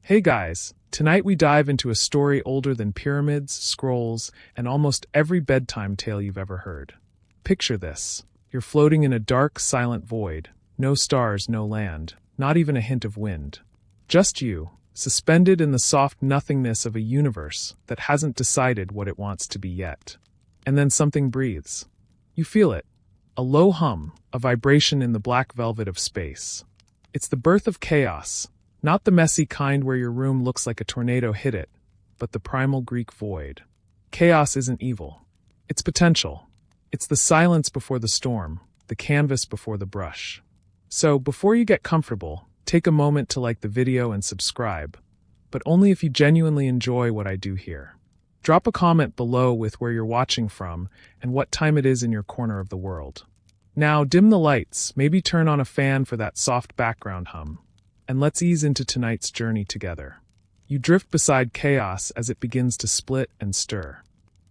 Hey guys, tonight we dive into a story older than pyramids, scrolls, and almost every bedtime tale you've ever heard. Picture this. You're floating in a dark, silent void. No stars, no land, not even a hint of wind. Just you, suspended in the soft nothingness of a universe that hasn't decided what it wants to be yet. And then something breathes. You feel it. A low hum, a vibration in the black velvet of space. It's the birth of chaos. Not the messy kind where your room looks like a tornado hit it, but the primal Greek void. Chaos isn't evil. It's potential. It's the silence before the storm, the canvas before the brush. So, before you get comfortable, take a moment to like the video and subscribe, but only if you genuinely enjoy what I do here. Drop a comment below with where you're watching from and what time it is in your corner of the world. Now, dim the lights, maybe turn on a fan for that soft background hum. And let's ease into tonight's journey together. You drift beside chaos as it begins to split and stir.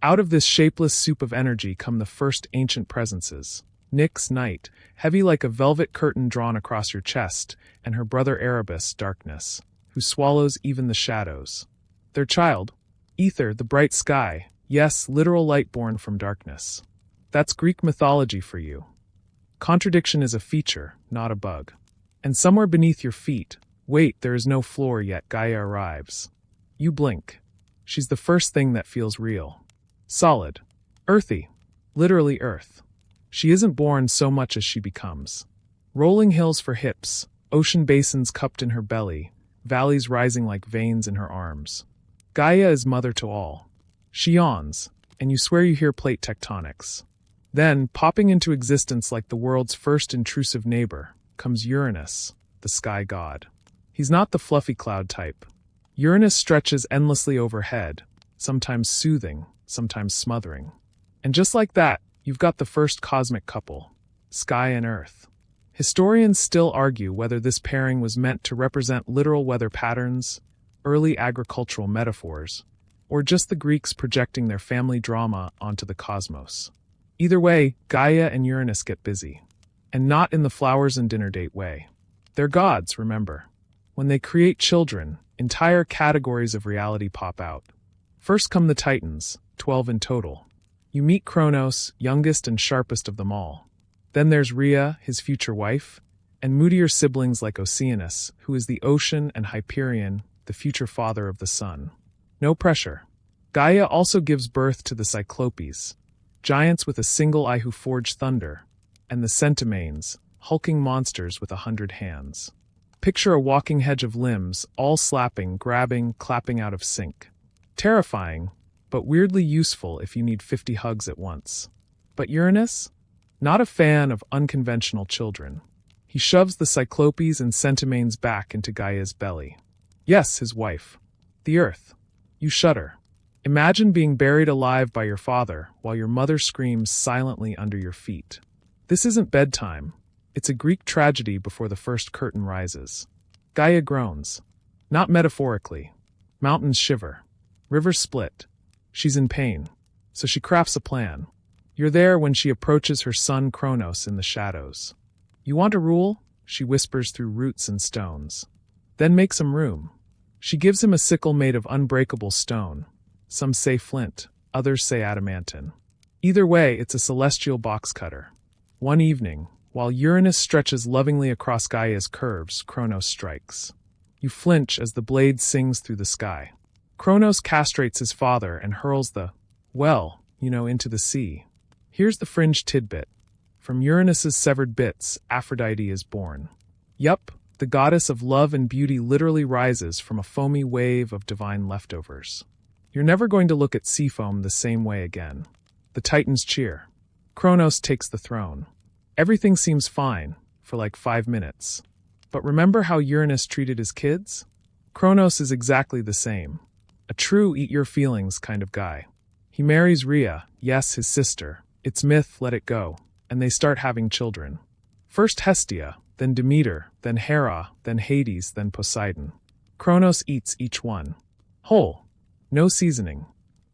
Out of this shapeless soup of energy come the first ancient presences. Nyx, night, heavy like a velvet curtain drawn across your chest, and her brother Erebus, darkness, who swallows even the shadows. Their child, Ether, the bright sky, yes, literal light born from darkness. That's Greek mythology for you. Contradiction is a feature, not a bug. And somewhere beneath your feet, wait, there is no floor yet, Gaia arrives. You blink. She's the first thing that feels real. Solid. Earthy. Literally earth. She isn't born so much as she becomes. Rolling hills for hips, ocean basins cupped in her belly, valleys rising like veins in her arms. Gaia is mother to all. She yawns, and you swear you hear plate tectonics. Then, popping into existence like the world's first intrusive neighbor, comes Uranus, the sky god. He's not the fluffy cloud type. Uranus stretches endlessly overhead, sometimes soothing, sometimes smothering. And just like that, you've got the first cosmic couple, sky and earth. Historians still argue whether this pairing was meant to represent literal weather patterns, early agricultural metaphors, or just the Greeks projecting their family drama onto the cosmos. Either way, Gaia and Uranus get busy. And not in the flowers and dinner date way. They're gods, remember. When they create children, entire categories of reality pop out. First come the Titans, 12 in total. You meet Kronos, youngest and sharpest of them all. Then there's Rhea, his future wife, and moodier siblings like Oceanus, who is the ocean, and Hyperion, the future father of the sun. No pressure. Gaia also gives birth to the Cyclopes, giants with a single eye who forge thunder, and the Centimanes, hulking monsters with 100 hands. Picture a walking hedge of limbs, all slapping, grabbing, clapping out of sync. Terrifying, but weirdly useful if you need 50 hugs at once. But Uranus? Not a fan of unconventional children. He shoves the Cyclopes and Centimanes back into Gaia's belly. Yes, his wife. The Earth. You shudder. Imagine being buried alive by your father while your mother screams silently under your feet. This isn't bedtime. It's a Greek tragedy before the first curtain rises. Gaia groans. Not metaphorically. Mountains shiver. Rivers split. She's in pain. So she crafts a plan. You're there when she approaches her son Kronos in the shadows. You want to rule? She whispers through roots and stones. Then make some room. She gives him a sickle made of unbreakable stone. Some say flint, others say adamantine. Either way, it's a celestial box cutter. One evening, while Uranus stretches lovingly across Gaia's curves, Kronos strikes. You flinch as the blade sings through the sky. Kronos castrates his father and hurls into the sea. Here's the fringe tidbit. From Uranus's severed bits, Aphrodite is born. Yup, the goddess of love and beauty literally rises from a foamy wave of divine leftovers. You're never going to look at sea foam the same way again. The Titans cheer. Kronos takes the throne. Everything seems fine, for like 5 minutes. But remember how Uranus treated his kids? Kronos is exactly the same. A true eat-your-feelings kind of guy. He marries Rhea, yes, his sister. It's myth, let it go. And they start having children. First Hestia, then Demeter, then Hera, then Hades, then Poseidon. Kronos eats each one. Whole. No seasoning.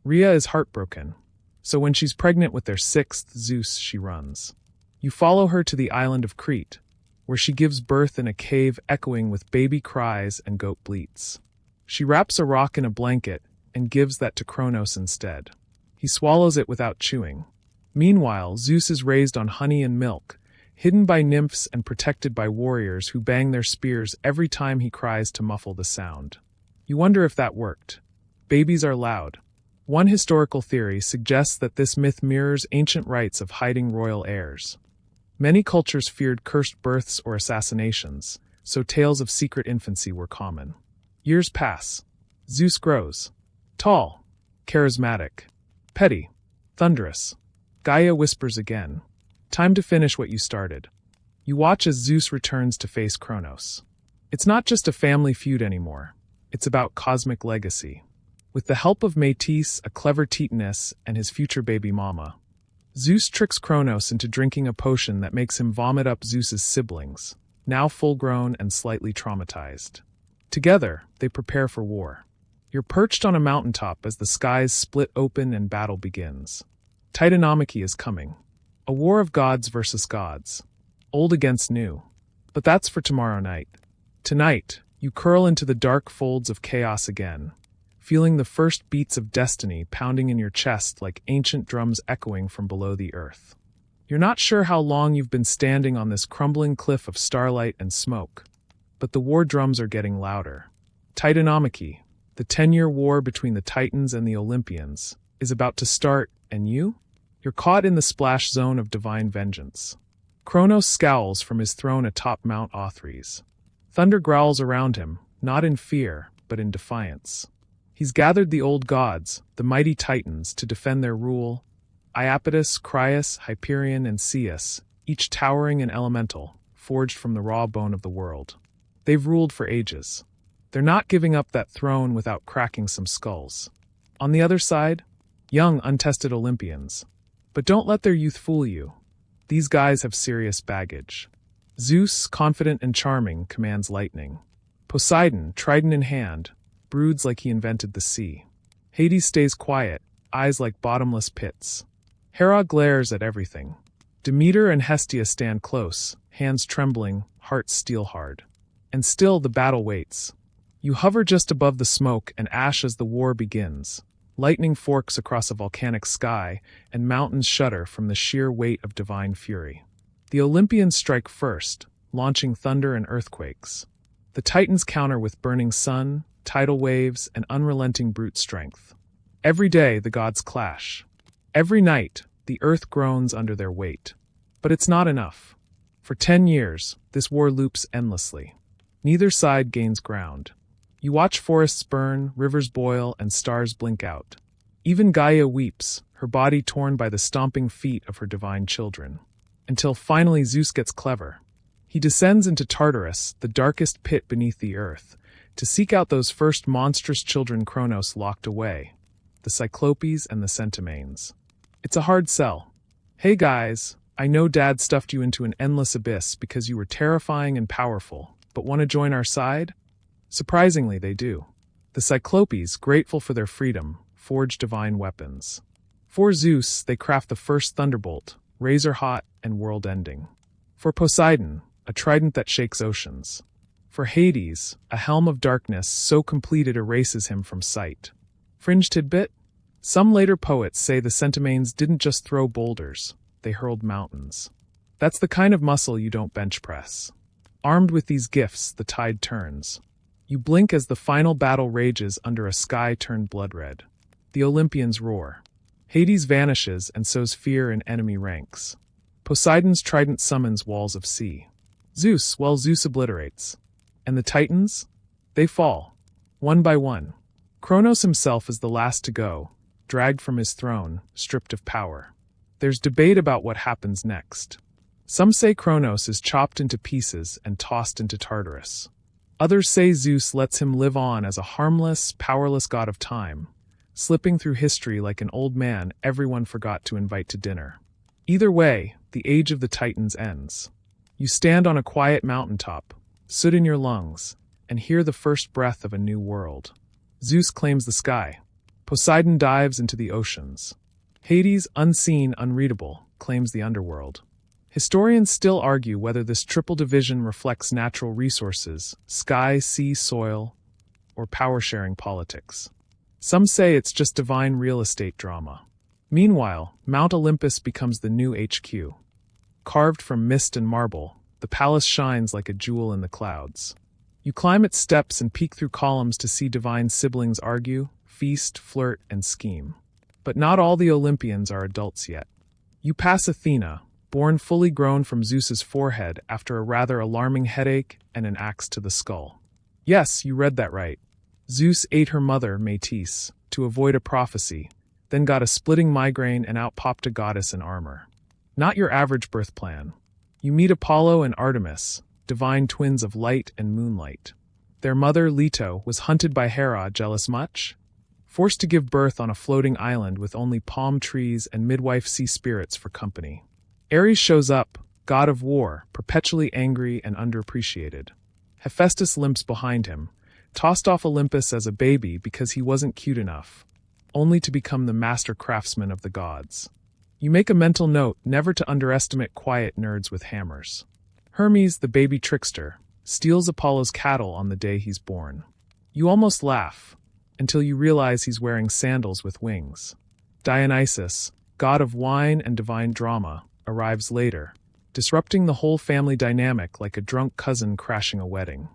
Rhea is heartbroken. So when she's pregnant with their 6th Zeus, she runs. You follow her to the island of Crete, where she gives birth in a cave echoing with baby cries and goat bleats. She wraps a rock in a blanket and gives that to Kronos instead. He swallows it without chewing. Meanwhile, Zeus is raised on honey and milk, hidden by nymphs and protected by warriors who bang their spears every time he cries to muffle the sound. You wonder if that worked. Babies are loud. One historical theory suggests that this myth mirrors ancient rites of hiding royal heirs. Many cultures feared cursed births or assassinations, so tales of secret infancy were common. Years pass. Zeus grows. Tall, charismatic, petty, thunderous. Gaia whispers again. Time to finish what you started. You watch as Zeus returns to face Kronos. It's not just a family feud anymore. It's about cosmic legacy. With the help of Métis, a clever Titaness, and his future baby mama, Zeus tricks Kronos into drinking a potion that makes him vomit up Zeus's siblings, now full-grown and slightly traumatized. Together, they prepare for war. You're perched on a mountaintop as the skies split open and battle begins. Titanomachy is coming. A war of gods versus gods. Old against new. But that's for tomorrow night. Tonight, you curl into the dark folds of chaos again, feeling the first beats of destiny pounding in your chest like ancient drums echoing from below the earth. You're not sure how long you've been standing on this crumbling cliff of starlight and smoke, but the war drums are getting louder. Titanomachy, the 10-year war between the Titans and the Olympians, is about to start, and you're caught in the splash zone of divine vengeance. Kronos scowls from his throne atop Mount Othries. Thunder growls around him, not in fear, but in defiance. He's gathered the old gods, the mighty Titans, to defend their rule. Iapetus, Crius, Hyperion, and Ceus, each towering and elemental, forged from the raw bone of the world. They've ruled for ages. They're not giving up that throne without cracking some skulls. On the other side, young, untested Olympians. But don't let their youth fool you. These guys have serious baggage. Zeus, confident and charming, commands lightning. Poseidon, trident in hand, broods like he invented the sea. Hades stays quiet, eyes like bottomless pits. Hera glares at everything. Demeter and Hestia stand close, hands trembling, hearts steel hard. And still the battle waits. You hover just above the smoke and ash as the war begins. Lightning forks across a volcanic sky, and mountains shudder from the sheer weight of divine fury. The Olympians strike first, launching thunder and earthquakes. The Titans counter with burning sun, tidal waves, and unrelenting brute strength. Every day the gods clash. Every night, the earth groans under their weight. But it's not enough. For 10 years, this war loops endlessly. Neither side gains ground. You watch forests burn, rivers boil, and stars blink out. Even Gaia weeps, her body torn by the stomping feet of her divine children. Until finally Zeus gets clever. He descends into Tartarus, the darkest pit beneath the earth, to seek out those first monstrous children Kronos locked away, the Cyclopes and the Centimanes. It's a hard sell. Hey guys, I know Dad stuffed you into an endless abyss because you were terrifying and powerful, but want to join our side? Surprisingly, they do. The Cyclopes, grateful for their freedom, forge divine weapons. For Zeus, they craft the first thunderbolt, razor-hot and world-ending. For Poseidon, a trident that shakes oceans. For Hades, a helm of darkness so complete it erases him from sight. Fringe tidbit? Some later poets say the Centimanes didn't just throw boulders, they hurled mountains. That's the kind of muscle you don't bench press. Armed with these gifts, the tide turns. You blink as the final battle rages under a sky turned blood red. The Olympians roar. Hades vanishes and sows fear in enemy ranks. Poseidon's trident summons walls of sea. Zeus obliterates. And the Titans? They fall. One by one. Kronos himself is the last to go, dragged from his throne, stripped of power. There's debate about what happens next. Some say Kronos is chopped into pieces and tossed into Tartarus. Others say Zeus lets him live on as a harmless, powerless god of time, slipping through history like an old man everyone forgot to invite to dinner. Either way, the age of the Titans ends. You stand on a quiet mountaintop, soot in your lungs, and hear the first breath of a new world. Zeus claims the sky. Poseidon dives into the oceans. Hades, unseen, unreadable, claims the underworld. Historians still argue whether this triple division reflects natural resources, sky, sea, soil, or power-sharing politics. Some say it's just divine real estate drama. Meanwhile, Mount Olympus becomes the new HQ. Carved from mist and marble, the palace shines like a jewel in the clouds. You climb its steps and peek through columns to see divine siblings argue, feast, flirt, and scheme. But not all the Olympians are adults yet. You pass Athena, born fully grown from Zeus's forehead after a rather alarming headache and an axe to the skull. Yes, you read that right. Zeus ate her mother, Metis, to avoid a prophecy, then got a splitting migraine and out popped a goddess in armor. Not your average birth plan. You meet Apollo and Artemis, divine twins of light and moonlight. Their mother, Leto, was hunted by Hera, jealous much? Forced to give birth on a floating island with only palm trees and midwife sea spirits for company. Ares shows up, god of war, perpetually angry and underappreciated. Hephaestus limps behind him, tossed off Olympus as a baby because he wasn't cute enough, only to become the master craftsman of the gods. You make a mental note never to underestimate quiet nerds with hammers. Hermes, the baby trickster, steals Apollo's cattle on the day he's born. You almost laugh, until you realize he's wearing sandals with wings. Dionysus, god of wine and divine drama, arrives later, disrupting the whole family dynamic like a drunk cousin crashing a wedding.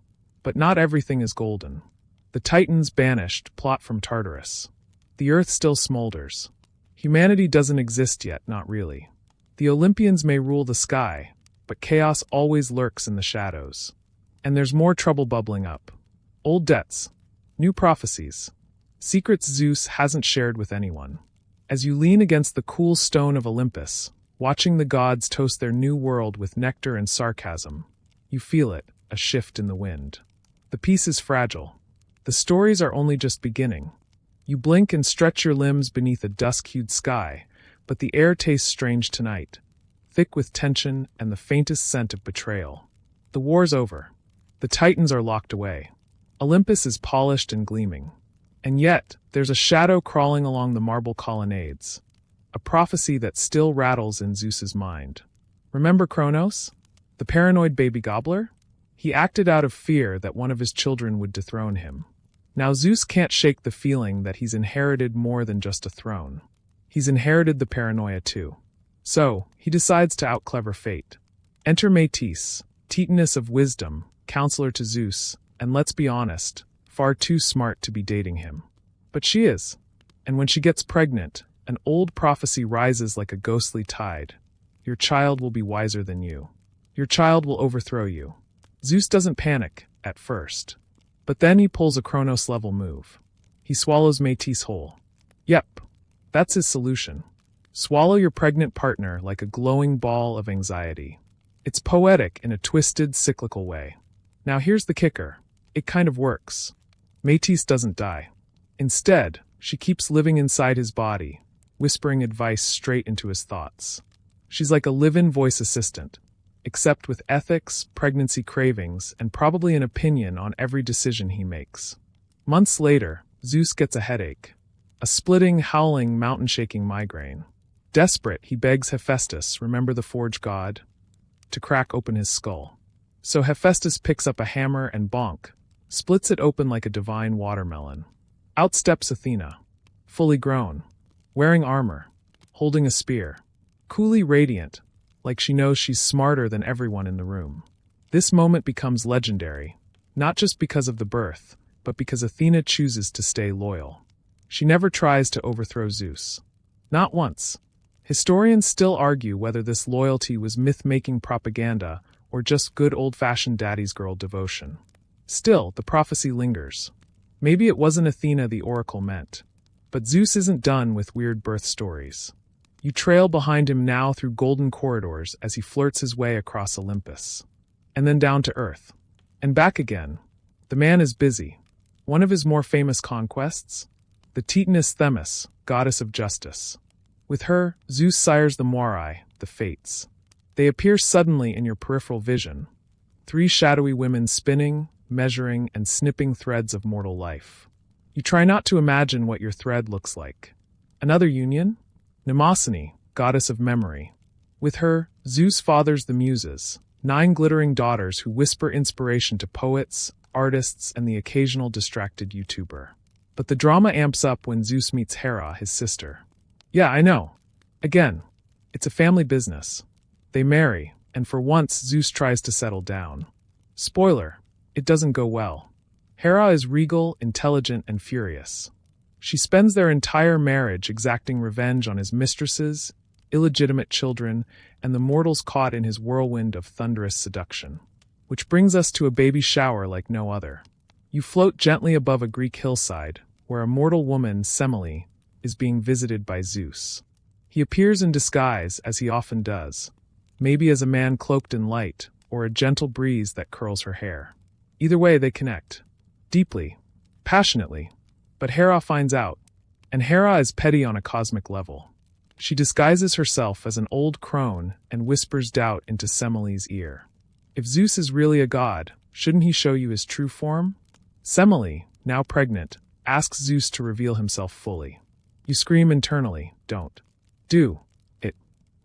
But not everything is golden. The Titans banished plot from Tartarus. The earth still smolders. Humanity doesn't exist yet, not really. The Olympians may rule the sky, but chaos always lurks in the shadows. And there's more trouble bubbling up. Old debts. New prophecies. Secrets Zeus hasn't shared with anyone. As you lean against the cool stone of Olympus, watching the gods toast their new world with nectar and sarcasm, you feel it, a shift in the wind. The peace is fragile. The stories are only just beginning. You blink and stretch your limbs beneath a dusk-hued sky, but the air tastes strange tonight, thick with tension and the faintest scent of betrayal. The war's over. The Titans are locked away. Olympus is polished and gleaming. And yet, there's a shadow crawling along the marble colonnades, a prophecy that still rattles in Zeus's mind. Remember Kronos? The paranoid baby gobbler? He acted out of fear that one of his children would dethrone him. Now Zeus can't shake the feeling that he's inherited more than just a throne. He's inherited the paranoia too. So, he decides to outclever fate. Enter Metis, Titaness of wisdom, counselor to Zeus, and let's be honest, far too smart to be dating him. But she is. And when she gets pregnant, an old prophecy rises like a ghostly tide. Your child will be wiser than you. Your child will overthrow you. Zeus doesn't panic, at first. But then he pulls a Kronos-level move. He swallows Metis whole. Yep, that's his solution. Swallow your pregnant partner like a glowing ball of anxiety. It's poetic in a twisted, cyclical way. Now here's the kicker. It kind of works. Metis doesn't die. Instead, she keeps living inside his body, whispering advice straight into his thoughts. She's like a live-in voice assistant, except with ethics, pregnancy cravings, and probably an opinion on every decision he makes. Months later, Zeus gets a headache. A splitting, howling, mountain-shaking migraine. Desperate, he begs Hephaestus, remember the forge god, to crack open his skull. So Hephaestus picks up a hammer and bonk, splits it open like a divine watermelon. Out steps Athena, fully grown, wearing armor, holding a spear, coolly radiant, like she knows she's smarter than everyone in the room. This moment becomes legendary, not just because of the birth, but because Athena chooses to stay loyal. She never tries to overthrow Zeus. Not once. Historians still argue whether this loyalty was myth-making propaganda or just good old-fashioned daddy's girl devotion. Still, the prophecy lingers. Maybe it wasn't Athena the oracle meant. But Zeus isn't done with weird birth stories. You trail behind him now through golden corridors as he flirts his way across Olympus. And then down to Earth. And back again. The man is busy. One of his more famous conquests? The Titaness Themis, goddess of justice. With her, Zeus sires the Moirai, the Fates. They appear suddenly in your peripheral vision. 3 shadowy women spinning, measuring, and snipping threads of mortal life. You try not to imagine what your thread looks like. Another union? Mnemosyne, goddess of memory. With her, Zeus fathers the Muses, 9 glittering daughters who whisper inspiration to poets, artists, and the occasional distracted YouTuber. But the drama amps up when Zeus meets Hera, his sister. Yeah, I know. Again, it's a family business. They marry, and for once Zeus tries to settle down. Spoiler, it doesn't go well. Hera is regal, intelligent, and furious. She spends their entire marriage exacting revenge on his mistresses, illegitimate children, and the mortals caught in his whirlwind of thunderous seduction. Which brings us to a baby shower like no other. You float gently above a Greek hillside, where a mortal woman, Semele, is being visited by Zeus. He appears in disguise, as he often does, maybe as a man cloaked in light, or a gentle breeze that curls her hair. Either way, they connect. Deeply. Passionately. But Hera finds out. And Hera is petty on a cosmic level. She disguises herself as an old crone and whispers doubt into Semele's ear. If Zeus is really a god, shouldn't he show you his true form? Semele, now pregnant, asks Zeus to reveal himself fully. You scream internally, don't. Do it.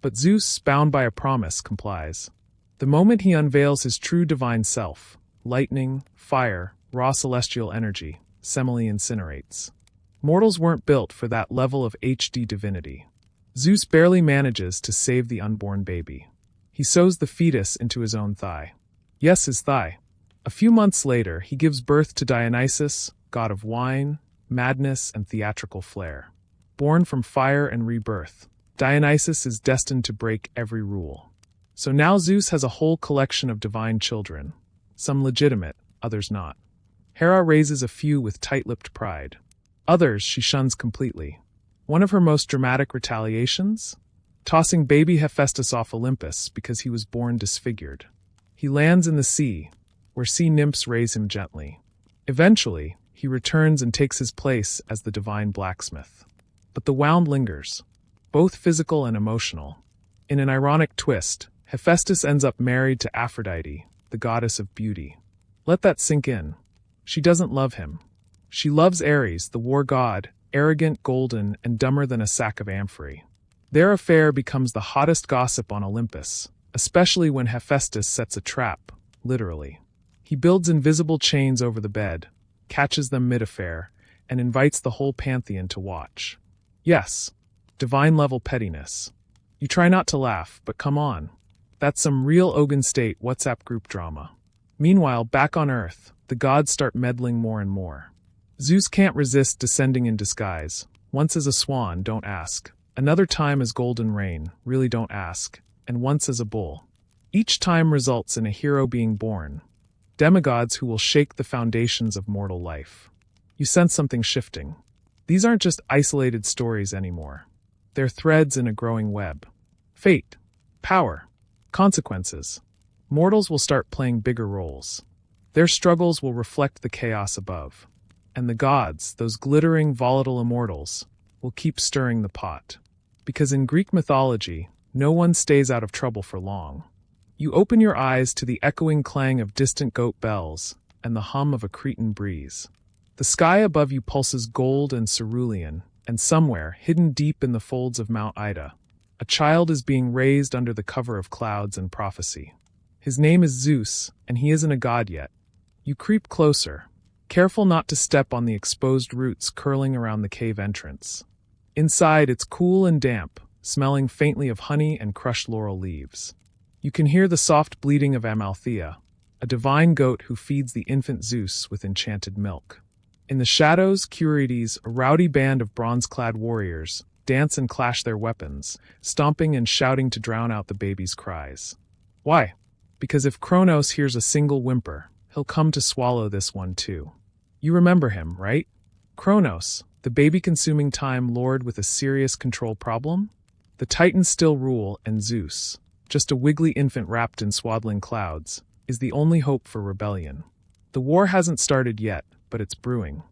But Zeus, bound by a promise, complies. The moment he unveils his true divine self, lightning, fire, raw celestial energy, Semele incinerates. Mortals weren't built for that level of HD divinity. Zeus barely manages to save the unborn baby. He sews the fetus into his own thigh. Yes, his thigh. A few months later, he gives birth to Dionysus, god of wine, madness, and theatrical flair. Born from fire and rebirth, Dionysus is destined to break every rule. So now Zeus has a whole collection of divine children, some legitimate, others not. Hera raises a few with tight-lipped pride. Others she shuns completely. One of her most dramatic retaliations? Tossing baby Hephaestus off Olympus because he was born disfigured. He lands in the sea, where sea nymphs raise him gently. Eventually, he returns and takes his place as the divine blacksmith. But the wound lingers, both physical and emotional. In an ironic twist, Hephaestus ends up married to Aphrodite, the goddess of beauty. Let that sink in. She doesn't love him. She loves Ares, the war god, arrogant, golden, and dumber than a sack of amphory. Their affair becomes the hottest gossip on Olympus, especially when Hephaestus sets a trap, literally. He builds invisible chains over the bed, catches them mid-affair, and invites the whole pantheon to watch. Yes, divine-level pettiness. You try not to laugh, but come on. That's some real Ogun State WhatsApp group drama. Meanwhile, back on Earth, the gods start meddling more and more. Zeus can't resist descending in disguise. Once as a swan, don't ask. Another time as golden rain, really don't ask. And once as a bull. Each time results in a hero being born. Demigods who will shake the foundations of mortal life. You sense something shifting. These aren't just isolated stories anymore. They're threads in a growing web. Fate, power, consequences. Mortals will start playing bigger roles. Their struggles will reflect the chaos above. And the gods, those glittering, volatile immortals, will keep stirring the pot. Because in Greek mythology, no one stays out of trouble for long. You open your eyes to the echoing clang of distant goat bells and the hum of a Cretan breeze. The sky above you pulses gold and cerulean, and somewhere, hidden deep in the folds of Mount Ida, a child is being raised under the cover of clouds and prophecy. His name is Zeus, and he isn't a god yet. You creep closer, careful not to step on the exposed roots curling around the cave entrance. Inside, it's cool and damp, smelling faintly of honey and crushed laurel leaves. You can hear the soft bleating of Amalthea, a divine goat who feeds the infant Zeus with enchanted milk. In the shadows, Curetes, a rowdy band of bronze-clad warriors, dance and clash their weapons, stomping and shouting to drown out the baby's cries. Why? Because if Kronos hears a single whimper, he'll come to swallow this one too. You remember him, right? Kronos, the baby-consuming time lord with a serious control problem? The Titans still rule, and Zeus, just a wiggly infant wrapped in swaddling clouds, is the only hope for rebellion. The war hasn't started yet, but it's brewing.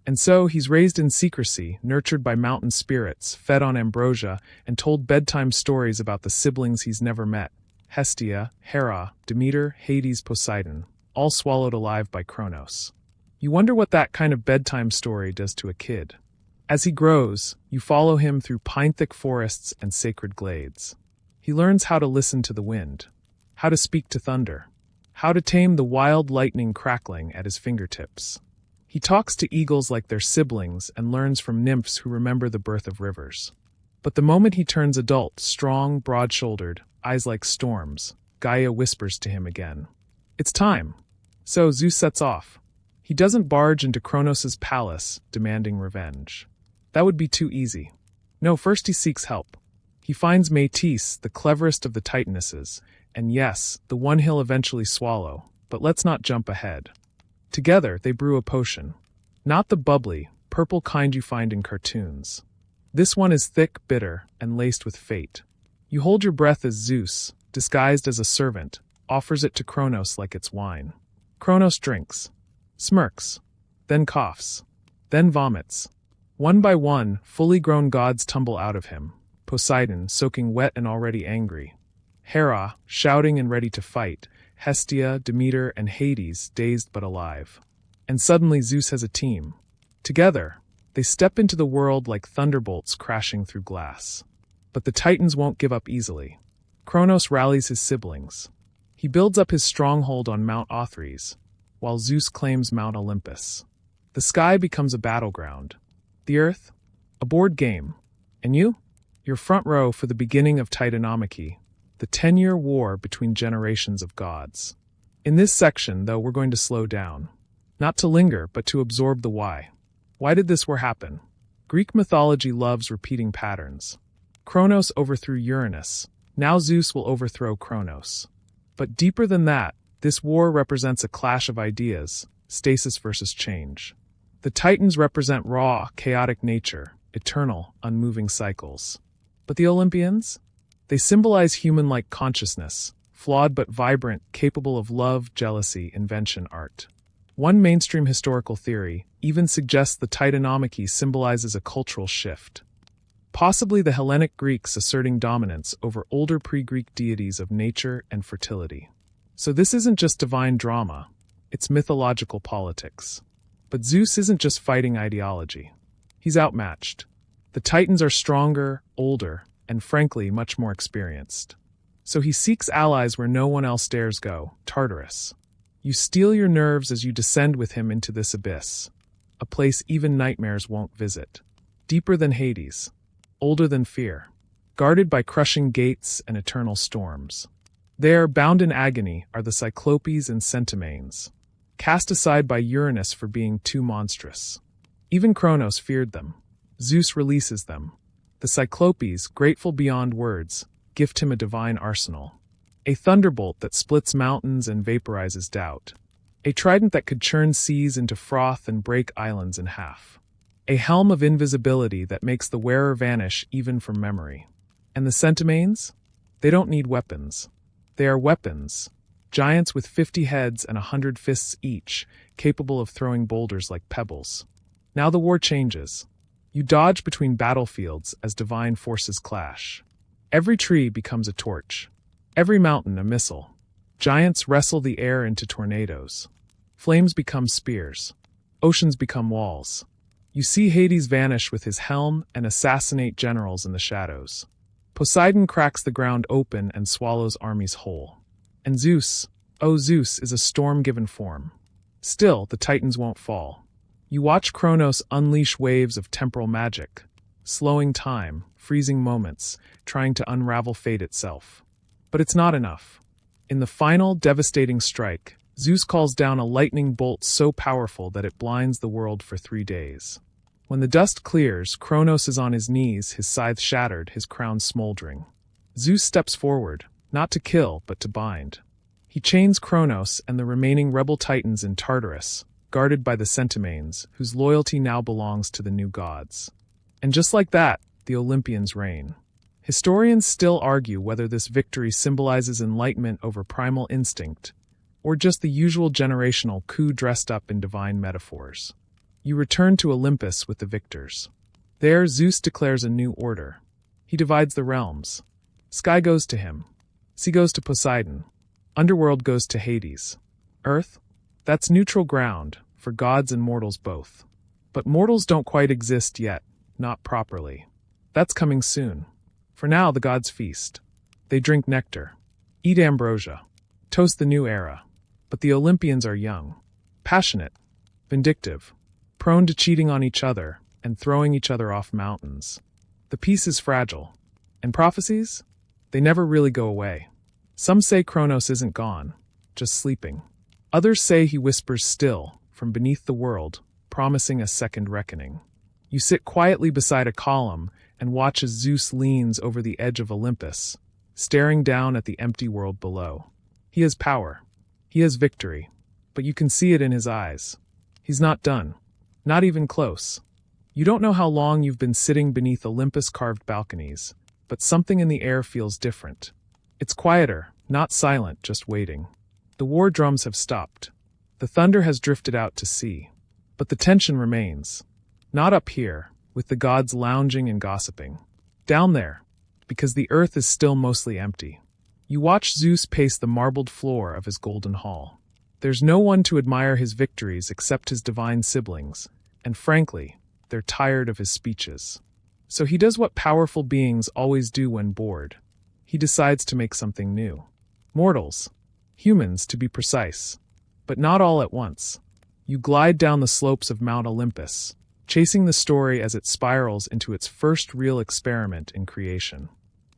And so he's raised in secrecy, nurtured by mountain spirits, fed on ambrosia, and told bedtime stories about the siblings he's never met. Hestia, Hera, Demeter, Hades, Poseidon, all swallowed alive by Kronos. You wonder what that kind of bedtime story does to a kid. As he grows, you follow him through pine-thick forests and sacred glades. He learns how to listen to the wind, how to speak to thunder, how to tame the wild lightning crackling at his fingertips. He talks to eagles like they're siblings and learns from nymphs who remember the birth of rivers. But the moment he turns adult, strong, broad-shouldered, eyes like storms, Gaia whispers to him again. It's time. So Zeus sets off. He doesn't barge into Kronos' palace, demanding revenge. That would be too easy. No, first he seeks help. He finds Métis, the cleverest of the Titanesses, and yes, the one he'll eventually swallow, but let's not jump ahead. Together, they brew a potion. Not the bubbly, purple kind you find in cartoons. This one is thick, bitter, and laced with fate. You hold your breath as Zeus, disguised as a servant, offers it to Kronos like it's wine. Kronos drinks, smirks, then coughs, then vomits. One by one, fully grown gods tumble out of him. Poseidon, soaking wet and already angry. Hera, shouting and ready to fight. Hestia, Demeter, and Hades, dazed but alive. And suddenly Zeus has a team. Together, they step into the world like thunderbolts crashing through glass. But the Titans won't give up easily. Kronos rallies his siblings. He builds up his stronghold on Mount Othrys, while Zeus claims Mount Olympus. The sky becomes a battleground. The earth? A board game. And you? You're front row for the beginning of Titanomachy, the 10-year war between generations of gods. In this section, though, we're going to slow down. Not to linger, but to absorb the why. Why did this war happen? Greek mythology loves repeating patterns. Kronos overthrew Uranus. Now Zeus will overthrow Kronos. But deeper than that, this war represents a clash of ideas, stasis versus change. The Titans represent raw, chaotic nature, eternal, unmoving cycles. But the Olympians? They symbolize human-like consciousness, flawed but vibrant, capable of love, jealousy, invention, art. One mainstream historical theory even suggests the Titanomachy symbolizes a cultural shift. Possibly the Hellenic Greeks asserting dominance over older pre-Greek deities of nature and fertility. So this isn't just divine drama, it's mythological politics. But Zeus isn't just fighting ideology. He's outmatched. The Titans are stronger, older, and frankly, much more experienced. So he seeks allies where no one else dares go, Tartarus. You steel your nerves as you descend with him into this abyss, a place even nightmares won't visit. Deeper than Hades, older than fear, guarded by crushing gates and eternal storms. There, bound in agony, are the Cyclopes and Centimanes, cast aside by Uranus for being too monstrous. Even Kronos feared them. Zeus releases them. The Cyclopes, grateful beyond words, gift him a divine arsenal. A thunderbolt that splits mountains and vaporizes doubt. A trident that could churn seas into froth and break islands in half. A helm of invisibility that makes the wearer vanish even from memory. And the Centimanes? They don't need weapons. They are weapons. Giants with 50 heads and 100 fists each, capable of throwing boulders like pebbles. Now the war changes. You dodge between battlefields as divine forces clash. Every tree becomes a torch. Every mountain a missile. Giants wrestle the air into tornadoes. Flames become spears. Oceans become walls. You see Hades vanish with his helm and assassinate generals in the shadows. Poseidon cracks the ground open and swallows armies whole. And Zeus, oh Zeus, is a storm-given form. Still, the Titans won't fall. You watch Kronos unleash waves of temporal magic, slowing time, freezing moments, trying to unravel fate itself. But it's not enough. In the final, devastating strike, Zeus calls down a lightning bolt so powerful that it blinds the world for 3 days. When the dust clears, Kronos is on his knees, his scythe shattered, his crown smoldering. Zeus steps forward, not to kill, but to bind. He chains Kronos and the remaining rebel titans in Tartarus, guarded by the Centimanes, whose loyalty now belongs to the new gods. And just like that, the Olympians reign. Historians still argue whether this victory symbolizes enlightenment over primal instinct, or just the usual generational coup dressed up in divine metaphors. You return to Olympus with the victors. There, Zeus declares a new order. He divides the realms. Sky goes to him. Sea goes to Poseidon. Underworld goes to Hades. Earth? That's neutral ground, for gods and mortals both. But mortals don't quite exist yet, not properly. That's coming soon. For now, the gods feast. They drink nectar, eat ambrosia, toast the new era. But the Olympians are young, passionate, vindictive, prone to cheating on each other and throwing each other off mountains. The peace is fragile. And prophecies? They never really go away. Some say Kronos isn't gone, just sleeping. Others say he whispers still, from beneath the world, promising a second reckoning. You sit quietly beside a column and watch as Zeus leans over the edge of Olympus, staring down at the empty world below. He has power. He has victory. But you can see it in his eyes. He's not done. Not even close. You don't know how long you've been sitting beneath Olympus-carved balconies, but something in the air feels different. It's quieter, not silent, just waiting. The war drums have stopped. The thunder has drifted out to sea. But the tension remains. Not up here, with the gods lounging and gossiping. Down there, because the earth is still mostly empty. You watch Zeus pace the marbled floor of his golden hall. There's no one to admire his victories except his divine siblings, and frankly, they're tired of his speeches. So he does what powerful beings always do when bored. He decides to make something new. Mortals. Humans, to be precise. But not all at once. You glide down the slopes of Mount Olympus, chasing the story as it spirals into its first real experiment in creation.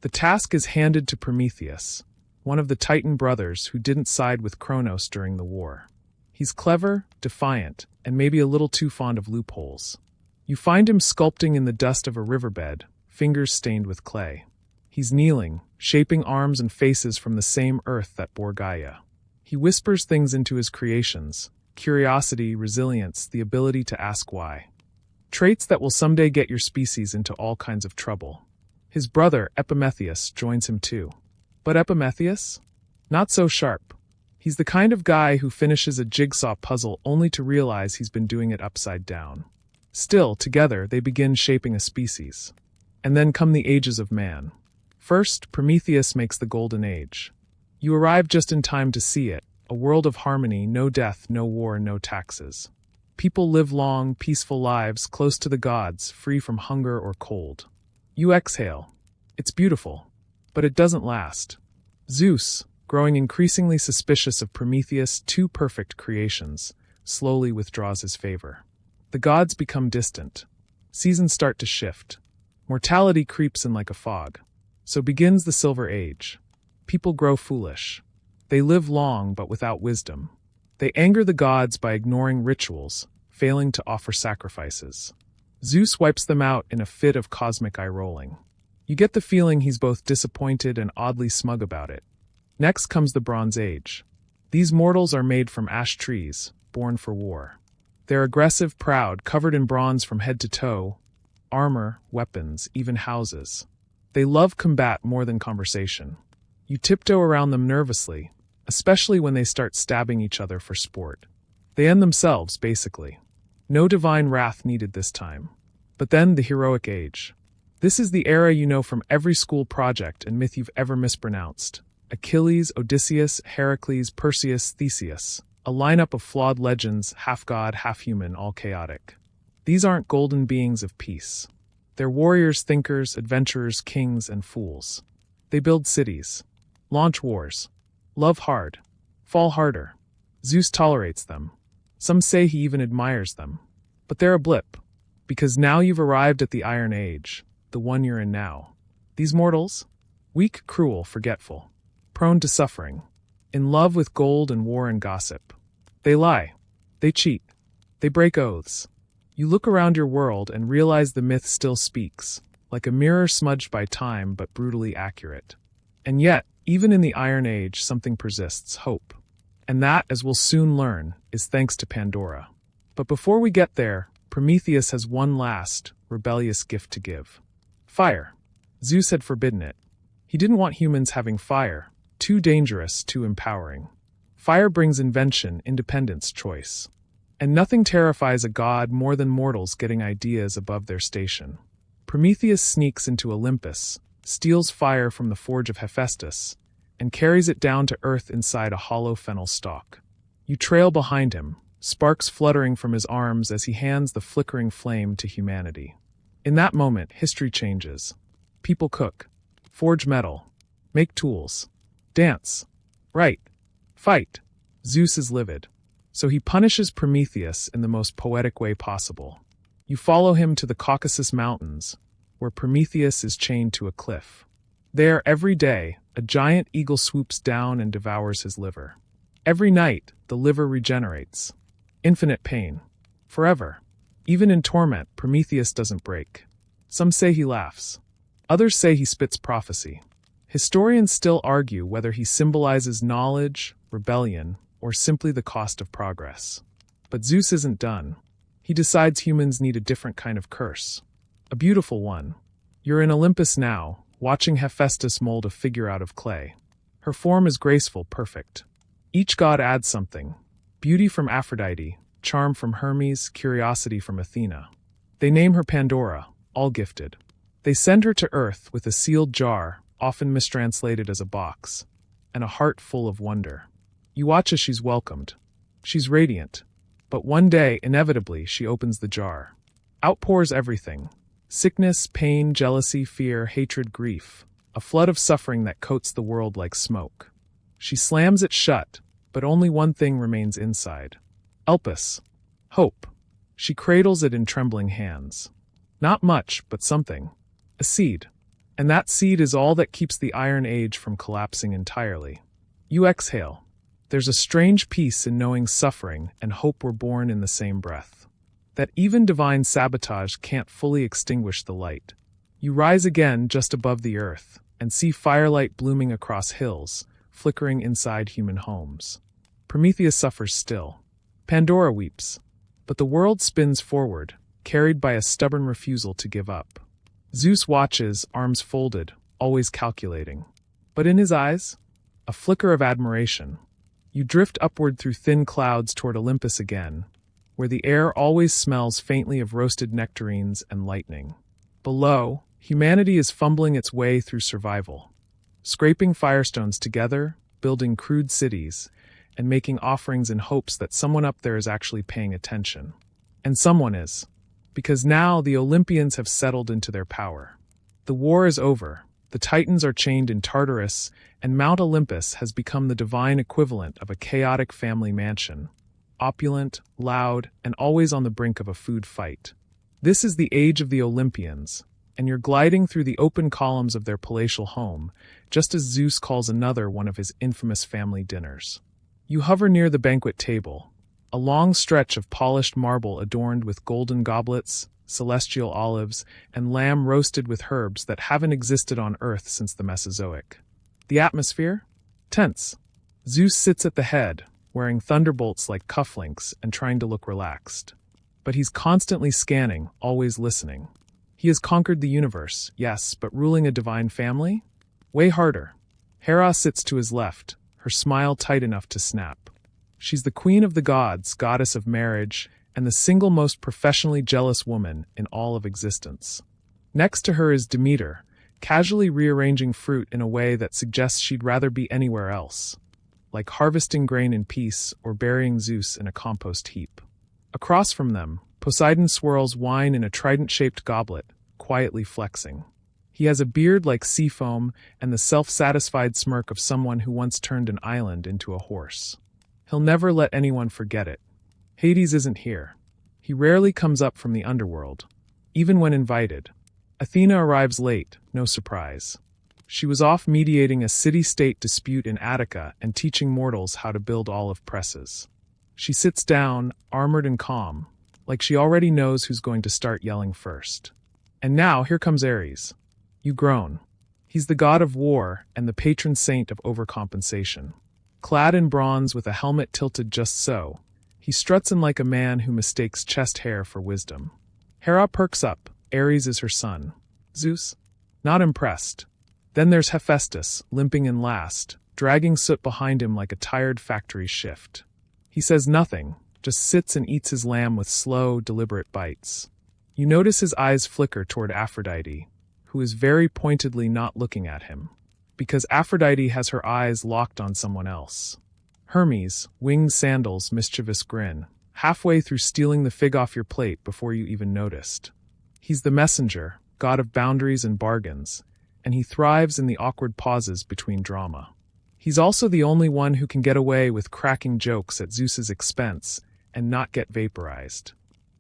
The task is handed to Prometheus, one of the Titan brothers who didn't side with Kronos during the war. He's clever, defiant, and maybe a little too fond of loopholes. You find him sculpting in the dust of a riverbed, fingers stained with clay. He's kneeling, shaping arms and faces from the same earth that bore Gaia. He whispers things into his creations: curiosity, resilience, the ability to ask why. Traits that will someday get your species into all kinds of trouble. His brother, Epimetheus, joins him too. But Epimetheus? Not so sharp. He's the kind of guy who finishes a jigsaw puzzle only to realize he's been doing it upside down. Still, together, they begin shaping a species. And then come the ages of man. First, Prometheus makes the Golden Age. You arrive just in time to see it, a world of harmony, no death, no war, no taxes. People live long, peaceful lives close to the gods, free from hunger or cold. You exhale. It's beautiful. But it doesn't last. Zeus, growing increasingly suspicious of Prometheus' two perfect creations, slowly withdraws his favor. The gods become distant. Seasons start to shift. Mortality creeps in like a fog. So begins the Silver Age. People grow foolish. They live long but without wisdom. They anger the gods by ignoring rituals, failing to offer sacrifices. Zeus wipes them out in a fit of cosmic eye-rolling. You get the feeling he's both disappointed and oddly smug about it. Next comes the Bronze Age. These mortals are made from ash trees, born for war. They're aggressive, proud, covered in bronze from head to toe, armor, weapons, even houses. They love combat more than conversation. You tiptoe around them nervously, especially when they start stabbing each other for sport. They end themselves, basically. No divine wrath needed this time. But then the Heroic Age. This is the era you know from every school project and myth you've ever mispronounced. Achilles, Odysseus, Heracles, Perseus, Theseus. A lineup of flawed legends, half god, half human, all chaotic. These aren't golden beings of peace. They're warriors, thinkers, adventurers, kings, and fools. They build cities, launch wars, love hard, fall harder. Zeus tolerates them. Some say he even admires them. But they're a blip, because now you've arrived at the Iron Age, the one you're in now. These mortals? Weak, cruel, forgetful, prone to suffering, in love with gold and war and gossip. They lie, they cheat, they break oaths. You look around your world and realize the myth still speaks, like a mirror smudged by time but brutally accurate. And yet, even in the Iron Age, something persists: hope. And that, as we'll soon learn, is thanks to Pandora. But before we get there, Prometheus has one last, rebellious gift to give. Fire. Zeus had forbidden it. He didn't want humans having fire. Too dangerous, too empowering. Fire brings invention, independence, choice. And nothing terrifies a god more than mortals getting ideas above their station. Prometheus sneaks into Olympus, steals fire from the forge of Hephaestus, and carries it down to earth inside a hollow fennel stalk. You trail behind him, sparks fluttering from his arms as he hands the flickering flame to humanity. In that moment, history changes. People cook, forge metal, make tools, dance, write, fight. Zeus is livid. So he punishes Prometheus in the most poetic way possible. You follow him to the Caucasus Mountains, where Prometheus is chained to a cliff. There, every day, a giant eagle swoops down and devours his liver. Every night, the liver regenerates. Infinite pain. Forever. Even in torment, Prometheus doesn't break. Some say he laughs. Others say he spits prophecy. Historians still argue whether he symbolizes knowledge, rebellion, or simply the cost of progress. But Zeus isn't done. He decides humans need a different kind of curse. A beautiful one. You're in Olympus now, watching Hephaestus mold a figure out of clay. Her form is graceful, perfect. Each god adds something. Beauty from Aphrodite, charm from Hermes, curiosity from Athena. They name her Pandora, all gifted. They send her to Earth with a sealed jar, often mistranslated as a box, and a heart full of wonder. You watch as she's welcomed. She's radiant. But one day, inevitably, she opens the jar. Out pours everything. Sickness, pain, jealousy, fear, hatred, grief. A flood of suffering that coats the world like smoke. She slams it shut, but only one thing remains inside. Elpis. Hope. She cradles it in trembling hands. Not much, but something. A seed. And that seed is all that keeps the Iron Age from collapsing entirely. You exhale. There's a strange peace in knowing suffering and hope were born in the same breath. That even divine sabotage can't fully extinguish the light. You rise again just above the earth and see firelight blooming across hills, flickering inside human homes. Prometheus suffers still. Pandora weeps. But the world spins forward, carried by a stubborn refusal to give up. Zeus watches, arms folded, always calculating. But in his eyes, a flicker of admiration. You drift upward through thin clouds toward Olympus again, where the air always smells faintly of roasted nectarines and lightning. Below, humanity is fumbling its way through survival, scraping firestones together, building crude cities, and making offerings in hopes that someone up there is actually paying attention. And someone is, because now the Olympians have settled into their power. The war is over, the Titans are chained in Tartarus, and Mount Olympus has become the divine equivalent of a chaotic family mansion. Opulent, loud, and always on the brink of a food fight. This is the age of the Olympians, and you're gliding through the open columns of their palatial home, just as Zeus calls another one of his infamous family dinners. You hover near the banquet table, a long stretch of polished marble adorned with golden goblets, celestial olives, and lamb roasted with herbs that haven't existed on Earth since the Mesozoic. The atmosphere? Tense. Zeus sits at the head, wearing thunderbolts like cufflinks and trying to look relaxed. But he's constantly scanning, always listening. He has conquered the universe, yes, but ruling a divine family? Way harder. Hera sits to his left, her smile tight enough to snap. She's the queen of the gods, goddess of marriage, and the single most professionally jealous woman in all of existence. Next to her is Demeter, casually rearranging fruit in a way that suggests she'd rather be anywhere else, like harvesting grain in peace or burying Zeus in a compost heap. Across from them, Poseidon swirls wine in a trident-shaped goblet, quietly flexing. He has a beard like sea foam and the self-satisfied smirk of someone who once turned an island into a horse. He'll never let anyone forget it. Hades isn't here. He rarely comes up from the underworld, even when invited. Athena arrives late, no surprise. She was off mediating a city-state dispute in Attica and teaching mortals how to build olive presses. She sits down, armored and calm, like she already knows who's going to start yelling first. And now here comes Ares. You groan. He's the god of war and the patron saint of overcompensation. Clad in bronze with a helmet tilted just so, he struts in like a man who mistakes chest hair for wisdom. Hera perks up. Ares is her son. Zeus? Not impressed. Then there's Hephaestus, limping in last, dragging soot behind him like a tired factory shift. He says nothing, just sits and eats his lamb with slow, deliberate bites. You notice his eyes flicker toward Aphrodite, who is very pointedly not looking at him, because Aphrodite has her eyes locked on someone else. Hermes, winged sandals, mischievous grin, halfway through stealing the fig off your plate before you even noticed. He's the messenger, god of boundaries and bargains, and he thrives in the awkward pauses between drama. He's also the only one who can get away with cracking jokes at Zeus's expense and not get vaporized.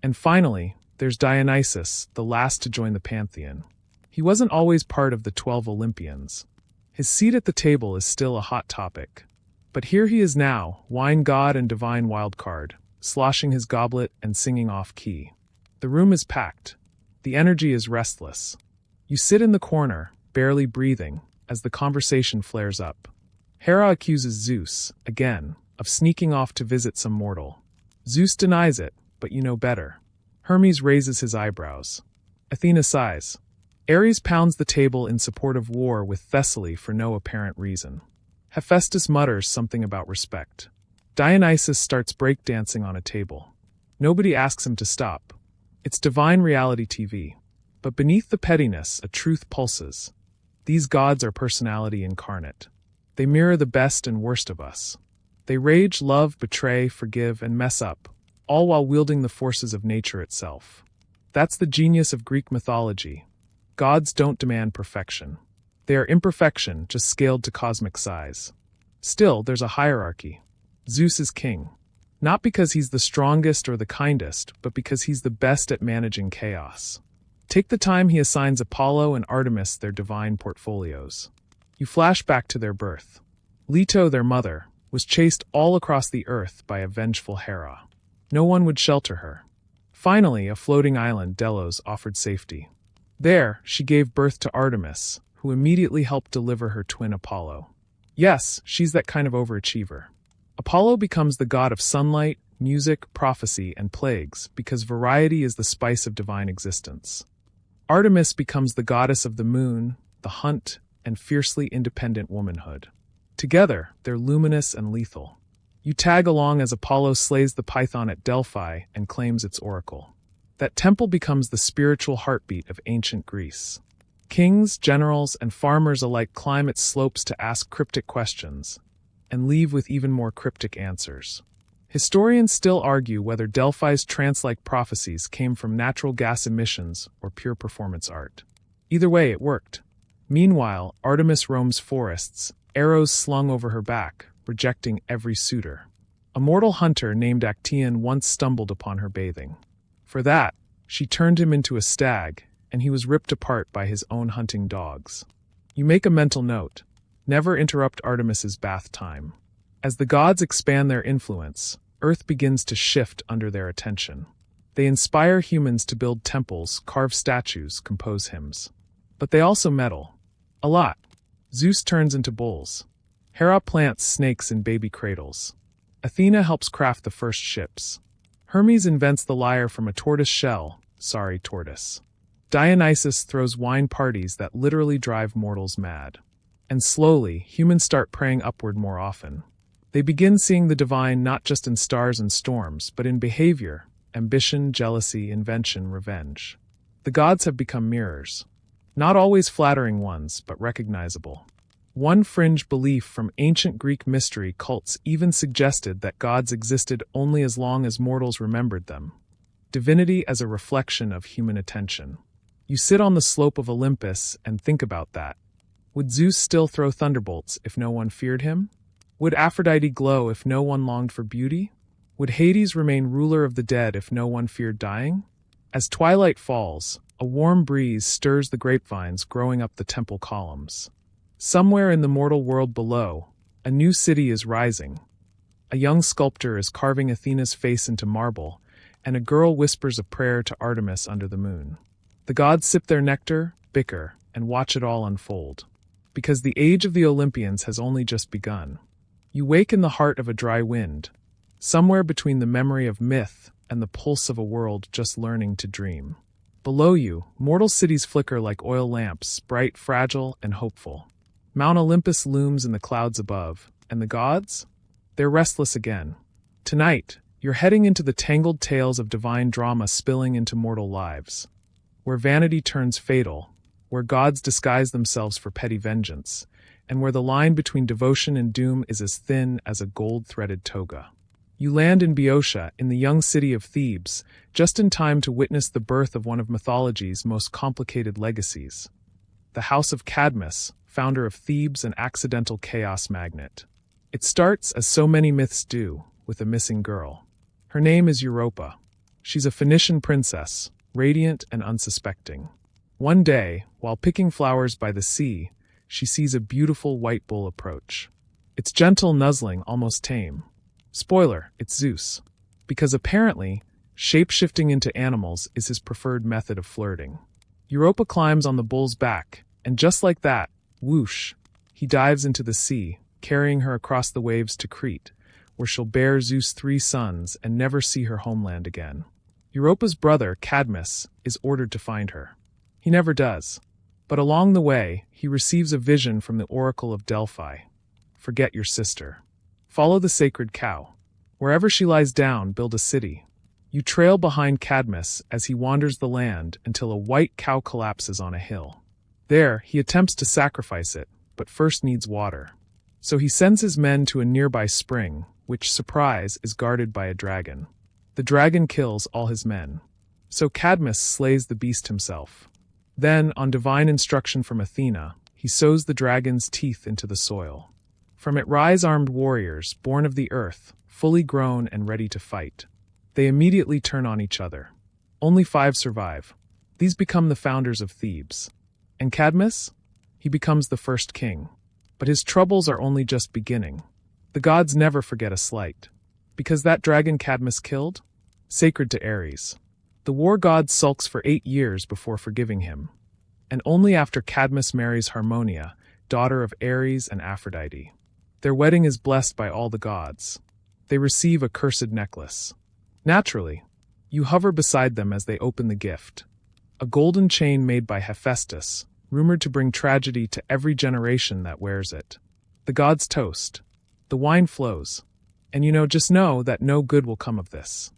And finally, there's Dionysus, the last to join the pantheon. He wasn't always part of the 12 Olympians. His seat at the table is still a hot topic. But here he is now, wine god and divine wildcard, sloshing his goblet and singing off-key. The room is packed. The energy is restless. You sit in the corner, barely breathing, as the conversation flares up. Hera accuses Zeus, again, of sneaking off to visit some mortal. Zeus denies it, but you know better. Hermes raises his eyebrows. Athena sighs. Ares pounds the table in support of war with Thessaly for no apparent reason. Hephaestus mutters something about respect. Dionysus starts breakdancing on a table. Nobody asks him to stop. It's divine reality TV. But beneath the pettiness, a truth pulses. These gods are personality incarnate. They mirror the best and worst of us. They rage, love, betray, forgive, and mess up, all while wielding the forces of nature itself. That's the genius of Greek mythology. Gods don't demand perfection. They are imperfection, just scaled to cosmic size. Still, there's a hierarchy. Zeus is king. Not because he's the strongest or the kindest, but because he's the best at managing chaos. Take the time he assigns Apollo and Artemis their divine portfolios. You flash back to their birth. Leto, their mother, was chased all across the earth by a vengeful Hera. No one would shelter her. Finally, a floating island, Delos, offered safety. There, she gave birth to Artemis, who immediately helped deliver her twin Apollo. Yes, she's that kind of overachiever. Apollo becomes the god of sunlight, music, prophecy, and plagues because variety is the spice of divine existence. Artemis becomes the goddess of the moon, the hunt, and fiercely independent womanhood. Together, they're luminous and lethal. You tag along as Apollo slays the python at Delphi and claims its oracle. That temple becomes the spiritual heartbeat of ancient Greece. Kings, generals, and farmers alike climb its slopes to ask cryptic questions, and leave with even more cryptic answers. Historians still argue whether Delphi's trance-like prophecies came from natural gas emissions or pure performance art. Either way, it worked. Meanwhile, Artemis roams forests, arrows slung over her back, rejecting every suitor. A mortal hunter named Actaeon once stumbled upon her bathing. For that, she turned him into a stag, and he was ripped apart by his own hunting dogs. You make a mental note. Never interrupt Artemis's bath time. As the gods expand their influence, Earth begins to shift under their attention. They inspire humans to build temples, carve statues, compose hymns. But they also meddle. A lot. Zeus turns into bulls. Hera plants snakes in baby cradles. Athena helps craft the first ships. Hermes invents the lyre from a tortoise shell. Sorry, tortoise. Dionysus throws wine parties that literally drive mortals mad. And slowly, humans start praying upward more often. They begin seeing the divine not just in stars and storms, but in behavior, ambition, jealousy, invention, revenge. The gods have become mirrors. Not always flattering ones, but recognizable. One fringe belief from ancient Greek mystery cults even suggested that gods existed only as long as mortals remembered them. Divinity as a reflection of human attention. You sit on the slope of Olympus and think about that. Would Zeus still throw thunderbolts if no one feared him? Would Aphrodite glow if no one longed for beauty? Would Hades remain ruler of the dead if no one feared dying? As twilight falls, a warm breeze stirs the grapevines growing up the temple columns. Somewhere in the mortal world below, a new city is rising. A young sculptor is carving Athena's face into marble, and a girl whispers a prayer to Artemis under the moon. The gods sip their nectar, bicker, and watch it all unfold. Because the age of the Olympians has only just begun. You wake in the heart of a dry wind, somewhere between the memory of myth and the pulse of a world just learning to dream. Below you, mortal cities flicker like oil lamps, bright, fragile, and hopeful. Mount Olympus looms in the clouds above, and the gods? They're restless again. Tonight, you're heading into the tangled tales of divine drama spilling into mortal lives. Where vanity turns fatal, where gods disguise themselves for petty vengeance, and where the line between devotion and doom is as thin as a gold-threaded toga. You land in Boeotia, in the young city of Thebes, just in time to witness the birth of one of mythology's most complicated legacies. The House of Cadmus, founder of Thebes and accidental chaos magnet. It starts, as so many myths do, with a missing girl. Her name is Europa. She's a Phoenician princess, radiant and unsuspecting. One day, while picking flowers by the sea, she sees a beautiful white bull approach. It's gentle, nuzzling, almost tame. Spoiler, it's Zeus. Because apparently, shape-shifting into animals is his preferred method of flirting. Europa climbs on the bull's back, and just like that, whoosh, he dives into the sea, carrying her across the waves to Crete, where she'll bear Zeus 3 sons and never see her homeland again. Europa's brother, Cadmus, is ordered to find her. He never does. But along the way, he receives a vision from the Oracle of Delphi. Forget your sister. Follow the sacred cow. Wherever she lies down, build a city. You trail behind Cadmus as he wanders the land until a white cow collapses on a hill. There, he attempts to sacrifice it, but first needs water. So he sends his men to a nearby spring, which, surprise, is guarded by a dragon. The dragon kills all his men. So Cadmus slays the beast himself. Then, on divine instruction from Athena, he sows the dragon's teeth into the soil. From it rise armed warriors, born of the earth, fully grown and ready to fight. They immediately turn on each other. Only 5 survive. These become the founders of Thebes. And Cadmus? He becomes the first king. But his troubles are only just beginning. The gods never forget a slight. Because that dragon Cadmus killed? Sacred to Ares. The war god sulks for 8 years before forgiving him. And only after Cadmus marries Harmonia, daughter of Ares and Aphrodite. Their wedding is blessed by all the gods. They receive a cursed necklace. Naturally, you hover beside them as they open the gift. A golden chain made by Hephaestus, rumored to bring tragedy to every generation that wears it. The gods toast. The wine flows. And just know that no good will come of this.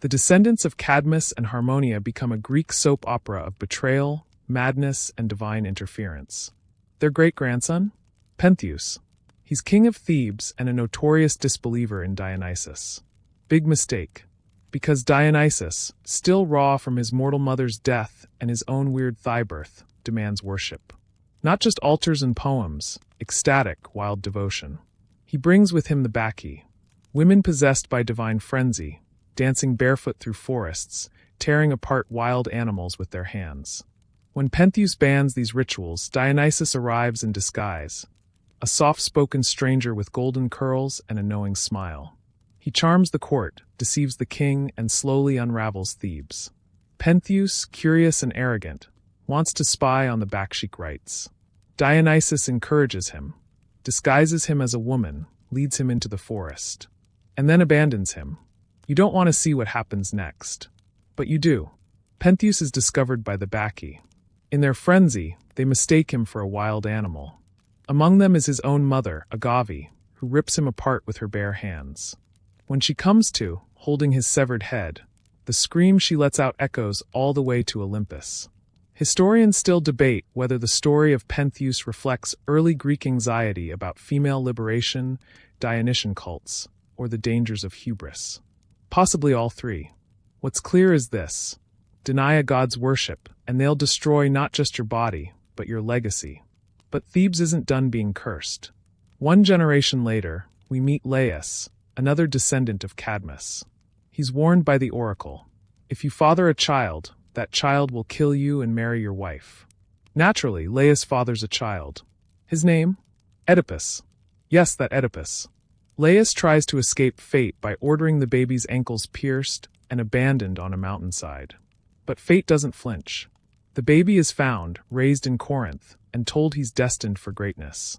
The descendants of Cadmus and Harmonia become a Greek soap opera of betrayal, madness, and divine interference. Their great-grandson? Pentheus. He's king of Thebes and a notorious disbeliever in Dionysus. Big mistake. Because Dionysus, still raw from his mortal mother's death and his own weird thigh birth, demands worship. Not just altars and poems, ecstatic, wild devotion. He brings with him the Bacchae, women possessed by divine frenzy, dancing barefoot through forests, tearing apart wild animals with their hands. When Pentheus bans these rituals, Dionysus arrives in disguise, a soft-spoken stranger with golden curls and a knowing smile. He charms the court, deceives the king, and slowly unravels Thebes. Pentheus, curious and arrogant, wants to spy on the Bacchic rites. Dionysus encourages him, disguises him as a woman, leads him into the forest, and then abandons him. You don't want to see what happens next. But you do. Pentheus is discovered by the Bacchae. In their frenzy, they mistake him for a wild animal. Among them is his own mother, Agave, who rips him apart with her bare hands. When she comes to, holding his severed head, the scream she lets out echoes all the way to Olympus. Historians still debate whether the story of Pentheus reflects early Greek anxiety about female liberation, Dionysian cults, or the dangers of hubris. Possibly all 3. What's clear is this: deny a god's worship, and they'll destroy not just your body, but your legacy. But Thebes isn't done being cursed. 1 generation later, we meet Laius, another descendant of Cadmus. He's warned by the oracle. If you father a child, that child will kill you and marry your wife. Naturally, Laius fathers a child. His name? Oedipus. Yes, that Oedipus. Laius tries to escape fate by ordering the baby's ankles pierced and abandoned on a mountainside. But fate doesn't flinch. The baby is found, raised in Corinth, and told he's destined for greatness.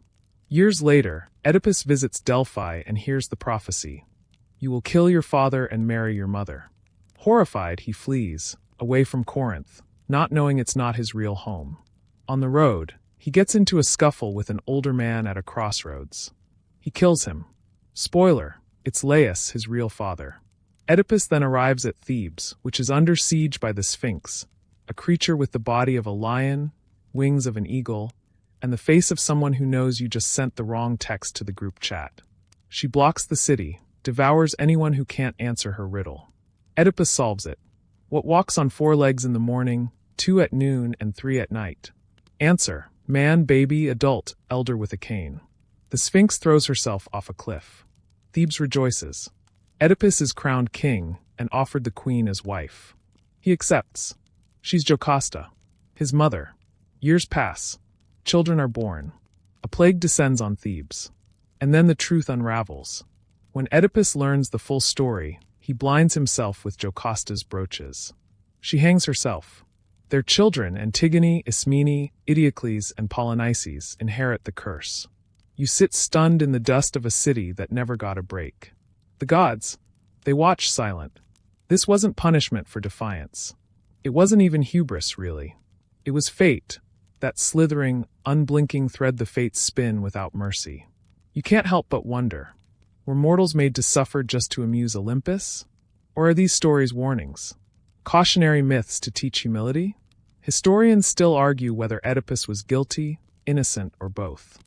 Years later, Oedipus visits Delphi and hears the prophecy. You will kill your father and marry your mother. Horrified, he flees, away from Corinth, not knowing it's not his real home. On the road, he gets into a scuffle with an older man at a crossroads. He kills him. Spoiler, it's Laius, his real father. Oedipus then arrives at Thebes, which is under siege by the Sphinx, a creature with the body of a lion, wings of an eagle, and the face of someone who knows you just sent the wrong text to the group chat. She blocks the city, devours anyone who can't answer her riddle. Oedipus solves it. What walks on 4 legs in the morning, 2 at noon, and 3 at night? Answer, Man, baby, adult, elder with a cane. The Sphinx throws herself off a cliff. Thebes rejoices. Oedipus is crowned king and offered the queen as wife. He accepts. She's Jocasta, his mother. Years pass. Children are born. A plague descends on Thebes. And then the truth unravels. When Oedipus learns the full story, he blinds himself with Jocasta's brooches. She hangs herself. Their children, Antigone, Ismene, Idiocles, and Polynices, inherit the curse. You sit stunned in the dust of a city that never got a break. The gods, they watch silent. This wasn't punishment for defiance. It wasn't even hubris, really. It was fate, that slithering, unblinking thread the fates spin without mercy. You can't help but wonder, were mortals made to suffer just to amuse Olympus? Or are these stories warnings? Cautionary myths to teach humility? Historians still argue whether Oedipus was guilty, innocent, or both.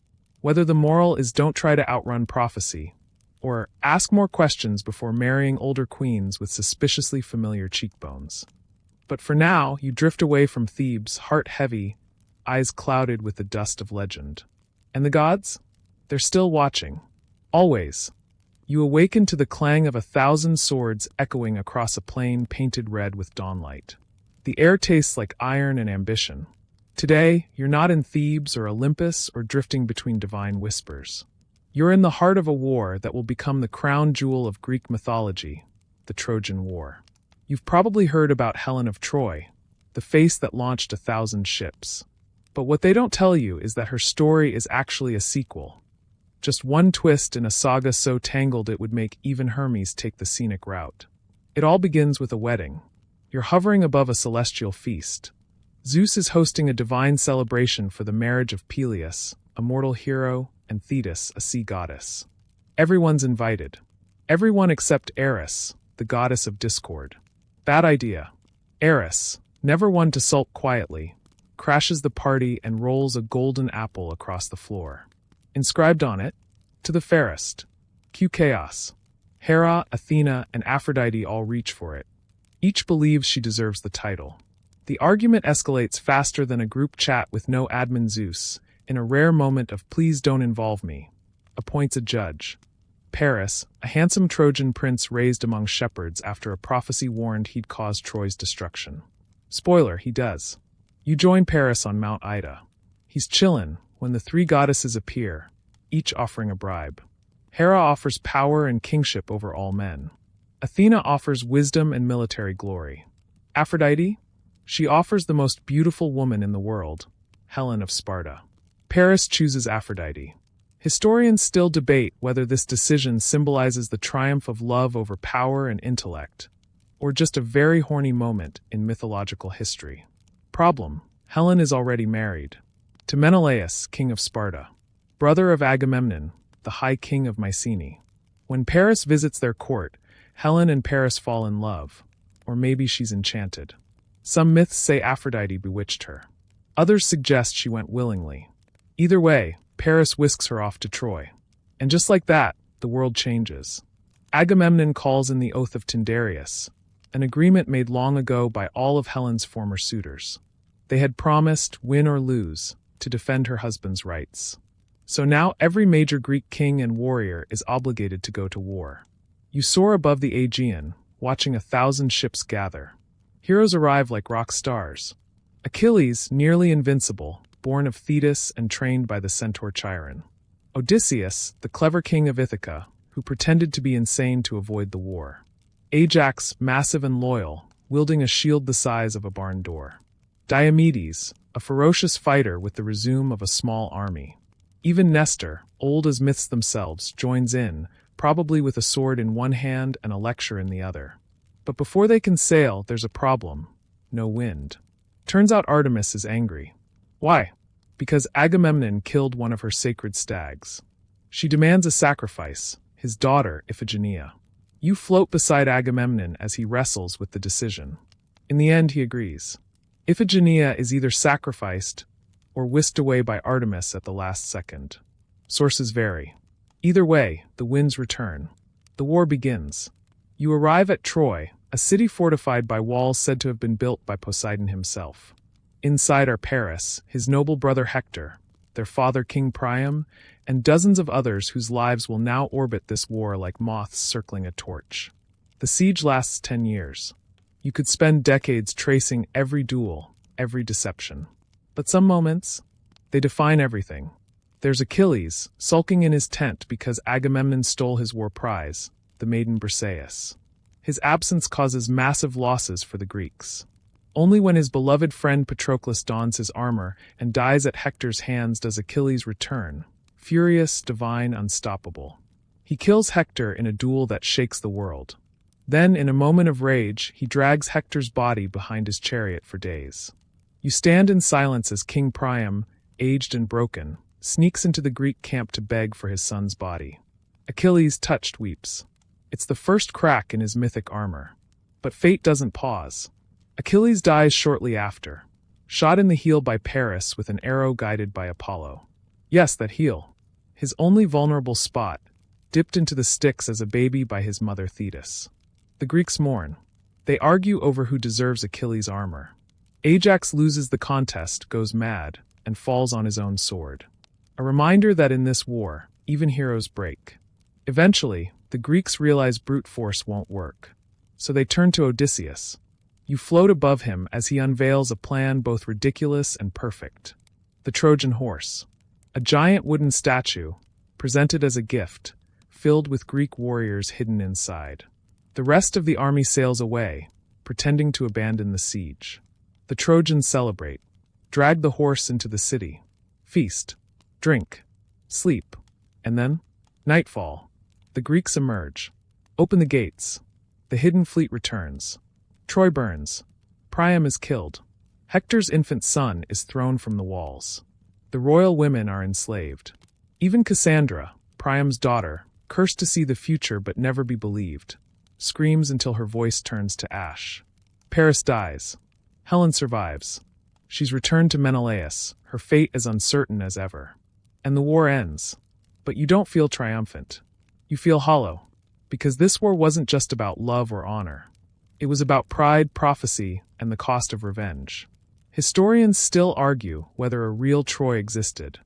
Whether the moral is don't try to outrun prophecy, or ask more questions before marrying older queens with suspiciously familiar cheekbones. But for now, you drift away from Thebes, heart heavy, eyes clouded with the dust of legend. And the gods? They're still watching. Always. You awaken to the clang of 1,000 swords echoing across a plain painted red with dawnlight. The air tastes like iron and ambition. Today, you're not in Thebes or Olympus or drifting between divine whispers. You're in the heart of a war that will become the crown jewel of Greek mythology, the Trojan War. You've probably heard about Helen of Troy, the face that launched 1,000 ships. But what they don't tell you is that her story is actually a sequel. Just one twist in a saga so tangled it would make even Hermes take the scenic route. It all begins with a wedding. You're hovering above a celestial feast. Zeus is hosting a divine celebration for the marriage of Peleus, a mortal hero, and Thetis, a sea goddess. Everyone's invited. Everyone except Eris, the goddess of discord. Bad idea. Eris, never one to sulk quietly, crashes the party and rolls a golden apple across the floor. Inscribed on it, to the fairest. Cue chaos. Hera, Athena, and Aphrodite all reach for it. Each believes she deserves the title. The argument escalates faster than a group chat with no admin. Zeus, in a rare moment of please don't involve me, appoints a judge. Paris, a handsome Trojan prince raised among shepherds after a prophecy warned he'd cause Troy's destruction. Spoiler, he does. You join Paris on Mount Ida. He's chillin' when the 3 goddesses appear, each offering a bribe. Hera offers power and kingship over all men. Athena offers wisdom and military glory. Aphrodite? She offers the most beautiful woman in the world, Helen of Sparta. Paris chooses Aphrodite. Historians still debate whether this decision symbolizes the triumph of love over power and intellect, or just a very horny moment in mythological history. Problem: Helen is already married to Menelaus, king of Sparta, brother of Agamemnon, the high king of Mycenae. When Paris visits their court, Helen and Paris fall in love, or maybe she's enchanted. Some myths say Aphrodite bewitched her. Others suggest she went willingly. Either way, Paris whisks her off to Troy. And just like that, the world changes. Agamemnon calls in the oath of Tyndareus, an agreement made long ago by all of Helen's former suitors. They had promised, win or lose, to defend her husband's rights. So now every major Greek king and warrior is obligated to go to war. You soar above the Aegean, watching 1,000 ships gather. Heroes arrive like rock stars. Achilles, nearly invincible, born of Thetis and trained by the centaur Chiron. Odysseus, the clever king of Ithaca, who pretended to be insane to avoid the war. Ajax, massive and loyal, wielding a shield the size of a barn door. Diomedes, a ferocious fighter with the resume of a small army. Even Nestor, old as myths themselves, joins in, probably with a sword in one hand and a lecture in the other. But before they can sail, there's a problem. No wind. Turns out Artemis is angry. Why? Because Agamemnon killed one of her sacred stags. She demands a sacrifice, his daughter, Iphigenia. You float beside Agamemnon as he wrestles with the decision. In the end, he agrees. Iphigenia is either sacrificed or whisked away by Artemis at the last second. Sources vary. Either way, the winds return. The war begins. You arrive at Troy, a city fortified by walls said to have been built by Poseidon himself. Inside are Paris, his noble brother Hector, their father King Priam, and dozens of others whose lives will now orbit this war like moths circling a torch. The siege lasts 10 years. You could spend decades tracing every duel, every deception. But some moments, they define everything. There's Achilles, sulking in his tent because Agamemnon stole his war prize, the maiden Briseis. His absence causes massive losses for the Greeks. Only when his beloved friend Patroclus dons his armor and dies at Hector's hands does Achilles return, furious, divine, unstoppable. He kills Hector in a duel that shakes the world. Then, in a moment of rage, he drags Hector's body behind his chariot for days. You stand in silence as King Priam, aged and broken, sneaks into the Greek camp to beg for his son's body. Achilles, touched, weeps. It's the first crack in his mythic armor. But fate doesn't pause. Achilles dies shortly after, shot in the heel by Paris with an arrow guided by Apollo. Yes, that heel. His only vulnerable spot, dipped into the Styx as a baby by his mother Thetis. The Greeks mourn. They argue over who deserves Achilles' armor. Ajax loses the contest, goes mad, and falls on his own sword. A reminder that in this war, even heroes break. Eventually, the Greeks realize brute force won't work. So they turn to Odysseus. You float above him as he unveils a plan both ridiculous and perfect. The Trojan horse. A giant wooden statue, presented as a gift, filled with Greek warriors hidden inside. The rest of the army sails away, pretending to abandon the siege. The Trojans celebrate, drag the horse into the city, feast, drink, sleep, and then, nightfall. The Greeks emerge, open the gates. The hidden fleet returns. Troy burns. Priam is killed. Hector's infant son is thrown from the walls. The royal women are enslaved. Even Cassandra, Priam's daughter, cursed to see the future but never be believed, screams until her voice turns to ash. Paris dies. Helen survives. She's returned to Menelaus, her fate as uncertain as ever. And the war ends. But you don't feel triumphant. You feel hollow. Because this war wasn't just about love or honor. It was about pride, prophecy, and the cost of revenge. Historians still argue whether a real Troy existed,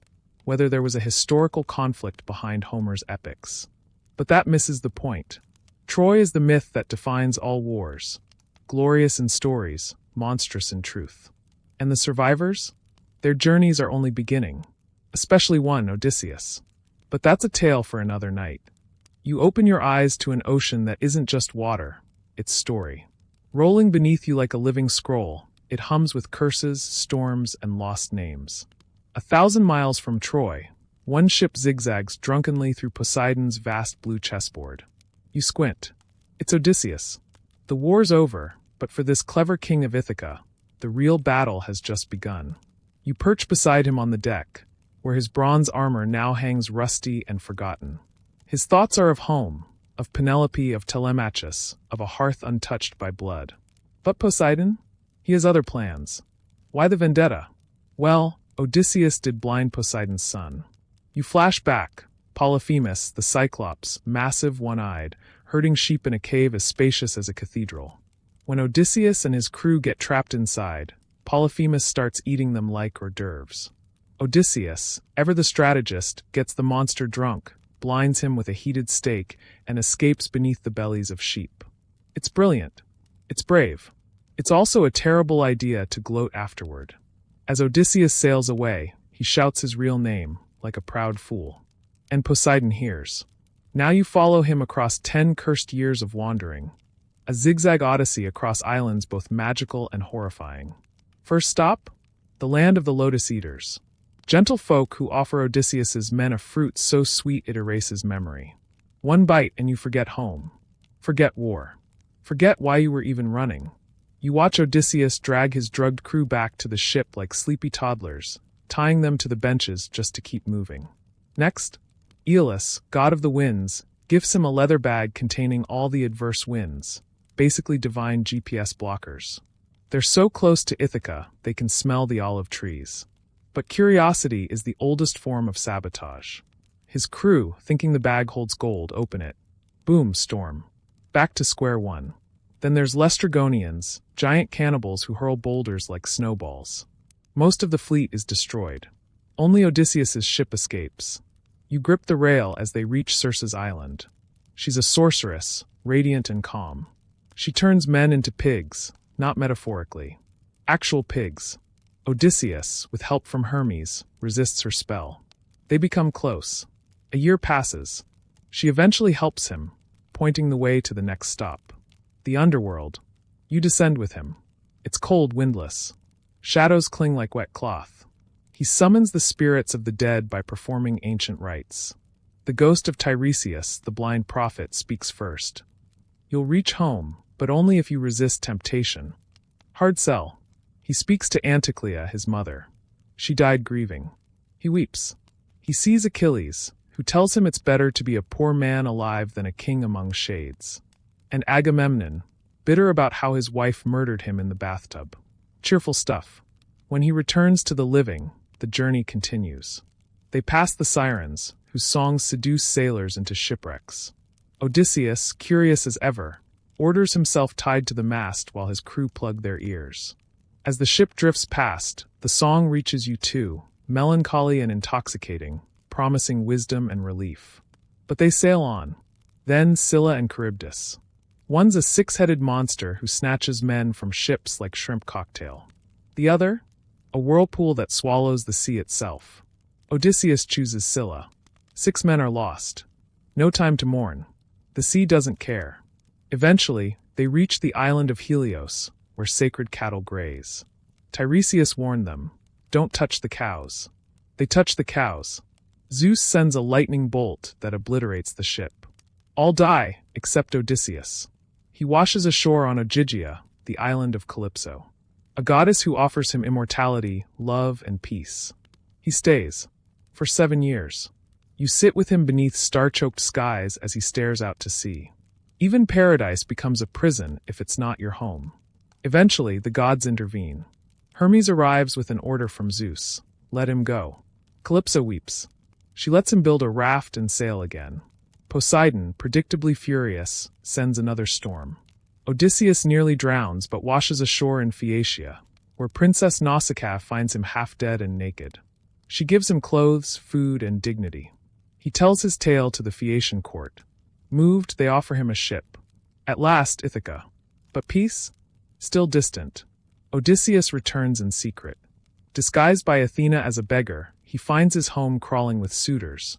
whether there was a historical conflict behind Homer's epics. But that misses the point. Troy is the myth that defines all wars. Glorious in stories, monstrous in truth. And the survivors? Their journeys are only beginning. Especially one, Odysseus. But that's a tale for another night. You open your eyes to an ocean that isn't just water, it's story. Rolling beneath you like a living scroll, it hums with curses, storms, and lost names. 1,000 miles from Troy, one ship zigzags drunkenly through Poseidon's vast blue chessboard. You squint. It's Odysseus. The war's over, but for this clever king of Ithaca, the real battle has just begun. You perch beside him on the deck, where his bronze armor now hangs rusty and forgotten. His thoughts are of home, of Penelope, of Telemachus, of a hearth untouched by blood. But Poseidon? He has other plans. Why the vendetta? Well, Odysseus did blind Poseidon's son. You flash back, Polyphemus, the Cyclops, massive, one-eyed, herding sheep in a cave as spacious as a cathedral. When Odysseus and his crew get trapped inside, Polyphemus starts eating them like hors d'oeuvres. Odysseus, ever the strategist, gets the monster drunk, blinds him with a heated steak, and escapes beneath the bellies of sheep. It's brilliant. It's brave. It's also a terrible idea to gloat afterward. As Odysseus sails away, he shouts his real name, like a proud fool. And Poseidon hears. Now you follow him across 10 cursed years of wandering. A zigzag odyssey across islands both magical and horrifying. First stop? The land of the Lotus Eaters. Gentle folk who offer Odysseus's men a fruit so sweet it erases memory. One bite and you forget home. Forget war. Forget why you were even running. You watch Odysseus drag his drugged crew back to the ship like sleepy toddlers, tying them to the benches just to keep moving. Next, Aeolus, god of the winds, gifts him a leather bag containing all the adverse winds, basically divine GPS blockers. They're so close to Ithaca, they can smell the olive trees. But curiosity is the oldest form of sabotage. His crew, thinking the bag holds gold, open it. Boom, storm. Back to square one. Then there's Lestrygonians, giant cannibals who hurl boulders like snowballs. Most of the fleet is destroyed. Only Odysseus's ship escapes. You grip the rail as they reach Circe's island. She's a sorceress, radiant and calm. She turns men into pigs, not metaphorically. Actual pigs. Odysseus, with help from Hermes, resists her spell. They become close. A year passes. She eventually helps him, pointing the way to the next stop. The underworld. You descend with him. It's cold, windless. Shadows cling like wet cloth. He summons the spirits of the dead by performing ancient rites. The ghost of Tiresias, the blind prophet, speaks first. You'll reach home, but only if you resist temptation. Hard sell. He speaks to Anticlea, his mother. She died grieving. He weeps. He sees Achilles, who tells him it's better to be a poor man alive than a king among shades. And Agamemnon, bitter about how his wife murdered him in the bathtub. Cheerful stuff. When he returns to the living, the journey continues. They pass the sirens, whose songs seduce sailors into shipwrecks. Odysseus, curious as ever, orders himself tied to the mast while his crew plug their ears. As the ship drifts past, the song reaches you too, melancholy and intoxicating, promising wisdom and relief. But they sail on. Then Scylla and Charybdis. One's a six-headed monster who snatches men from ships like shrimp cocktail. The other? A whirlpool that swallows the sea itself. Odysseus chooses Scylla. 6 men are lost. No time to mourn. The sea doesn't care. Eventually, they reach the island of Helios, where sacred cattle graze. Tiresias warned them, don't touch the cows. They touch the cows. Zeus sends a lightning bolt that obliterates the ship. All die, except Odysseus. He washes ashore on Ogygia, the island of Calypso, a goddess who offers him immortality, love, and peace. He stays. For 7 years. You sit with him beneath star-choked skies as he stares out to sea. Even paradise becomes a prison if it's not your home. Eventually, the gods intervene. Hermes arrives with an order from Zeus. Let him go. Calypso weeps. She lets him build a raft and sail again. Poseidon, predictably furious, sends another storm. Odysseus nearly drowns but washes ashore in Phaeacia, where Princess Nausicaa finds him half dead and naked. She gives him clothes, food, and dignity. He tells his tale to the Phaeacian court. Moved, they offer him a ship. At last, Ithaca. But peace? Still distant. Odysseus returns in secret. Disguised by Athena as a beggar, he finds his home crawling with suitors.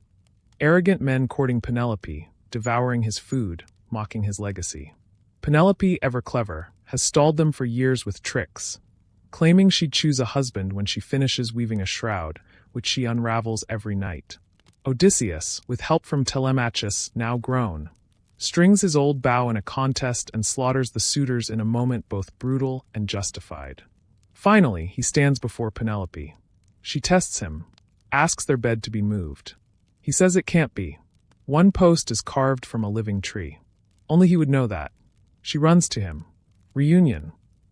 Arrogant men courting Penelope, devouring his food, mocking his legacy. Penelope, ever clever, has stalled them for years with tricks, claiming she'd choose a husband when she finishes weaving a shroud, which she unravels every night. Odysseus, with help from Telemachus, now grown, strings his old bow in a contest and slaughters the suitors in a moment both brutal and justified. Finally, he stands before Penelope. She tests him, asks their bed to be moved. He says it can't be. One post is carved from a living tree. Only he would know that. She runs to him. Reunion.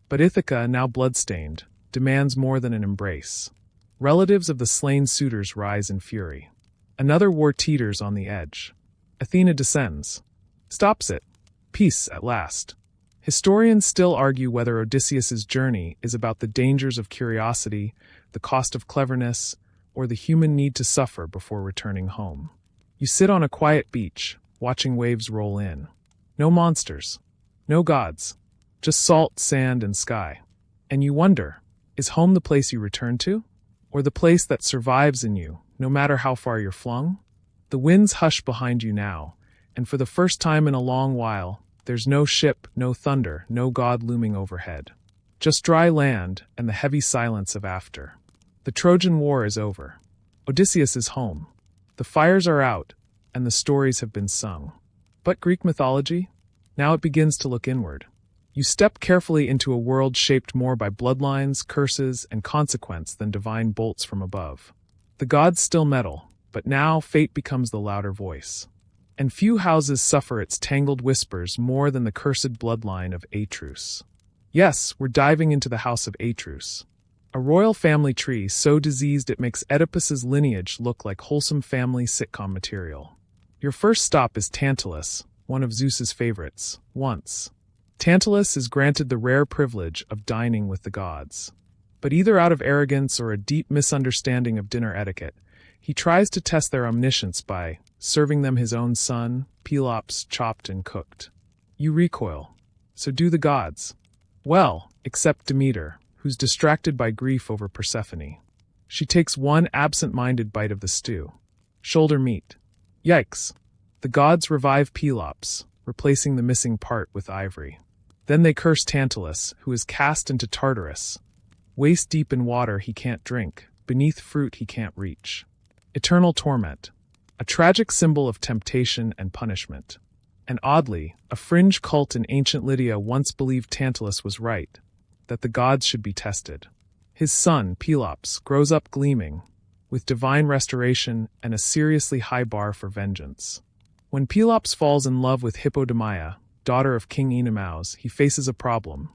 But Ithaca, now bloodstained, demands more than an embrace. Relatives of the slain suitors rise in fury. Another war teeters on the edge. Athena descends. Stops it. Peace at last. Historians still argue whether Odysseus's journey is about the dangers of curiosity, the cost of cleverness, or the human need to suffer before returning home. You sit on a quiet beach, watching waves roll in. No monsters. No gods. Just salt, sand, and sky. And you wonder, is home the place you return to? Or the place that survives in you, no matter how far you're flung? The winds hush behind you now, and for the first time in a long while, there's no ship, no thunder, no god looming overhead. Just dry land and the heavy silence of after. The Trojan War is over. Odysseus is home. The fires are out, and the stories have been sung. But Greek mythology? Now it begins to look inward. You step carefully into a world shaped more by bloodlines, curses, and consequence than divine bolts from above. The gods still meddle, but now fate becomes the louder voice. And few houses suffer its tangled whispers more than the cursed bloodline of Atreus. Yes, we're diving into the house of Atreus. A royal family tree so diseased it makes Oedipus's lineage look like wholesome family sitcom material. Your first stop is Tantalus, one of Zeus's favorites, once. Tantalus is granted the rare privilege of dining with the gods. But either out of arrogance or a deep misunderstanding of dinner etiquette, he tries to test their omniscience by serving them his own son, Pelops, chopped and cooked. You recoil. So do the gods. Well, except Demeter, who's distracted by grief over Persephone. She takes one absent-minded bite of the stew. Shoulder meat. Yikes. The gods revive Pelops, replacing the missing part with ivory. Then they curse Tantalus, who is cast into Tartarus. Waist-deep in water he can't drink, beneath fruit he can't reach. Eternal torment. A tragic symbol of temptation and punishment. And oddly, a fringe cult in ancient Lydia once believed Tantalus was right, that the gods should be tested. His son, Pelops, grows up gleaming, with divine restoration and a seriously high bar for vengeance. When Pelops falls in love with Hippodamia, daughter of King Oenomaus, he faces a problem.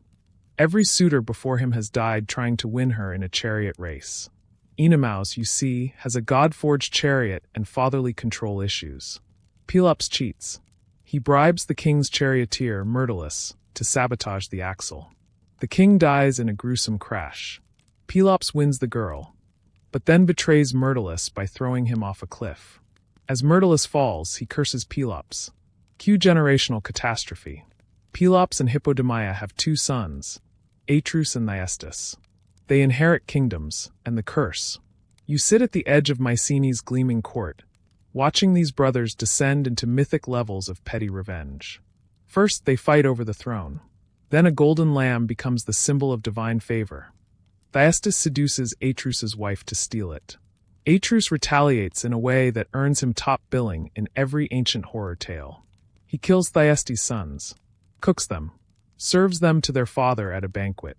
Every suitor before him has died trying to win her in a chariot race. Oenomaus, you see, has a god-forged chariot and fatherly control issues. Pelops cheats. He bribes the king's charioteer, Myrtilus, to sabotage the axle. The king dies in a gruesome crash. Pelops wins the girl, but then betrays Myrtilus by throwing him off a cliff. As Myrtilus falls, he curses Pelops. Cue generational catastrophe. Pelops and Hippodamia have two sons, Atreus and Thyestes. They inherit kingdoms, and the curse. You sit at the edge of Mycenae's gleaming court, watching these brothers descend into mythic levels of petty revenge. First, they fight over the throne. Then a golden lamb becomes the symbol of divine favor. Thyestes seduces Atreus's wife to steal it. Atreus retaliates in a way that earns him top billing in every ancient horror tale. He kills Thyestes' sons, cooks them, serves them to their father at a banquet.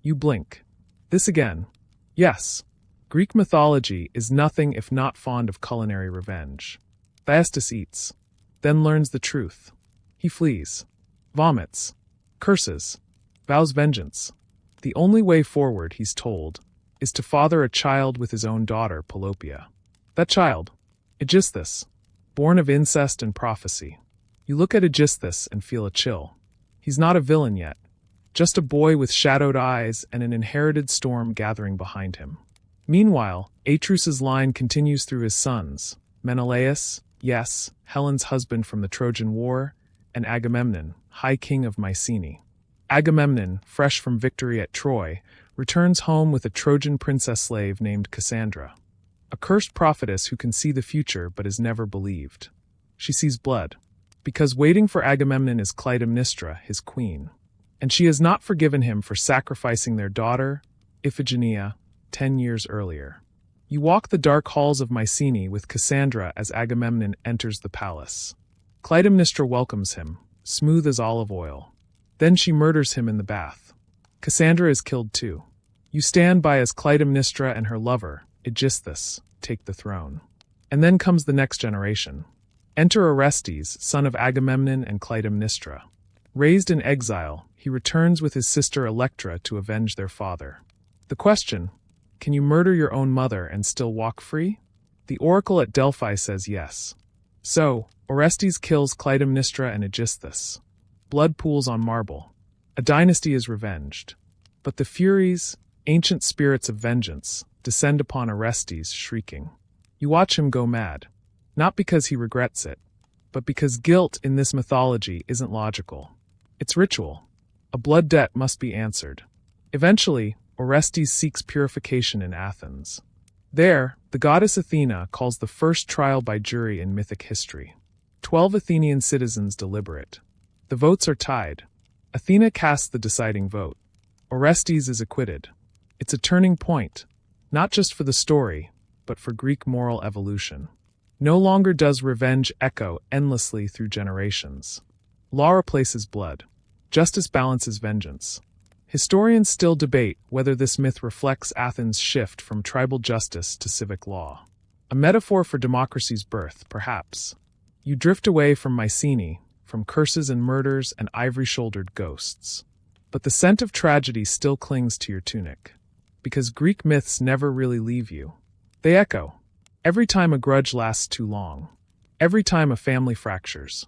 You blink. This again. Yes. Greek mythology is nothing if not fond of culinary revenge. Thyestes eats, then learns the truth. He flees, vomits, curses, vows vengeance. The only way forward, he's told, is to father a child with his own daughter, Pelopia. That child, Aegisthus, born of incest and prophecy. You look at Aegisthus and feel a chill. He's not a villain yet, just a boy with shadowed eyes and an inherited storm gathering behind him. Meanwhile, Atreus's line continues through his sons, Menelaus, yes, Helen's husband from the Trojan War, and Agamemnon, High King of Mycenae. Agamemnon, fresh from victory at Troy, returns home with a Trojan princess slave named Cassandra, a cursed prophetess who can see the future but is never believed. She sees blood, because waiting for Agamemnon is Clytemnestra, his queen, and she has not forgiven him for sacrificing their daughter, Iphigenia, 10 years earlier. You walk the dark halls of Mycenae with Cassandra as Agamemnon enters the palace. Clytemnestra welcomes him, smooth as olive oil. Then she murders him in the bath. Cassandra is killed too. You stand by as Clytemnestra and her lover, Aegisthus, take the throne. And then comes the next generation. Enter Orestes, son of Agamemnon and Clytemnestra. Raised in exile, he returns with his sister Electra to avenge their father. The question, can you murder your own mother and still walk free? The oracle at Delphi says yes. So, Orestes kills Clytemnestra and Aegisthus. Blood pools on marble. A dynasty is revenged. But the Furies, ancient spirits of vengeance, descend upon Orestes, shrieking. You watch him go mad. Not because he regrets it, but because guilt in this mythology isn't logical. It's ritual. A blood debt must be answered. Eventually, Orestes seeks purification in Athens. There, the goddess Athena calls the first trial by jury in mythic history. 12 Athenian citizens deliberate. The votes are tied. Athena casts the deciding vote. Orestes is acquitted. It's a turning point, not just for the story, but for Greek moral evolution. No longer does revenge echo endlessly through generations. Law replaces blood. Justice balances vengeance. Historians still debate whether this myth reflects Athens' shift from tribal justice to civic law. A metaphor for democracy's birth, perhaps. You drift away from Mycenae, from curses and murders and ivory-shouldered ghosts. But the scent of tragedy still clings to your tunic. Because Greek myths never really leave you. They echo. Every time a grudge lasts too long. Every time a family fractures.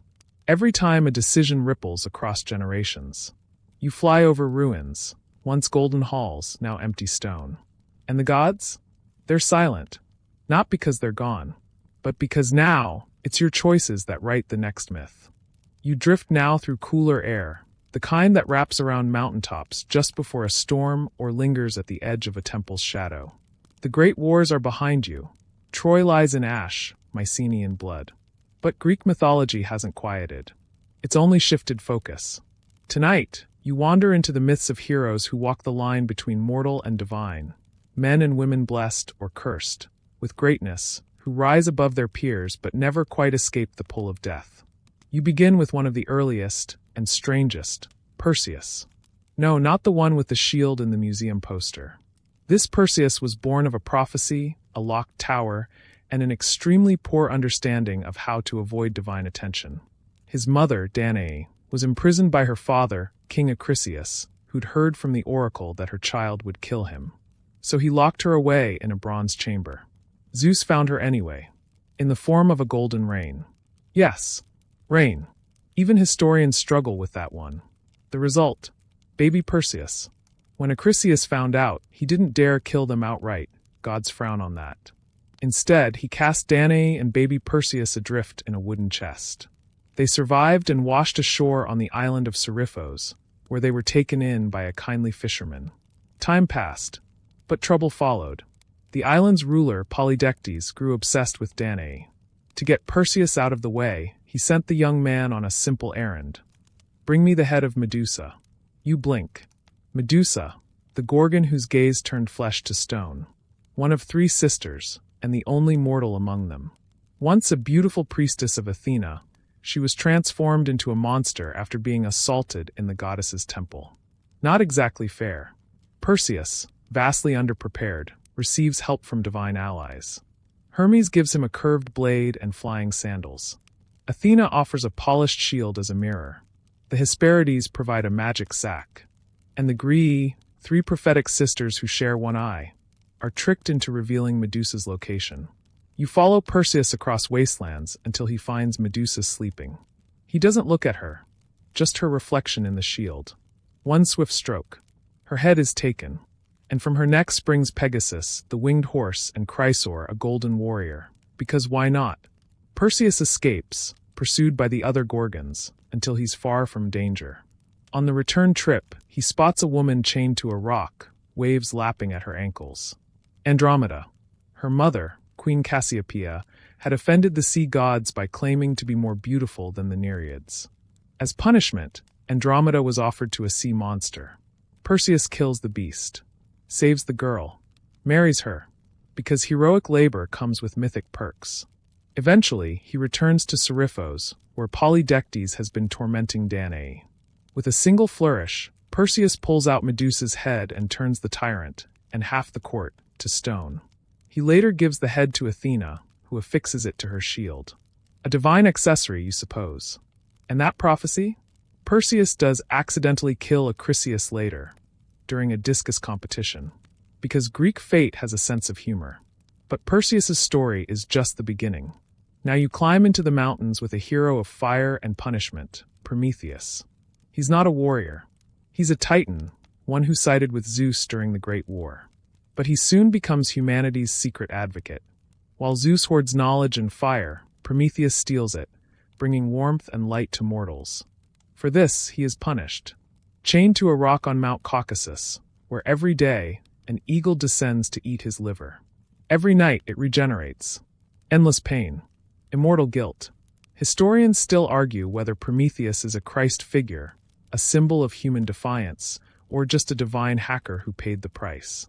Every time a decision ripples across generations. You fly over ruins, once golden halls, now empty stone. And the gods? They're silent, not because they're gone, but because now it's your choices that write the next myth. You drift now through cooler air, the kind that wraps around mountaintops just before a storm or lingers at the edge of a temple's shadow. The great wars are behind you. Troy lies in ash, Mycenaean blood. But Greek mythology hasn't quieted. It's only shifted focus. Tonight, you wander into the myths of heroes who walk the line between mortal and divine, men and women blessed or cursed, with greatness, who rise above their peers but never quite escape the pull of death. You begin with one of the earliest and strangest, Perseus. No, not the one with the shield in the museum poster. This Perseus was born of a prophecy, a locked tower, and an extremely poor understanding of how to avoid divine attention. His mother, Danae, was imprisoned by her father, King Acrisius, who'd heard from the oracle that her child would kill him. So he locked her away in a bronze chamber. Zeus found her anyway, in the form of a golden rain. Yes, rain. Even historians struggle with that one. The result, baby Perseus. When Acrisius found out, he didn't dare kill them outright, gods frown on that. Instead, he cast Danae and baby Perseus adrift in a wooden chest. They survived and washed ashore on the island of Seriphos, where they were taken in by a kindly fisherman. Time passed, but trouble followed. The island's ruler, Polydectes, grew obsessed with Danae. To get Perseus out of the way, he sent the young man on a simple errand. Bring me the head of Medusa. You blink. Medusa, the Gorgon whose gaze turned flesh to stone. One of 3 sisters, and the only mortal among them. Once a beautiful priestess of Athena, she was transformed into a monster after being assaulted in the goddess's temple. Not exactly fair. Perseus, vastly underprepared, receives help from divine allies. Hermes gives him a curved blade and flying sandals. Athena offers a polished shield as a mirror. The Hesperides provide a magic sack. And the Graeae, 3 prophetic sisters who share one eye, are tricked into revealing Medusa's location. You follow Perseus across wastelands until he finds Medusa sleeping. He doesn't look at her, just her reflection in the shield. One swift stroke. Her head is taken, and from her neck springs Pegasus, the winged horse, and Chrysaor, a golden warrior. Because why not? Perseus escapes, pursued by the other Gorgons, until he's far from danger. On the return trip, he spots a woman chained to a rock, waves lapping at her ankles. Andromeda. Her mother, Queen Cassiopeia, had offended the sea gods by claiming to be more beautiful than the Nereids. As punishment, Andromeda was offered to a sea monster. Perseus kills the beast, saves the girl, marries her, because heroic labor comes with mythic perks. Eventually, he returns to Seriphos, where Polydectes has been tormenting Danae. With a single flourish, Perseus pulls out Medusa's head and turns the tyrant, and half the court, to stone. He later gives the head to Athena, who affixes it to her shield. A divine accessory, you suppose. And that prophecy? Perseus does accidentally kill Acrisius later, during a discus competition, because Greek fate has a sense of humor. But Perseus's story is just the beginning. Now you climb into the mountains with a hero of fire and punishment, Prometheus. He's not a warrior. He's a titan, one who sided with Zeus during the Great War. But he soon becomes humanity's secret advocate. While Zeus hoards knowledge and fire, Prometheus steals it, bringing warmth and light to mortals. For this, he is punished. Chained to a rock on Mount Caucasus, where every day, an eagle descends to eat his liver. Every night it regenerates. Endless pain. Immortal guilt. Historians still argue whether Prometheus is a Christ figure, a symbol of human defiance, or just a divine hacker who paid the price.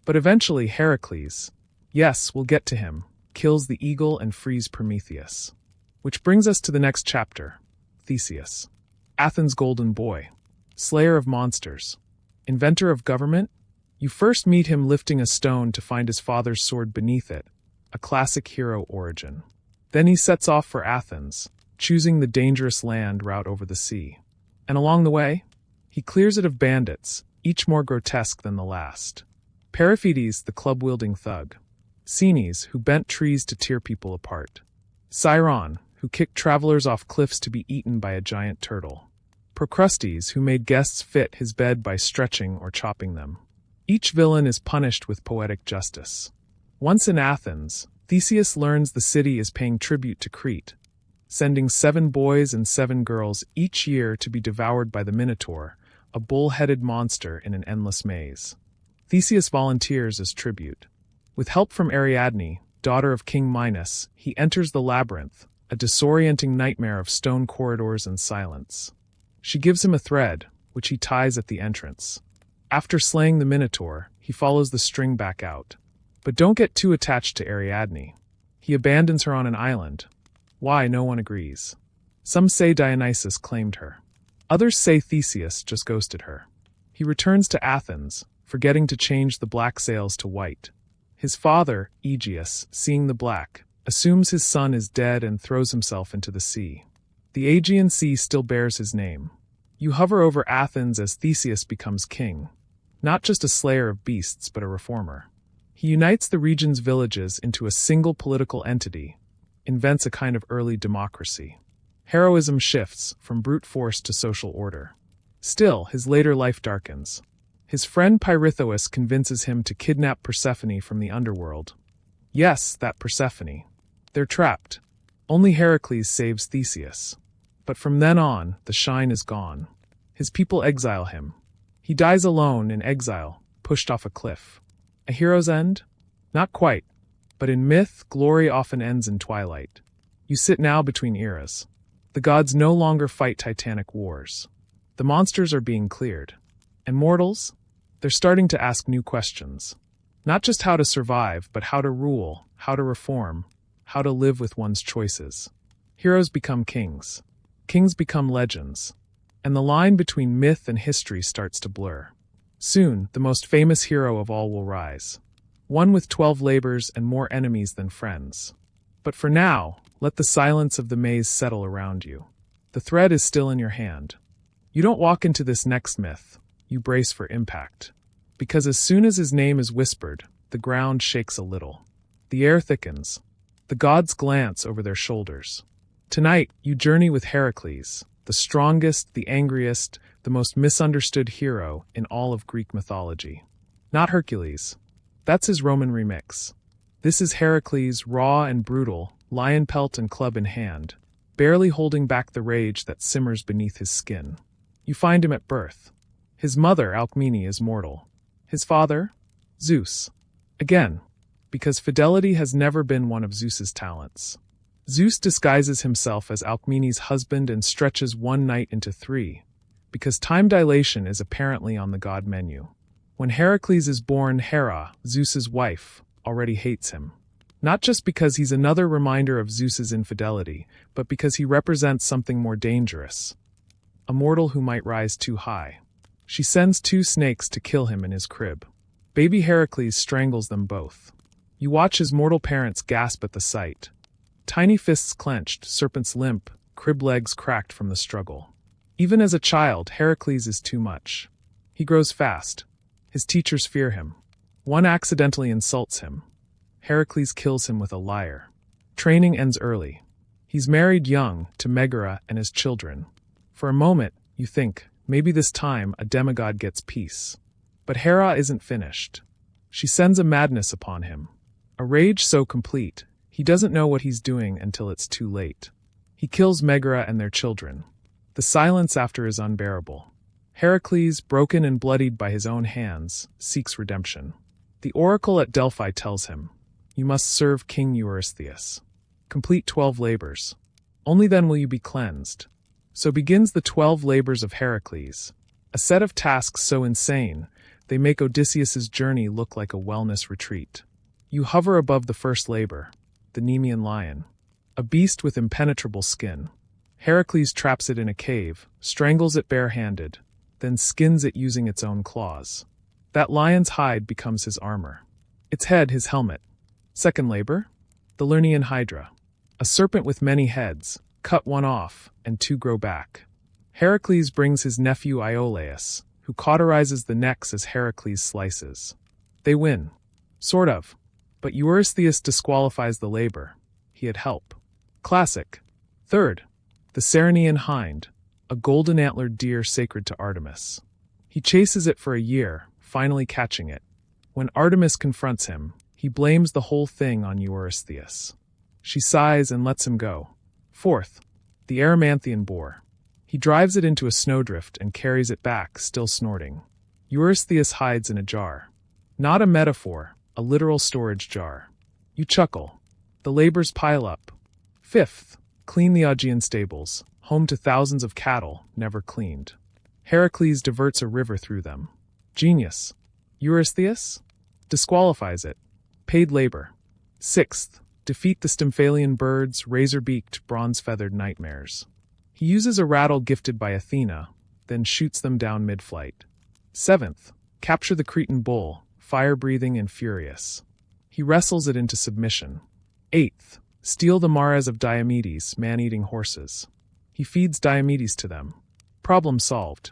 But eventually Heracles, yes, we'll get to him, kills the eagle and frees Prometheus. Which brings us to the next chapter, Theseus. Athens' golden boy. Slayer of monsters. Inventor of government? You first meet him lifting a stone to find his father's sword beneath it, a classic hero origin. Then he sets off for Athens, choosing the dangerous land route over the sea. And along the way, he clears it of bandits, each more grotesque than the last. Periphetes, the club-wielding thug. Cenes, who bent trees to tear people apart. Sciron, who kicked travelers off cliffs to be eaten by a giant turtle. Procrustes, who made guests fit his bed by stretching or chopping them. Each villain is punished with poetic justice. Once in Athens, Theseus learns the city is paying tribute to Crete, sending 7 boys and 7 girls each year to be devoured by the Minotaur, a bull-headed monster in an endless maze. Theseus volunteers as tribute. With help from Ariadne, daughter of King Minos, he enters the labyrinth, a disorienting nightmare of stone corridors and silence. She gives him a thread, which he ties at the entrance. After slaying the Minotaur, he follows the string back out. But don't get too attached to Ariadne. He abandons her on an island. Why, no one agrees. Some say Dionysus claimed her. Others say Theseus just ghosted her. He returns to Athens, forgetting to change the black sails to white. His father, Aegeus, seeing the black, assumes his son is dead and throws himself into the sea. The Aegean Sea still bears his name. You hover over Athens as Theseus becomes king. Not just a slayer of beasts, but a reformer. He unites the region's villages into a single political entity, invents a kind of early democracy. Heroism shifts from brute force to social order. Still, his later life darkens. His friend Pirithous convinces him to kidnap Persephone from the underworld. Yes, that Persephone. They're trapped. Only Heracles saves Theseus. But from then on, the shine is gone. His people exile him. He dies alone in exile, pushed off a cliff. A hero's end? Not quite. But in myth, glory often ends in twilight. You sit now between eras. The gods no longer fight titanic wars. The monsters are being cleared. And mortals? They're starting to ask new questions. Not just how to survive, but how to rule, how to reform, how to live with one's choices. Heroes become kings. Kings become legends. And the line between myth and history starts to blur. Soon, the most famous hero of all will rise. One with 12 labors and more enemies than friends. But for now, let the silence of the maze settle around you. The thread is still in your hand. You don't walk into this next myth. You brace for impact. Because as soon as his name is whispered, the ground shakes a little. The air thickens. The gods glance over their shoulders. Tonight, you journey with Heracles, the strongest, the angriest, the most misunderstood hero in all of Greek mythology. Not Hercules. That's his Roman remix. This is Heracles, raw and brutal, lion pelt and club in hand, barely holding back the rage that simmers beneath his skin. You find him at birth. His mother, Alcmene, is mortal. His father? Zeus. Again, because fidelity has never been one of Zeus's talents. Zeus disguises himself as Alcmene's husband and stretches one night into 3, because time dilation is apparently on the god menu. When Heracles is born, Hera, Zeus's wife, already hates him. Not just because he's another reminder of Zeus's infidelity, but because he represents something more dangerous. A mortal who might rise too high. She sends 2 snakes to kill him in his crib. Baby Heracles strangles them both. You watch his mortal parents gasp at the sight. Tiny fists clenched, serpents limp, crib legs cracked from the struggle. Even as a child, Heracles is too much. He grows fast. His teachers fear him. One accidentally insults him. Heracles kills him with a lyre. Training ends early. He's married young to Megara and his children. For a moment, you think, maybe this time a demigod gets peace. But Hera isn't finished. She sends a madness upon him. A rage so complete, he doesn't know what he's doing until it's too late. He kills Megara and their children. The silence after is unbearable. Heracles, broken and bloodied by his own hands, seeks redemption. The oracle at Delphi tells him, "You must serve King Eurystheus. Complete 12 labors. Only then will you be cleansed." So begins the 12 labors of Heracles, a set of tasks so insane, they make Odysseus's journey look like a wellness retreat. You hover above the first labor, the Nemean lion, a beast with impenetrable skin. Heracles traps it in a cave, strangles it barehanded, then skins it using its own claws. That lion's hide becomes his armor. Its head his helmet. Second labor? The Lernaean Hydra. A serpent with many heads, cut one off, and 2 grow back. Heracles brings his nephew Iolaus, who cauterizes the necks as Heracles slices. They win. Sort of. But Eurystheus disqualifies the labor. He had help. Classic. Third, the Ceryneian hind, a golden-antlered deer sacred to Artemis. He chases it for a year, finally catching it. When Artemis confronts him, he blames the whole thing on Eurystheus. She sighs and lets him go. Fourth, the Erymanthian boar. He drives it into a snowdrift and carries it back, still snorting. Eurystheus hides in a jar. Not a metaphor, a literal storage jar. You chuckle. The labors pile up. Fifth, clean the Augean stables, home to thousands of cattle, never cleaned. Heracles diverts a river through them. Genius. Eurystheus? Disqualifies it. Paid labor. Sixth, defeat the Stymphalian birds, razor-beaked, bronze-feathered nightmares. He uses a rattle gifted by Athena, then shoots them down mid-flight. Seventh, capture the Cretan bull, fire-breathing and furious. He wrestles it into submission. Eighth, steal the mares of Diomedes, man-eating horses. He feeds Diomedes to them. Problem solved.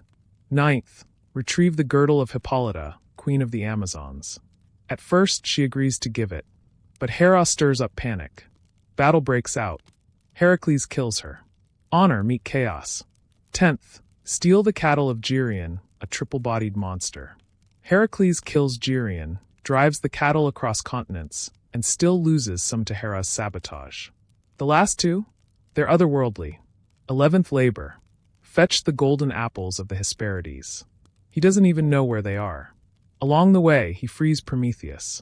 Ninth, retrieve the girdle of Hippolyta, queen of the Amazons. At first, she agrees to give it, but Hera stirs up panic. Battle breaks out. Heracles kills her. Honor meet chaos. 10th, steal the cattle of Geryon, a triple-bodied monster. Heracles kills Geryon, drives the cattle across continents, and still loses some to Hera's sabotage. The last two? They're otherworldly. 11th labor. Fetch the golden apples of the Hesperides. He doesn't even know where they are. Along the way, he frees Prometheus.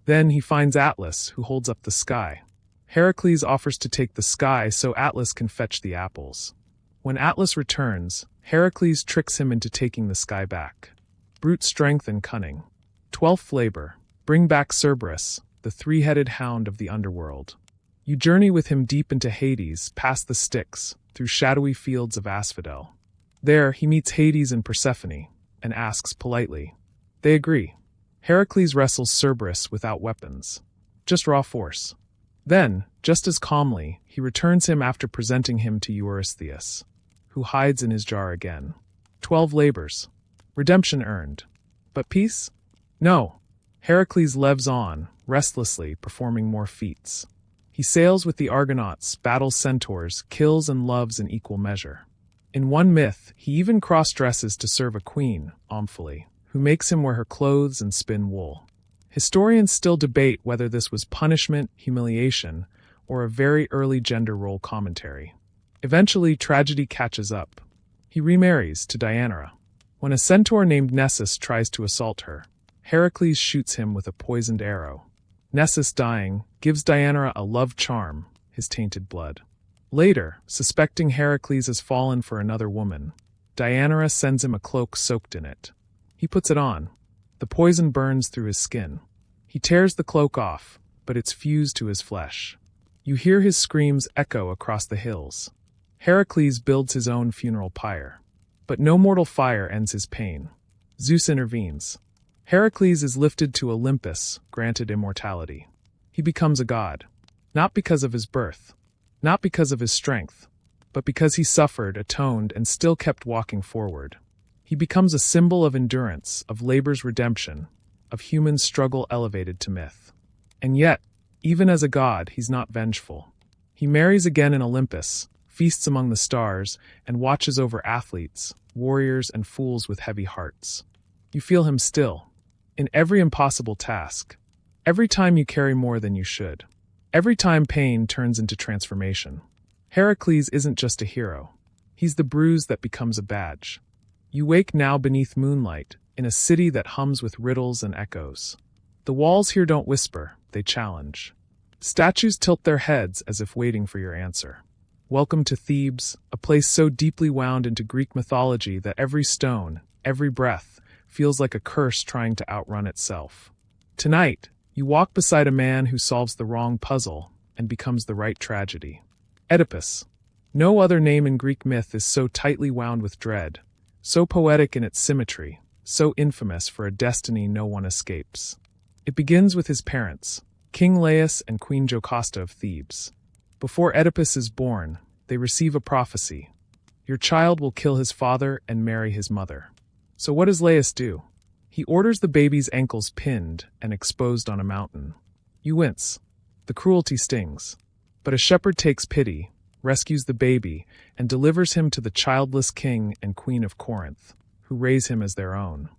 Then he finds Atlas, who holds up the sky. Heracles offers to take the sky so Atlas can fetch the apples. When Atlas returns, Heracles tricks him into taking the sky back. Brute strength and cunning. 12th labor. Bring back Cerberus, the three-headed hound of the underworld. You journey with him deep into Hades, past the Styx, through shadowy fields of asphodel. There, he meets Hades and Persephone, and asks politely. They agree. Heracles wrestles Cerberus without weapons. Just raw force. Then, just as calmly, he returns him after presenting him to Eurystheus, who hides in his jar again. 12 labors. Redemption earned. But peace? No. Heracles lives on, restlessly, performing more feats. He sails with the Argonauts, battles centaurs, kills and loves in equal measure. In one myth, he even cross-dresses to serve a queen, Omphale, who makes him wear her clothes and spin wool. Historians still debate whether this was punishment, humiliation, or a very early gender role commentary. Eventually, tragedy catches up. He remarries to Deianira. When a centaur named Nessus tries to assault her, Heracles shoots him with a poisoned arrow. Nessus, dying, gives Deianira a love charm, his tainted blood. Later, suspecting Heracles has fallen for another woman, Deianira sends him a cloak soaked in it. He puts it on. The poison burns through his skin. He tears the cloak off, but it's fused to his flesh. You hear his screams echo across the hills. Heracles builds his own funeral pyre. But no mortal fire ends his pain. Zeus intervenes. Heracles is lifted to Olympus, granted immortality. He becomes a god. Not because of his birth. Not because of his strength. But because he suffered, atoned, and still kept walking forward. He becomes a symbol of endurance, of labor's redemption, of human struggle elevated to myth. And yet, even as a god, he's not vengeful. He marries again in Olympus, feasts among the stars, and watches over athletes, warriors, and fools with heavy hearts. You feel him still, in every impossible task, every time you carry more than you should, every time pain turns into transformation. Heracles isn't just a hero. He's the bruise that becomes a badge. You wake now beneath moonlight, in a city that hums with riddles and echoes. The walls here don't whisper, they challenge. Statues tilt their heads as if waiting for your answer. Welcome to Thebes, a place so deeply wound into Greek mythology that every stone, every breath, feels like a curse trying to outrun itself. Tonight, you walk beside a man who solves the wrong puzzle and becomes the right tragedy. Oedipus. No other name in Greek myth is so tightly wound with dread, so poetic in its symmetry, so infamous for a destiny no one escapes. It begins with his parents, King Laius and Queen Jocasta of Thebes. Before Oedipus is born, they receive a prophecy. Your child will kill his father and marry his mother. So what does Laius do? He orders the baby's ankles pinned and exposed on a mountain. You wince. The cruelty stings. But a shepherd takes pity, rescues the baby, and delivers him to the childless king and queen of Corinth, who raise him as their own.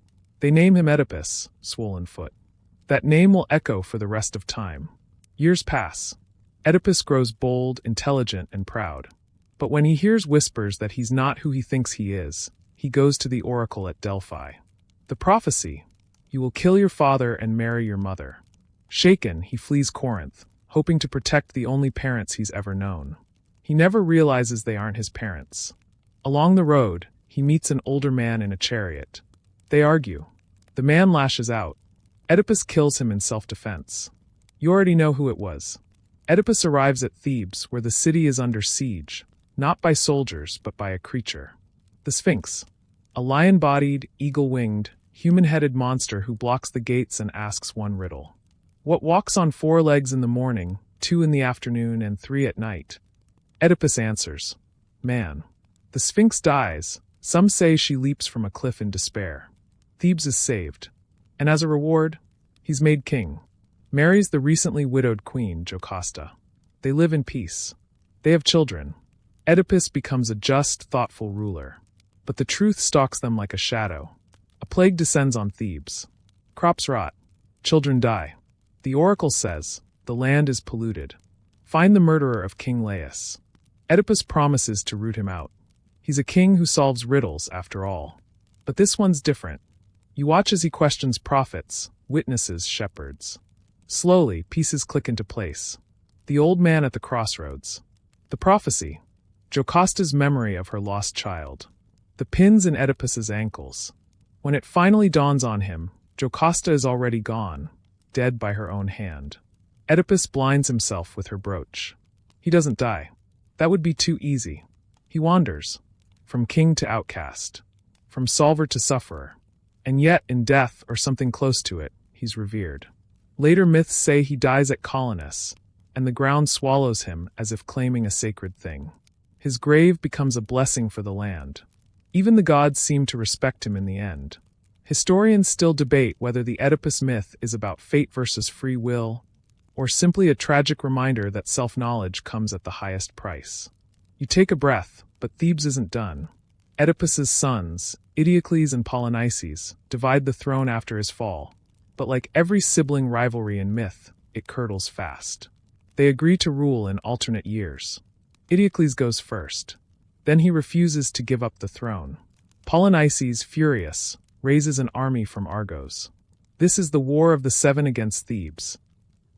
They name him Oedipus, swollen foot. That name will echo for the rest of time. Years pass. Oedipus grows bold, intelligent, and proud. But when he hears whispers that he's not who he thinks he is, he goes to the oracle at Delphi. The prophecy: you will kill your father and marry your mother. Shaken, he flees Corinth, hoping to protect the only parents he's ever known. He never realizes they aren't his parents. Along the road, he meets an older man in a chariot. They argue. The man lashes out. Oedipus kills him in self-defense. You already know who it was. Oedipus arrives at Thebes, where the city is under siege, not by soldiers, but by a creature. The Sphinx, a lion-bodied, eagle-winged, human-headed monster who blocks the gates and asks one riddle. What walks on 4 legs in the morning, 2 in the afternoon, and 3 at night? Oedipus answers, man. The Sphinx dies. Some say she leaps from a cliff in despair. Thebes is saved. And as a reward, he's made king. Marries the recently widowed queen, Jocasta. They live in peace. They have children. Oedipus becomes a just, thoughtful ruler. But the truth stalks them like a shadow. A plague descends on Thebes. Crops rot. Children die. The oracle says, the land is polluted. Find the murderer of King Laius. Oedipus promises to root him out. He's a king who solves riddles, after all. But this one's different. You watch as he questions prophets, witnesses, shepherds. Slowly, pieces click into place. The old man at the crossroads. The prophecy. Jocasta's memory of her lost child. The pins in Oedipus's ankles. When it finally dawns on him, Jocasta is already gone, dead by her own hand. Oedipus blinds himself with her brooch. He doesn't die. That would be too easy. He wanders, from king to outcast, from solver to sufferer. And yet, in death, or something close to it, he's revered. Later myths say he dies at Colonus, and the ground swallows him as if claiming a sacred thing. His grave becomes a blessing for the land. Even the gods seem to respect him in the end. Historians still debate whether the Oedipus myth is about fate versus free will, or simply a tragic reminder that self-knowledge comes at the highest price. You take a breath, but Thebes isn't done. Oedipus's sons, Eteocles and Polynices, divide the throne after his fall, but like every sibling rivalry in myth, it curdles fast. They agree to rule in alternate years. Eteocles goes first. Then he refuses to give up the throne. Polynices, furious, raises an army from Argos. This is the War of the Seven against Thebes,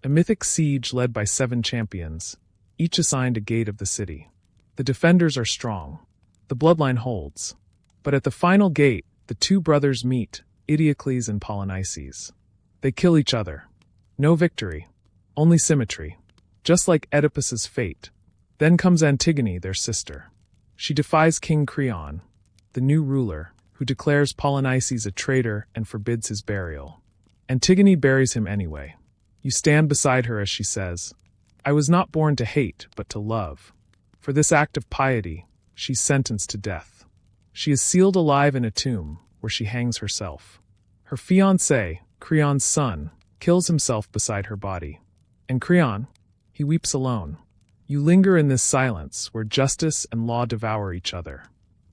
a mythic siege led by 7 champions, each assigned a gate of the city. The defenders are strong. The bloodline holds. But at the final gate, the 2 brothers meet, Eteocles and Polynices. They kill each other. No victory. Only symmetry. Just like Oedipus's fate. Then comes Antigone, their sister. She defies King Creon, the new ruler, who declares Polynices a traitor and forbids his burial. Antigone buries him anyway. You stand beside her as she says, I was not born to hate, but to love. For this act of piety, she's sentenced to death. She is sealed alive in a tomb, where she hangs herself. Her fiancé, Creon's son, kills himself beside her body. And Creon, he weeps alone. You linger in this silence, where justice and law devour each other.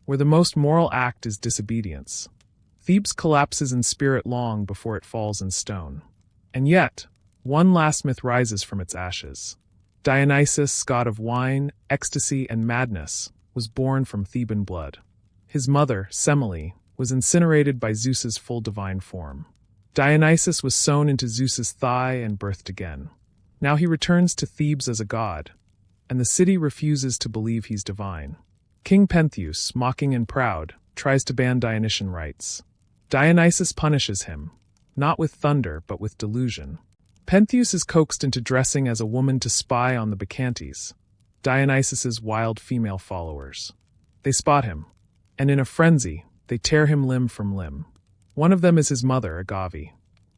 Where the most moral act is disobedience. Thebes collapses in spirit long before it falls in stone. And yet, one last myth rises from its ashes. Dionysus, god of wine, ecstasy, and madness, was born from Theban blood. His mother, Semele, was incinerated by Zeus's full divine form. Dionysus was sewn into Zeus's thigh and birthed again. Now he returns to Thebes as a god, and the city refuses to believe he's divine. King Pentheus, mocking and proud, tries to ban Dionysian rites. Dionysus punishes him, not with thunder but with delusion. Pentheus is coaxed into dressing as a woman to spy on the Bacchantes, Dionysus's wild female followers. They spot him, and in a frenzy, they tear him limb from limb. One of them is his mother, Agave.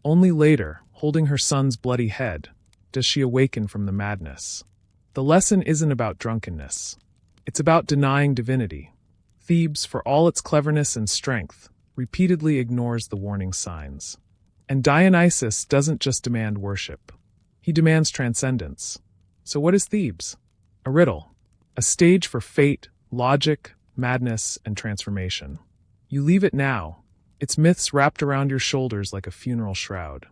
Only later, holding her son's bloody head, does she awaken from the madness. The lesson isn't about drunkenness. It's about denying divinity. Thebes, for all its cleverness and strength, repeatedly ignores the warning signs. And Dionysus doesn't just demand worship. He demands transcendence. So what is Thebes? A riddle. A stage for fate, logic, madness, and transformation. You leave it now, its myths wrapped around your shoulders like a funeral shroud.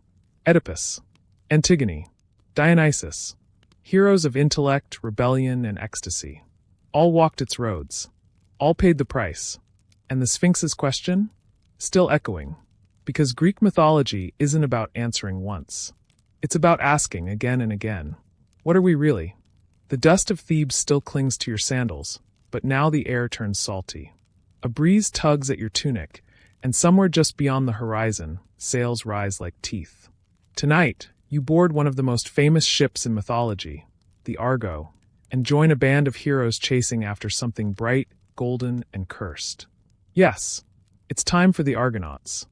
Oedipus, Antigone, Dionysus, heroes of intellect, rebellion, and ecstasy. All walked its roads. All paid the price. And the Sphinx's question? Still echoing. Because Greek mythology isn't about answering once. It's about asking again and again. What are we really? The dust of Thebes still clings to your sandals, but now the air turns salty. A breeze tugs at your tunic, and somewhere just beyond the horizon, sails rise like teeth. Tonight, you board one of the most famous ships in mythology, the Argo, and join a band of heroes chasing after something bright, golden, and cursed. Yes, it's time for the Argonauts.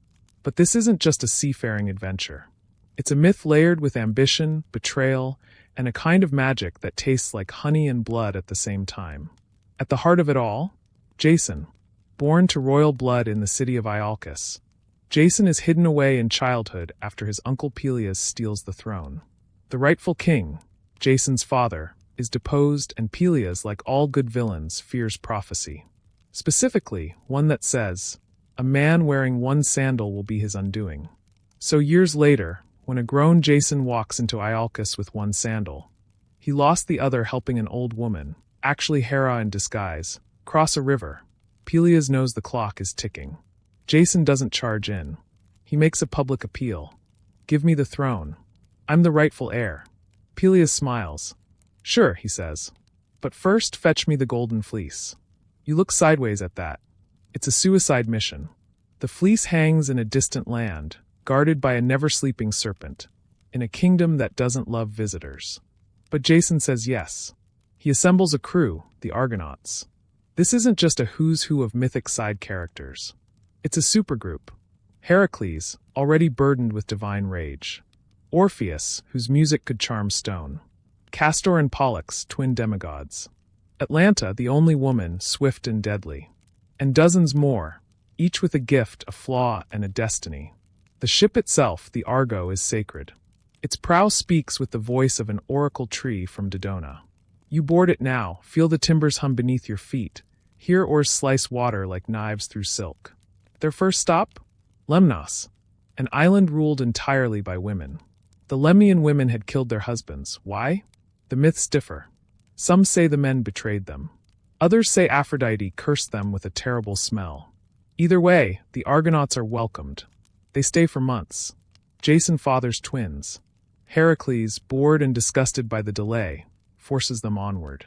But this isn't just a seafaring adventure. It's a myth layered with ambition, betrayal, and a kind of magic that tastes like honey and blood at the same time. At the heart of it all, Jason, born to royal blood in the city of Iolcus. Jason is hidden away in childhood after his uncle Peleus steals the throne. The rightful king, Jason's father, is deposed, and Peleus, like all good villains, fears prophecy. Specifically, one that says, a man wearing one sandal will be his undoing. So years later, when a grown Jason walks into Iolcus with one sandal, he lost the other helping an old woman, actually Hera in disguise, cross a river. Peleus knows the clock is ticking. Jason doesn't charge in. He makes a public appeal. Give me the throne. I'm the rightful heir. Peleus smiles. Sure, he says. But first fetch me the golden fleece. You look sideways at that. It's a suicide mission. The fleece hangs in a distant land, guarded by a never-sleeping serpent, in a kingdom that doesn't love visitors. But Jason says yes. He assembles a crew, the Argonauts. This isn't just a who's who of mythic side characters. It's a supergroup. Heracles, already burdened with divine rage. Orpheus, whose music could charm stone. Castor and Pollux, twin demigods. Atalanta, the only woman, swift and deadly. And dozens more, each with a gift, a flaw, and a destiny. The ship itself, the Argo, is sacred. Its prow speaks with the voice of an oracle tree from Dodona. You board it now, feel the timbers hum beneath your feet, hear oars slice water like knives through silk. Their first stop? Lemnos, an island ruled entirely by women. The Lemnian women had killed their husbands. Why? The myths differ. Some say the men betrayed them. Others say Aphrodite cursed them with a terrible smell. Either way, the Argonauts are welcomed. They stay for months. Jason fathers twins. Heracles, bored and disgusted by the delay, forces them onward.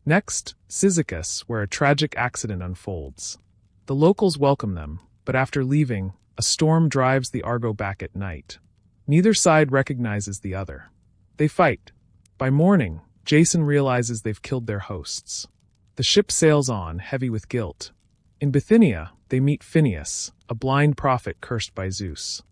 Next, Cyzicus, where a tragic accident unfolds. The locals welcome them, but after leaving, a storm drives the Argo back at night. Neither side recognizes the other. They fight. By morning, Jason realizes they've killed their hosts. The ship sails on, heavy with guilt. In Bithynia, they meet Phineus, a blind prophet cursed by Zeus.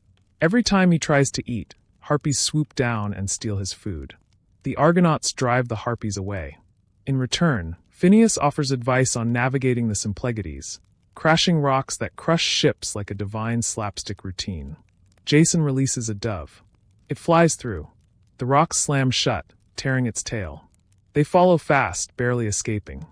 Every time he tries to eat, harpies swoop down and steal his food. The Argonauts drive the harpies away. In return, Phineus offers advice on navigating the Symplegades, crashing rocks that crush ships like a divine slapstick routine. Jason releases a dove. It flies through. The rocks slam shut, tearing its tail. They follow fast, barely escaping.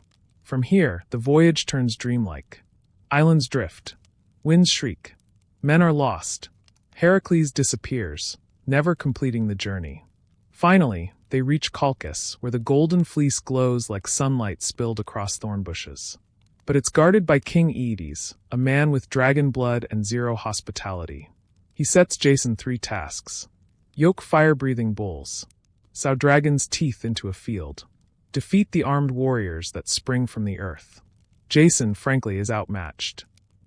From here, the voyage turns dreamlike. Islands drift. Winds shriek. Men are lost. Heracles disappears, never completing the journey. Finally, they reach Colchis, where the golden fleece glows like sunlight spilled across thorn bushes. But it's guarded by King Aedes, a man with dragon blood and zero hospitality. He sets Jason 3 tasks. Yoke fire-breathing bulls. Sow dragons' teeth into a field. Defeat the armed warriors that spring from the earth. Jason, frankly, is outmatched.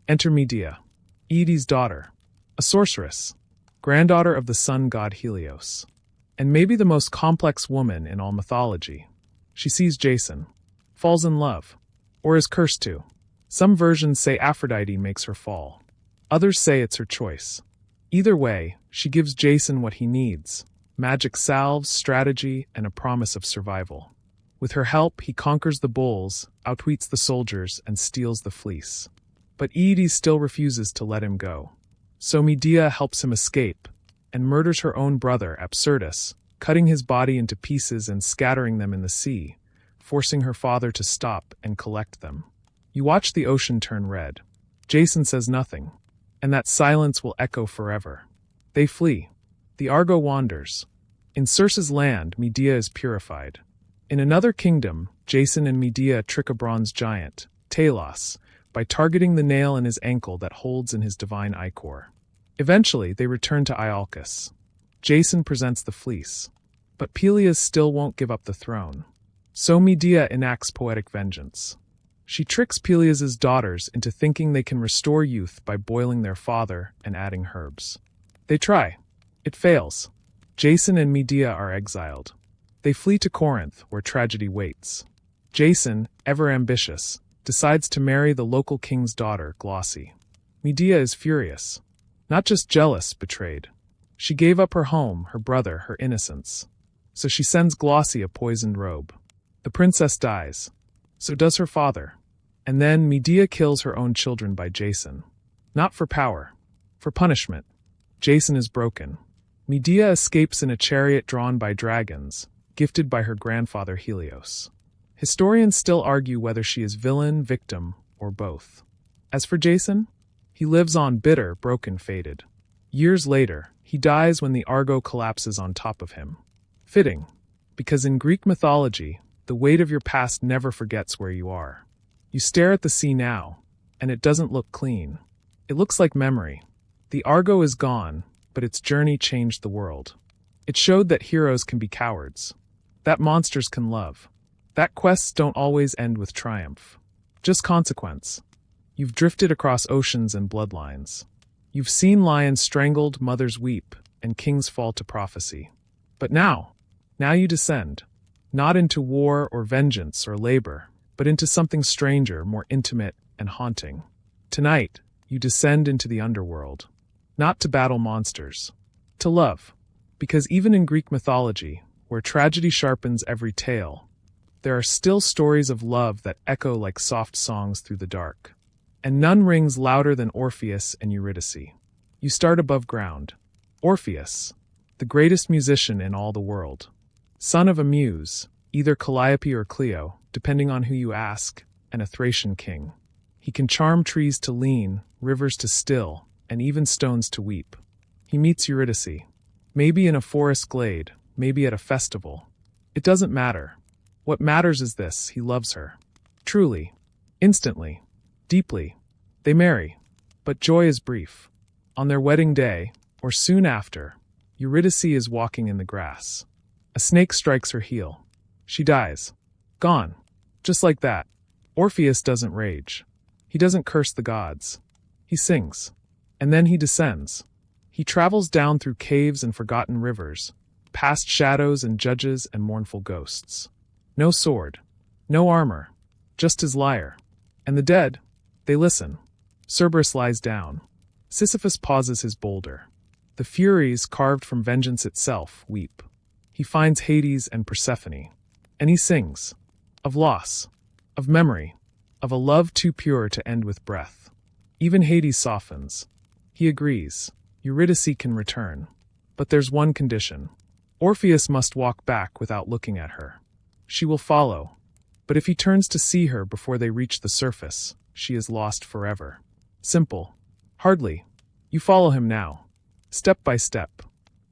Enter Medea, Aedes' daughter, a sorceress, granddaughter of the sun god Helios, and maybe the most complex woman in all mythology. She sees Jason, falls in love, or is cursed to. Some versions say Aphrodite makes her fall. Others say it's her choice. Either way, she gives Jason what he needs: magic salves, strategy, and a promise of survival. With her help, he conquers the bulls, outwits the soldiers, and steals the fleece. But Aedes still refuses to let him go. So Medea helps him escape, and murders her own brother, Absyrtus, cutting his body into pieces and scattering them in the sea, forcing her father to stop and collect them. You watch the ocean turn red. Jason says nothing, and that silence will echo forever. They flee. The Argo wanders. In Circe's land, Medea is purified. In another kingdom, Jason and Medea trick a bronze giant, Talos, by targeting the nail in his ankle that holds in his divine ichor. Eventually, they return to Iolcus. Jason presents the fleece. But Peleus still won't give up the throne. So Medea enacts poetic vengeance. She tricks Peleus' daughters into thinking they can restore youth by boiling their father and adding herbs. They try. It fails. Jason and Medea are exiled. They flee to Corinth, where tragedy waits. Jason, ever ambitious, decides to marry the local king's daughter, Glauce. Medea is furious. Not just jealous, betrayed. She gave up her home, her brother, her innocence. So she sends Glauce a poisoned robe. The princess dies. So does her father. And then Medea kills her own children by Jason. Not for power. For punishment. Jason is broken. Medea escapes in a chariot drawn by dragons, gifted by her grandfather Helios. Historians still argue whether she is villain, victim, or both. As for Jason, he lives on bitter, broken, fated. Years later, he dies when the Argo collapses on top of him. Fitting, because in Greek mythology, the weight of your past never forgets where you are. You stare at the sea now, and it doesn't look clean. It looks like memory. The Argo is gone, but its journey changed the world. It showed that heroes can be cowards, that monsters can love, that quests don't always end with triumph. Just consequence. You've drifted across oceans and bloodlines. You've seen lions strangled, mothers weep, and kings fall to prophecy. But now you descend, not into war or vengeance or labor, but into something stranger, more intimate and haunting. Tonight, you descend into the underworld, not to battle monsters, to love. Because even in Greek mythology, where tragedy sharpens every tale, there are still stories of love that echo like soft songs through the dark. And none rings louder than Orpheus and Eurydice. You start above ground. Orpheus, the greatest musician in all the world. Son of a muse, either Calliope or Clio, depending on who you ask, and a Thracian king. He can charm trees to lean, rivers to still, and even stones to weep. He meets Eurydice. Maybe in a forest glade, maybe at a festival. It doesn't matter. What matters is this: he loves her. Truly. Instantly. Deeply. They marry. But joy is brief. On their wedding day, or soon after, Eurydice is walking in the grass. A snake strikes her heel. She dies. Gone. Just like that. Orpheus doesn't rage. He doesn't curse the gods. He sings. And then he descends. He travels down through caves and forgotten rivers, past shadows and judges and mournful ghosts. No sword. No armor. Just his lyre. And the dead, they listen. Cerberus lies down. Sisyphus pauses his boulder. The Furies, carved from vengeance itself, weep. He finds Hades and Persephone. And he sings. Of loss. Of memory. Of a love too pure to end with breath. Even Hades softens. He agrees. Eurydice can return. But there's one condition. Orpheus must walk back without looking at her. She will follow. But if he turns to see her before they reach the surface, she is lost forever. Simple. Hardly. You follow him now. Step by step.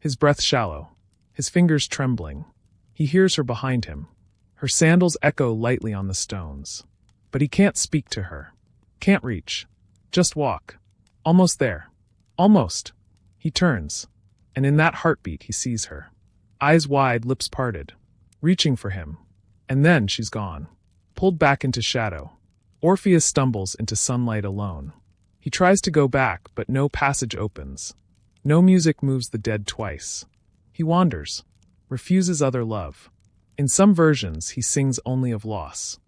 His breath shallow. His fingers trembling. He hears her behind him. Her sandals echo lightly on the stones. But he can't speak to her. Can't reach. Just walk. Almost there. Almost. He turns. And in that heartbeat he sees her. Eyes wide, lips parted. Reaching for him. And then she's gone. Pulled back into shadow. Orpheus stumbles into sunlight alone. He tries to go back, but no passage opens. No music moves the dead twice. He wanders. Refuses other love. In some versions, he sings only of loss.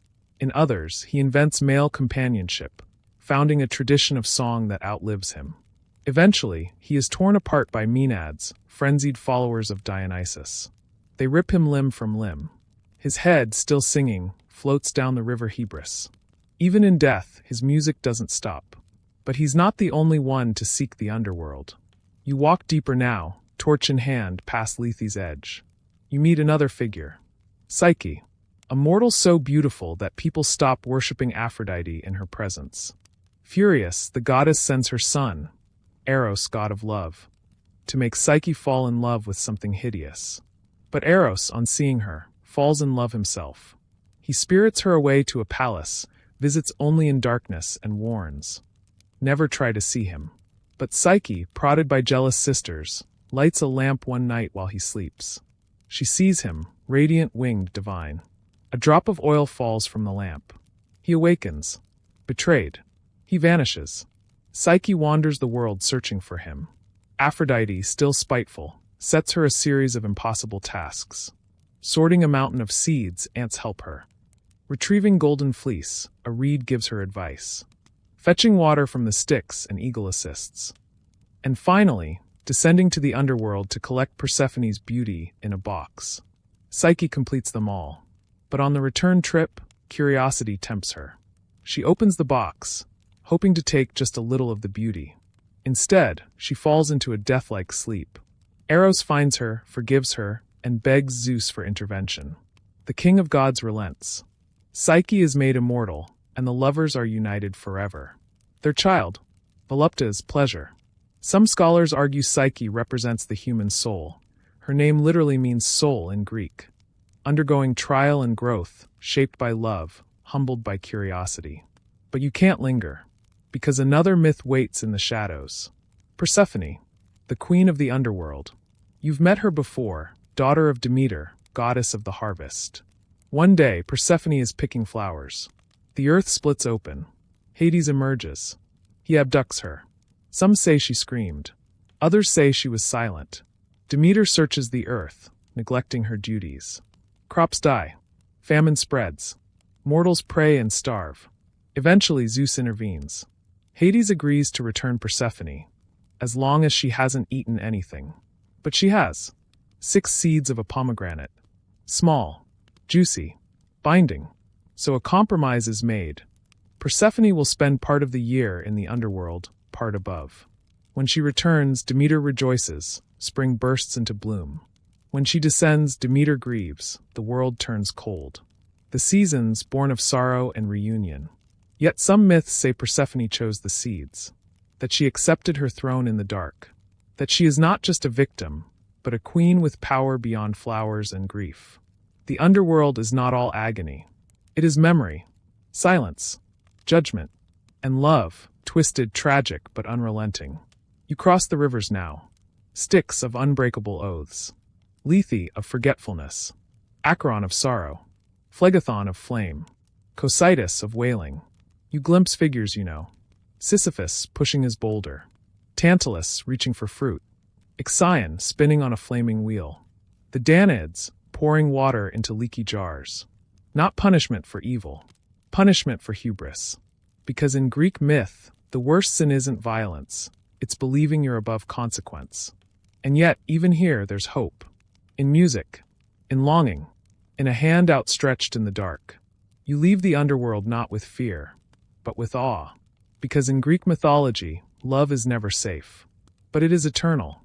In others, he invents male companionship, founding a tradition of song that outlives him. Eventually, he is torn apart by Maenads, frenzied followers of Dionysus. They rip him limb from limb. His head, still singing, floats down the river Hebrus. Even in death, his music doesn't stop. But he's not the only one to seek the underworld. You walk deeper now, torch in hand, past Lethe's edge. You meet another figure. Psyche. a mortal so beautiful that people stop worshipping Aphrodite in her presence. Furious, the goddess sends her son, Eros, god of love, to make Psyche fall in love with something hideous. But Eros, on seeing her, falls in love himself. He spirits her away to a palace, visits only in darkness, and warns, "Never try to see him." But Psyche, prodded by jealous sisters, lights a lamp one night while he sleeps. She sees him, radiant, winged, divine. A drop of oil falls from the lamp. He awakens. Betrayed. He vanishes. Psyche wanders the world searching for him. Aphrodite, still spiteful, sets her a series of impossible tasks. Sorting a mountain of seeds, ants help her. Retrieving golden fleece, a reed gives her advice. Fetching water from the Styx, an eagle assists. And finally, descending to the underworld to collect Persephone's beauty in a box. Psyche completes them all. But on the return trip, curiosity tempts her. She opens the box, hoping to take just a little of the beauty. Instead, she falls into a death-like sleep. Eros finds her, forgives her, and begs Zeus for intervention. The king of gods relents. Psyche is made immortal, and the lovers are united forever. Their child, Volupta's pleasure. Some scholars argue Psyche represents the human soul. Her name literally means soul in Greek. Undergoing trial and growth, shaped by love, humbled by curiosity. But you can't linger, because another myth waits in the shadows. Persephone, the queen of the underworld. You've met her before, daughter of Demeter, goddess of the harvest. One day, Persephone is picking flowers. The earth splits open. Hades emerges. He abducts her. Some say she screamed. Others say she was silent. Demeter searches the earth, neglecting her duties. Crops die. Famine spreads. Mortals pray and starve. Eventually, Zeus intervenes. Hades agrees to return Persephone, as long as she hasn't eaten anything. But she has. 6 seeds of a pomegranate. Small, juicy, binding. So a compromise is made. Persephone will spend part of the year in the underworld, part above. When she returns, Demeter rejoices, spring bursts into bloom. When she descends, Demeter grieves, the world turns cold. The seasons, born of sorrow and reunion. Yet some myths say Persephone chose the seeds, that she accepted her throne in the dark, that she is not just a victim, but a queen with power beyond flowers and grief. The underworld is not all agony. It is memory, silence, judgment, and love, twisted, tragic, but unrelenting. You cross the rivers now. Styx of unbreakable oaths. Lethe of forgetfulness. Acheron of sorrow. Phlegethon of flame. Cocytus of wailing. You glimpse figures you know. Sisyphus pushing his boulder. Tantalus reaching for fruit. Ixion spinning on a flaming wheel. The Danaids pouring water into leaky jars. Not punishment for evil. Punishment for hubris. Because in Greek myth, the worst sin isn't violence. It's believing you're above consequence. And yet, even here, there's hope. In music. In longing. In a hand outstretched in the dark. You leave the underworld not with fear, but with awe. Because in Greek mythology, love is never safe. But it is eternal.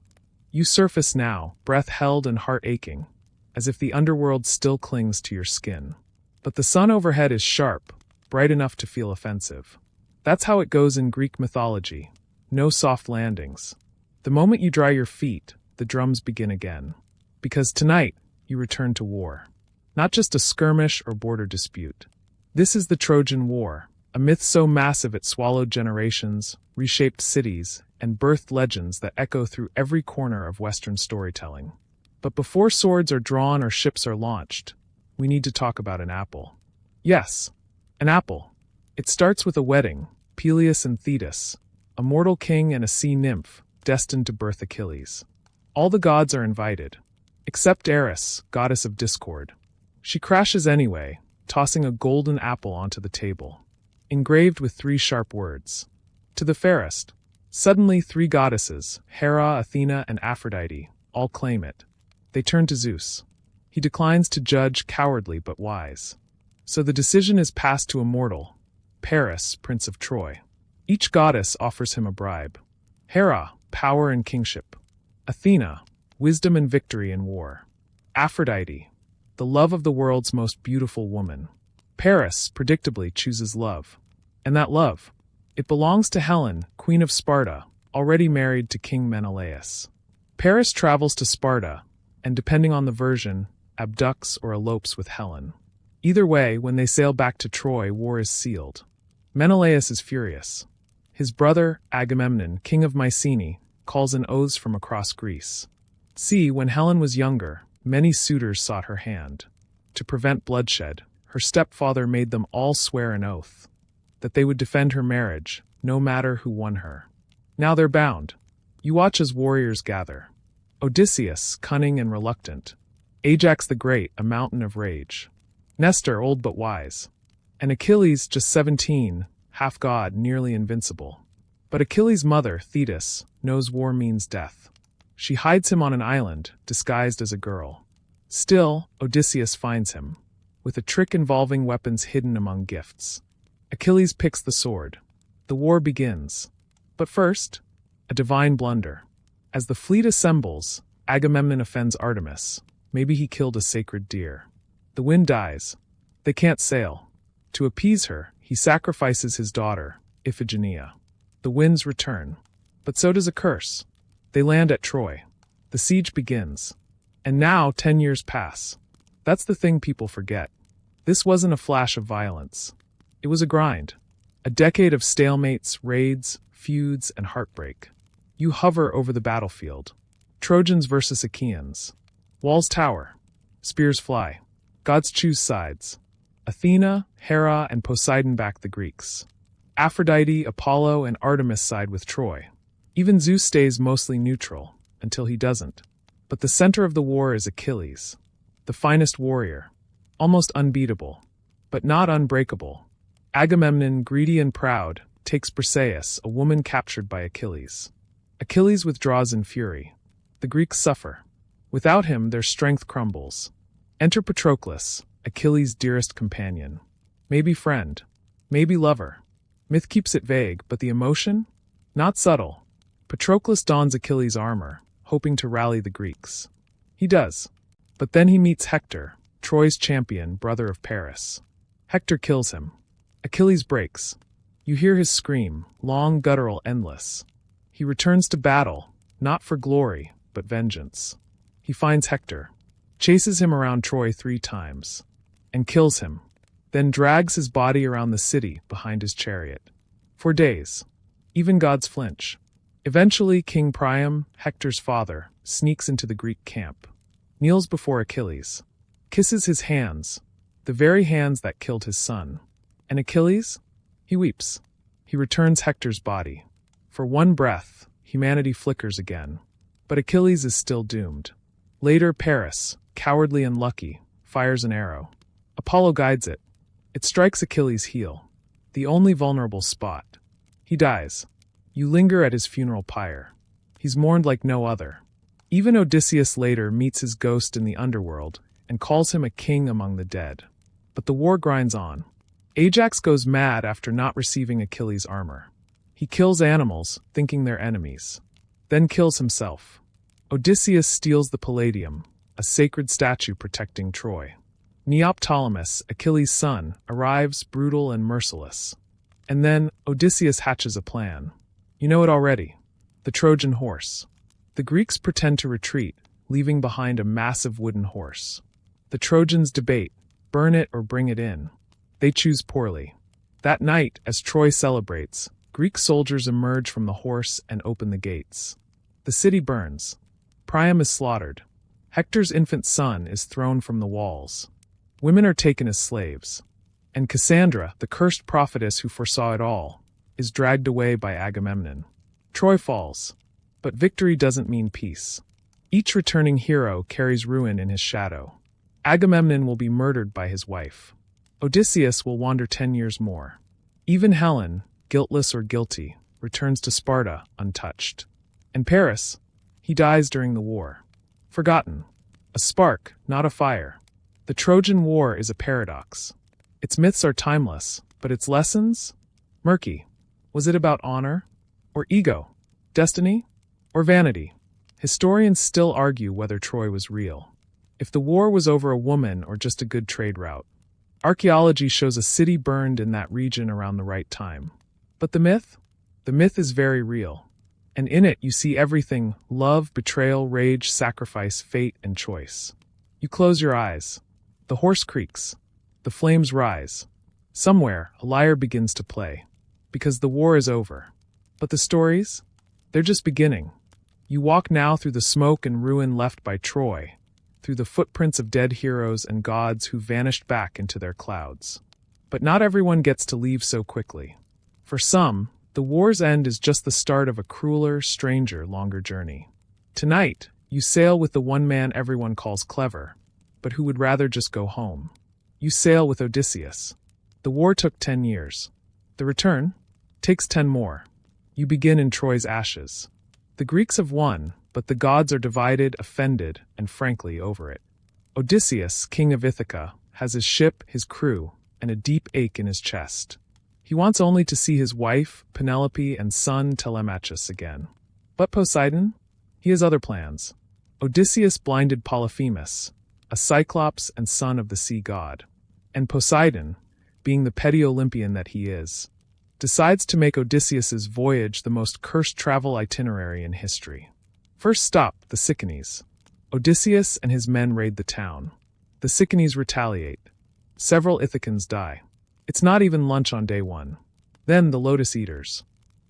You surface now, breath held and heart aching, as if the underworld still clings to your skin. But the sun overhead is sharp, bright enough to feel offensive. That's how it goes in Greek mythology. No soft landings. The moment you dry your feet, the drums begin again. Because tonight, you return to war. Not just a skirmish or border dispute. This is the Trojan War, a myth so massive it swallowed generations, reshaped cities, and birthed legends that echo through every corner of Western storytelling. But before swords are drawn or ships are launched, we need to talk about an apple. Yes, an apple. It starts with a wedding, Peleus and Thetis, a mortal king and a sea nymph, destined to birth Achilles. All the gods are invited, except Eris, goddess of discord. She crashes anyway, tossing a golden apple onto the table, engraved with 3 sharp words. To the fairest. Suddenly 3 goddesses, Hera, Athena, and Aphrodite, all claim it. They turn to Zeus. He declines to judge, cowardly but wise. So the decision is passed to a mortal, Paris, prince of Troy. Each goddess offers him a bribe. Hera, power and kingship. Athena, wisdom and victory in war. Aphrodite, the love of the world's most beautiful woman. Paris, predictably, chooses love. And that love, it belongs to Helen, Queen of Sparta, already married to King Menelaus. Paris travels to Sparta, and depending on the version, abducts or elopes with Helen. Either way, when they sail back to Troy, war is sealed. Menelaus is furious. His brother, Agamemnon, king of Mycenae, calls in oaths from across Greece. See, when Helen was younger, many suitors sought her hand. To prevent bloodshed, her stepfather made them all swear an oath that they would defend her marriage, no matter who won her. Now they're bound. You watch as warriors gather. Odysseus, cunning and reluctant. Ajax the Great, a mountain of rage. Nestor, old but wise. And Achilles, just 17, half god, nearly invincible. But Achilles' mother, Thetis, knows war means death. She hides him on an island, disguised as a girl. Still, Odysseus finds him, with a trick involving weapons hidden among gifts. Achilles picks the sword. The war begins. But first, a divine blunder. As the fleet assembles, Agamemnon offends Artemis. Maybe he killed a sacred deer. The wind dies. They can't sail. To appease her, he sacrifices his daughter, Iphigenia. The winds return. But so does a curse. They land at Troy. The siege begins. And now 10 years pass. That's the thing people forget. This wasn't a flash of violence. It was a grind. A decade of stalemates, raids, feuds, and heartbreak. You hover over the battlefield. Trojans versus Achaeans. Walls tower. Spears fly. Gods choose sides. Athena, Hera, and Poseidon back the Greeks. Aphrodite, Apollo, and Artemis side with Troy. Even Zeus stays mostly neutral, until he doesn't. But the center of the war is Achilles. The finest warrior. Almost unbeatable. But not unbreakable. Agamemnon, greedy and proud, takes Briseis, a woman captured by Achilles. Achilles withdraws in fury. The Greeks suffer. Without him, their strength crumbles. Enter Patroclus, Achilles' dearest companion. Maybe friend. Maybe lover. Myth keeps it vague, but the emotion? Not subtle. Patroclus dons Achilles' armor, hoping to rally the Greeks. He does. But then he meets Hector, Troy's champion, brother of Paris. Hector kills him. Achilles breaks. You hear his scream, long, guttural, endless. He returns to battle, not for glory, but vengeance. He finds Hector, chases him around Troy 3 times, and kills him, then drags his body around the city behind his chariot. For days. Even gods flinch. Eventually, King Priam, Hector's father, sneaks into the Greek camp, kneels before Achilles, kisses his hands, the very hands that killed his son. And Achilles? He weeps. He returns Hector's body. For one breath, humanity flickers again. But Achilles is still doomed. Later, Paris, cowardly and lucky, fires an arrow. Apollo guides it. It strikes Achilles' heel, the only vulnerable spot. He dies. You linger at his funeral pyre. He's mourned like no other. Even Odysseus later meets his ghost in the underworld and calls him a king among the dead. But the war grinds on. Ajax goes mad after not receiving Achilles' armor. He kills animals, thinking they're enemies. Then kills himself. Odysseus steals the Palladium, a sacred statue protecting Troy. Neoptolemus, Achilles' son, arrives brutal and merciless. And then Odysseus hatches a plan. You know it already. The Trojan horse. The Greeks pretend to retreat, leaving behind a massive wooden horse. The Trojans debate, burn it or bring it in. They choose poorly. That night, as Troy celebrates, Greek soldiers emerge from the horse and open the gates. The city burns. Priam is slaughtered. Hector's infant son is thrown from the walls. Women are taken as slaves. And Cassandra, the cursed prophetess who foresaw it all, is dragged away by Agamemnon. Troy falls. But victory doesn't mean peace. Each returning hero carries ruin in his shadow. Agamemnon will be murdered by his wife. Odysseus will wander 10 years more. Even Helen, guiltless or guilty, returns to Sparta untouched. And Paris, he dies during the war. Forgotten. A spark, not a fire. The Trojan War is a paradox. Its myths are timeless, but its lessons? Murky. Was it about honor? Or ego? Destiny? Or vanity? Historians still argue whether Troy was real. if the war was over a woman or just a good trade route. Archaeology shows a city burned in that region around the right time. But the myth? The myth is very real. And in it you see everything: love, betrayal, rage, sacrifice, fate, and choice. You close your eyes. The horse creaks. The flames rise. Somewhere, a lyre begins to play. Because the war is over. But the stories? They're just beginning. You walk now through the smoke and ruin left by Troy, through the footprints of dead heroes and gods who vanished back into their clouds. But not everyone gets to leave so quickly. For some, the war's end is just the start of a crueler, stranger, longer journey. Tonight, you sail with the one man everyone calls clever, but who would rather just go home. You sail with Odysseus. The war took 10 years. The return takes 10 more. You begin in Troy's ashes. The Greeks have won, but the gods are divided, offended, and frankly over it. Odysseus, king of Ithaca, has his ship, his crew, and a deep ache in his chest. He wants only to see his wife, Penelope, and son, Telemachus, again. But Poseidon? He has other plans. Odysseus blinded Polyphemus, a cyclops and son of the sea god. And Poseidon, being the petty Olympian that he is, decides to make Odysseus's voyage the most cursed travel itinerary in history. First stop, the Cyclades. Odysseus and his men raid the town. The Cyclades retaliate. Several Ithacans die. It's not even lunch on day one. Then the Lotus Eaters.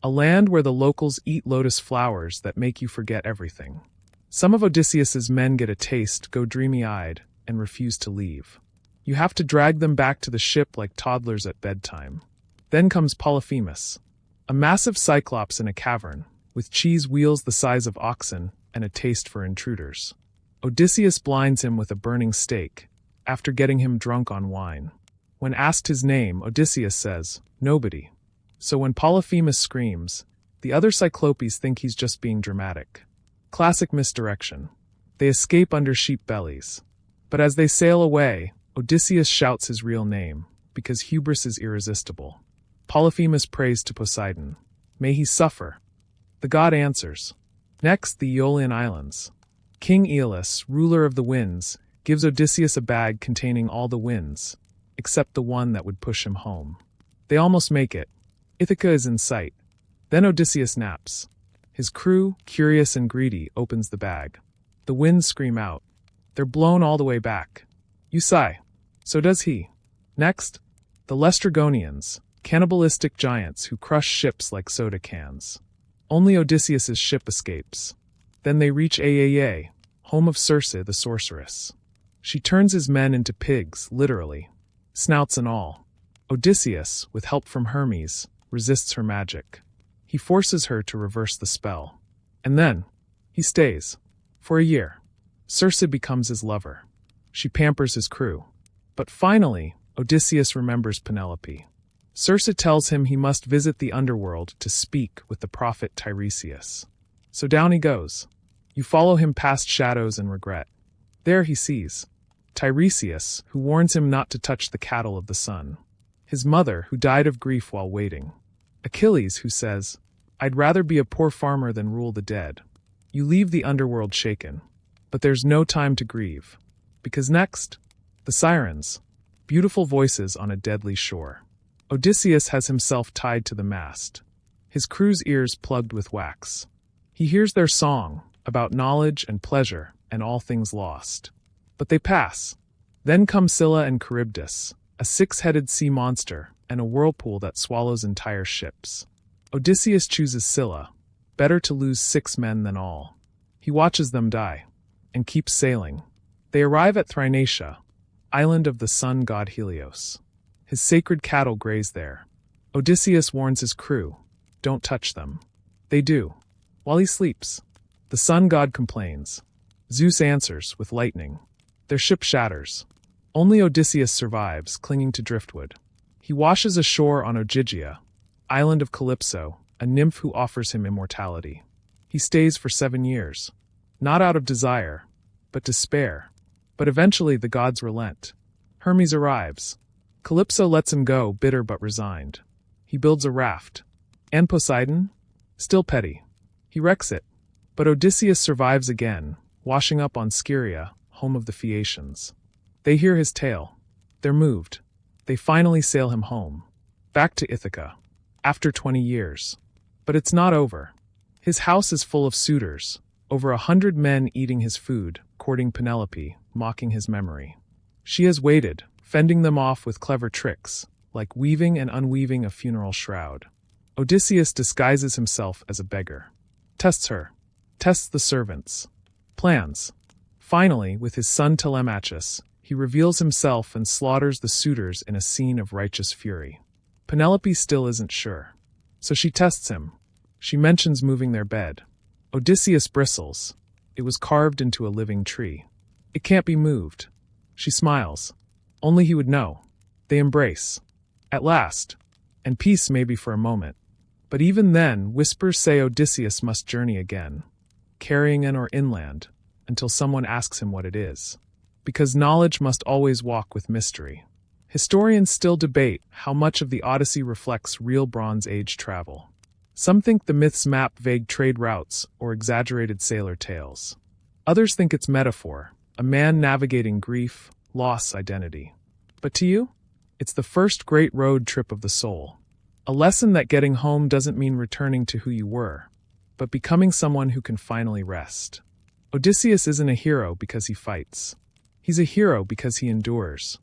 A land where the locals eat lotus flowers that make you forget everything. Some of Odysseus's men get a taste, go dreamy-eyed, and refuse to leave. You have to drag them back to the ship like toddlers at bedtime. Then comes Polyphemus, a massive cyclops in a cavern, with cheese wheels the size of oxen and a taste for intruders. Odysseus blinds him with a burning stake, after getting him drunk on wine. When asked his name, Odysseus says, "Nobody." So when Polyphemus screams, the other Cyclopes think he's just being dramatic. Classic misdirection. They escape under sheep bellies. But as they sail away, Odysseus shouts his real name, because hubris is irresistible. Polyphemus prays to Poseidon. May he suffer. The god answers. Next, the Aeolian Islands. King Aeolus, ruler of the winds, gives Odysseus a bag containing all the winds, except the one that would push him home. They almost make it. Ithaca is in sight. Then Odysseus naps. His crew, curious and greedy, opens the bag. The winds scream out. They're blown all the way back. You sigh. So does he. Next, the Laestrygonians, cannibalistic giants who crush ships like soda cans. Only Odysseus's ship escapes. Then they reach Aiaia, home of Circe the sorceress. She turns his men into pigs, literally, snouts and all. Odysseus, with help from Hermes, resists her magic. He forces her to reverse the spell. And then, he stays. For a year. Circe becomes his lover. She pampers his crew. But finally, Odysseus remembers Penelope. Circe tells him he must visit the underworld to speak with the prophet Tiresias. So down he goes. You follow him past shadows and regret. There he sees Tiresias, who warns him not to touch the cattle of the sun. His mother, who died of grief while waiting. Achilles, who says, "I'd rather be a poor farmer than rule the dead." You leave the underworld shaken. But there's no time to grieve. Because next, the sirens. Beautiful voices on a deadly shore. Odysseus has himself tied to the mast. His crew's ears plugged with wax. He hears their song, about knowledge and pleasure and all things lost. But they pass. Then come Scylla and Charybdis, a six-headed sea monster, and a whirlpool that swallows entire ships. Odysseus chooses Scylla. Better to lose 6 men than all. He watches them die, and keeps sailing. They arrive at Thrinacia, island of the sun god Helios. His sacred cattle graze there. Odysseus warns his crew, don't touch them. They do. While he sleeps, the sun god complains. Zeus answers with lightning. Their ship shatters. Only Odysseus survives, clinging to driftwood. He washes ashore on Ogygia, island of Calypso, a nymph who offers him immortality. He stays for 7 years. Not out of desire, but despair. But eventually the gods relent. Hermes arrives. Calypso lets him go, bitter but resigned. He builds a raft. And Poseidon? Still petty. He wrecks it. But Odysseus survives again, washing up on Scheria, home of the Phaeacians. They hear his tale. They're moved. They finally sail him home, back to Ithaca, after 20 years. But it's not over. His house is full of suitors, over 100 men eating his food, courting Penelope, mocking his memory. She has waited, fending them off with clever tricks, like weaving and unweaving a funeral shroud. Odysseus disguises himself as a beggar. Tests her. Tests the servants. Plans. Finally, with his son Telemachus, he reveals himself and slaughters the suitors in a scene of righteous fury. Penelope still isn't sure. So she tests him. She mentions moving their bed. Odysseus bristles. It was carved into a living tree. It can't be moved. She smiles. Only he would know. They embrace. At last. And peace maybe for a moment. But even then, whispers say Odysseus must journey again, carrying or inland, until someone asks him what it is. Because knowledge must always walk with mystery. Historians still debate how much of the Odyssey reflects real Bronze Age travel. Some think the myths map vague trade routes or exaggerated sailor tales. Others think it's metaphor, a man navigating grief, loss, identity. But to you? It's the first great road trip of the soul. A lesson that getting home doesn't mean returning to who you were, but becoming someone who can finally rest. Odysseus isn't a hero because he fights. He's a hero because he endures.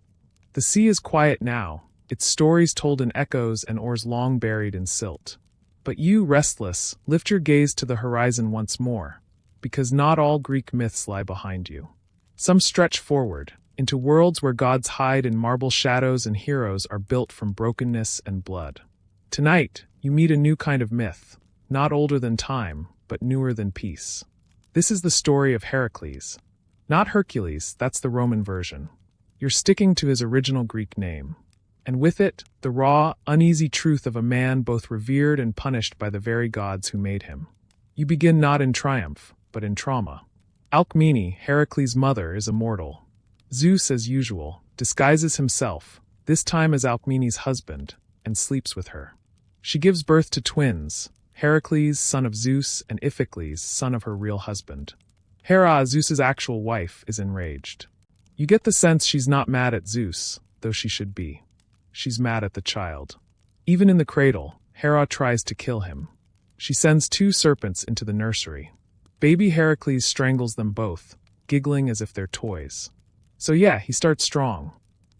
The sea is quiet now, its stories told in echoes and oars long buried in silt. But you, restless, lift your gaze to the horizon once more, because not all Greek myths lie behind you. Some stretch forward, into worlds where gods hide in marble shadows and heroes are built from brokenness and blood. Tonight, you meet a new kind of myth, not older than time, but newer than peace. This is the story of Heracles. Not Hercules, that's the Roman version. You're sticking to his original Greek name. And with it, the raw, uneasy truth of a man both revered and punished by the very gods who made him. You begin not in triumph, but in trauma. Alcmene, Heracles' mother, is immortal. Zeus, as usual, disguises himself, this time as Alcmene's husband, and sleeps with her. She gives birth to twins, Heracles, son of Zeus, and Iphicles, son of her real husband. Hera, Zeus's actual wife, is enraged. You get the sense she's not mad at Zeus, though she should be. She's mad at the child. Even in the cradle, Hera tries to kill him. She sends 2 serpents into the nursery. Baby Heracles strangles them both, giggling as if they're toys. So yeah, he starts strong.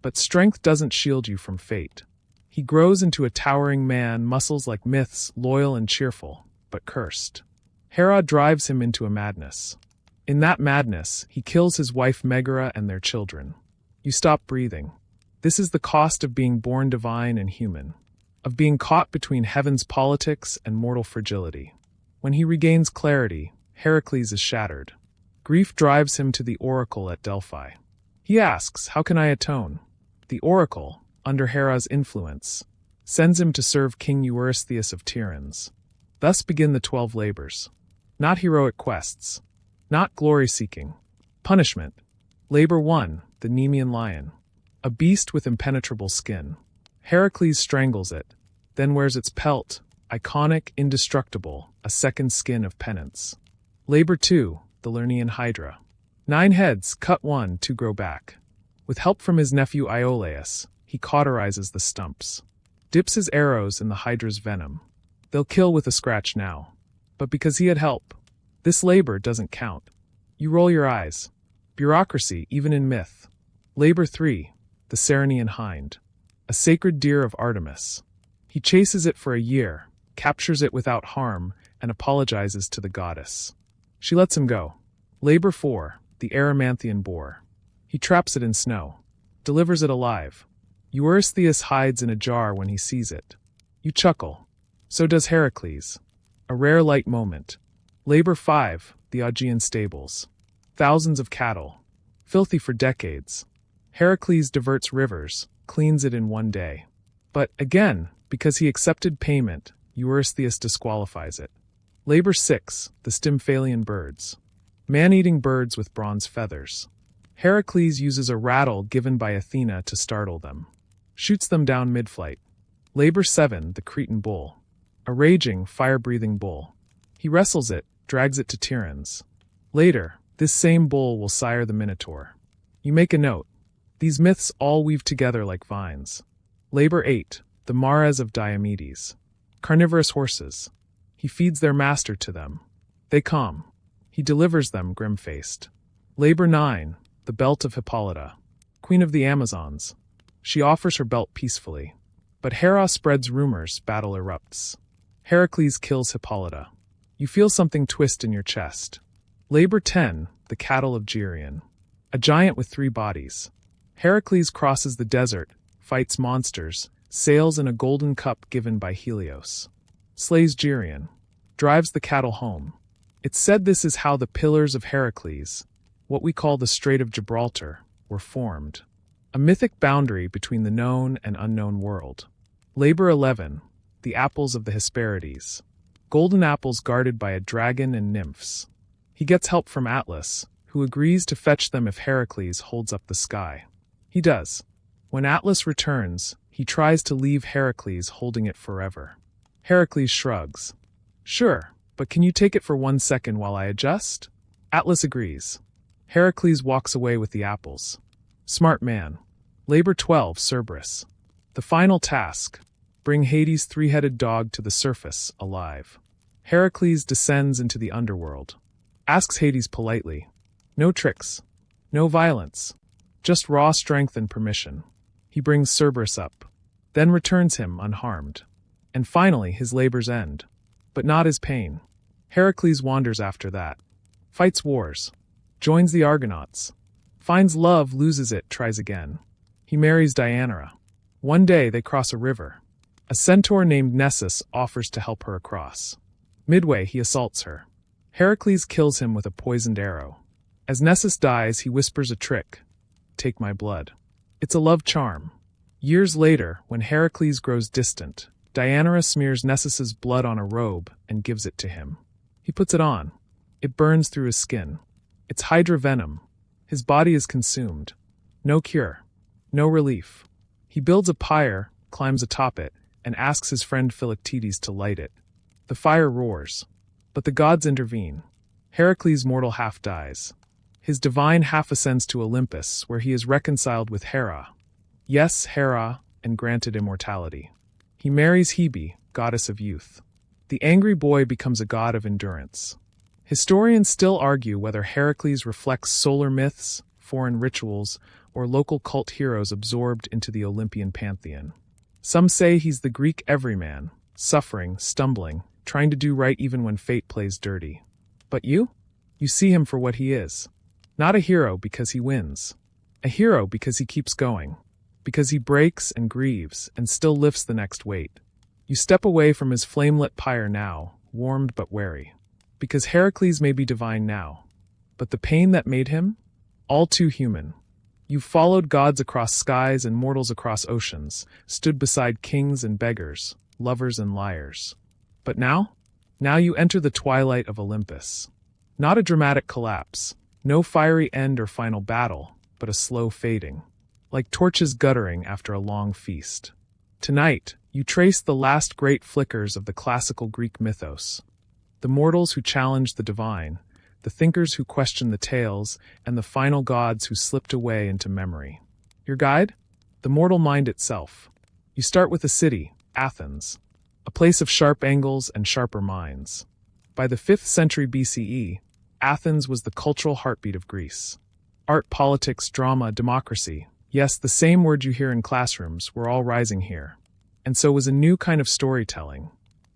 But strength doesn't shield you from fate. He grows into a towering man, muscles like myths, loyal and cheerful, but cursed. Hera drives him into a madness. In that madness, he kills his wife Megara and their children. You stop breathing. This is the cost of being born divine and human, of being caught between heaven's politics and mortal fragility. When he regains clarity, Heracles is shattered. Grief drives him to the oracle at Delphi. He asks, "How can I atone?" The oracle, under Hera's influence, sends him to serve King Eurystheus of Tiryns. Thus begin the 12 labors. Not heroic quests. Not glory-seeking. Punishment. Labor 1, the Nemean lion. A beast with impenetrable skin. Heracles strangles it, then wears its pelt, iconic, indestructible, a second skin of penance. Labor 2, the Lernaean hydra. 9 heads, cut 1, 2 grow back. With help from his nephew Iolaus, he cauterizes the stumps. Dips his arrows in the hydra's venom. They'll kill with a scratch now. But because he had help, this labor doesn't count. You roll your eyes. Bureaucracy, even in myth. Labor 3, the Ceryneian hind. A sacred deer of Artemis. He chases it for a year, captures it without harm, and apologizes to the goddess. She lets him go. Labor 4, the Erymanthian boar. He traps it in snow. Delivers it alive. Eurystheus hides in a jar when he sees it. You chuckle. So does Heracles. A rare light moment. Labor 5, the Augean stables. Thousands of cattle. Filthy for decades. Heracles diverts rivers, cleans it in one day. But, again, because he accepted payment, Eurystheus disqualifies it. Labor 6, the Stymphalian birds. Man-eating birds with bronze feathers. Heracles uses a rattle given by Athena to startle them. Shoots them down mid-flight. Labor 7, the Cretan bull. A raging, fire-breathing bull. He wrestles it, drags it to Tiryns. Later, This same bull will sire the Minotaur. You make a note. These myths all weave together like vines. Labor 8, the mares of Diomedes. Carnivorous horses. He feeds their master to them. They come. He delivers them grim-faced. Labor 9, the belt of Hippolyta. Queen of the Amazons. She offers her belt peacefully. But Hera spreads rumors, battle erupts. Heracles kills Hippolyta. You feel something twist in your chest. Labor 10, the cattle of Geryon. A giant with 3 bodies. Heracles crosses the desert, fights monsters, sails in a golden cup given by Helios. Slays Geryon. Drives the cattle home. It's said this is how the Pillars of Heracles, what we call the Strait of Gibraltar, were formed. A mythic boundary between the known and unknown world. Labor 11, the apples of the Hesperides. Golden apples guarded by a dragon and nymphs. He gets help from Atlas, who agrees to fetch them if Heracles holds up the sky. He does. When Atlas returns, he tries to leave Heracles holding it forever. Heracles shrugs. Sure, but can you take it for 1 second while I adjust? Atlas agrees. Heracles walks away with the apples. Smart man. Labor 12, Cerberus. The final task. Bring Hades' 3-headed dog to the surface, alive. Heracles descends into the underworld. Asks Hades politely. No tricks. No violence. Just raw strength and permission. He brings Cerberus up. Then returns him unharmed. And finally his labors end. But not his pain. Heracles wanders after that. Fights wars. Joins the Argonauts. Finds love, loses it, tries again. He marries Deianira. One day they cross a river. A centaur named Nessus offers to help her across. Midway he assaults her. Heracles kills him with a poisoned arrow. As Nessus dies, he whispers a trick. Take my blood. It's a love charm. Years later, when Heracles grows distant, Deianira smears Nessus's blood on a robe and gives it to him. He puts it on. It burns through his skin. It's Hydra venom. His body is consumed. No cure. No relief. He builds a pyre, climbs atop it, and asks his friend Philoctetes to light it. The fire roars. But the gods intervene. Heracles' mortal half dies. His divine half ascends to Olympus, where he is reconciled with Hera. Yes, Hera, and granted immortality. He marries Hebe, goddess of youth. The angry boy becomes a god of endurance. Historians still argue whether Heracles reflects solar myths, foreign rituals, or local cult heroes absorbed into the Olympian pantheon. Some say he's the Greek everyman, suffering, stumbling, trying to do right even when fate plays dirty. But you? You see him for what he is. Not a hero because he wins. A hero because he keeps going. Because he breaks and grieves and still lifts the next weight. You step away from his flame-lit pyre now, warmed but wary. Because Heracles may be divine now. But the pain that made him? All too human. You followed gods across skies and mortals across oceans, stood beside kings and beggars, lovers and liars. But now? Now you enter the twilight of Olympus. Not a dramatic collapse, no fiery end or final battle, but a slow fading. Like torches guttering after a long feast. Tonight, you trace the last great flickers of the classical Greek mythos. The mortals who challenged the divine, the thinkers who questioned the tales, and the final gods who slipped away into memory. Your guide? The mortal mind itself. You start with a city, Athens. A place of sharp angles and sharper minds. By the 5th century BCE, Athens was the cultural heartbeat of Greece. Art, politics, drama, democracy. Yes, the same words you hear in classrooms were all rising here. And so was a new kind of storytelling.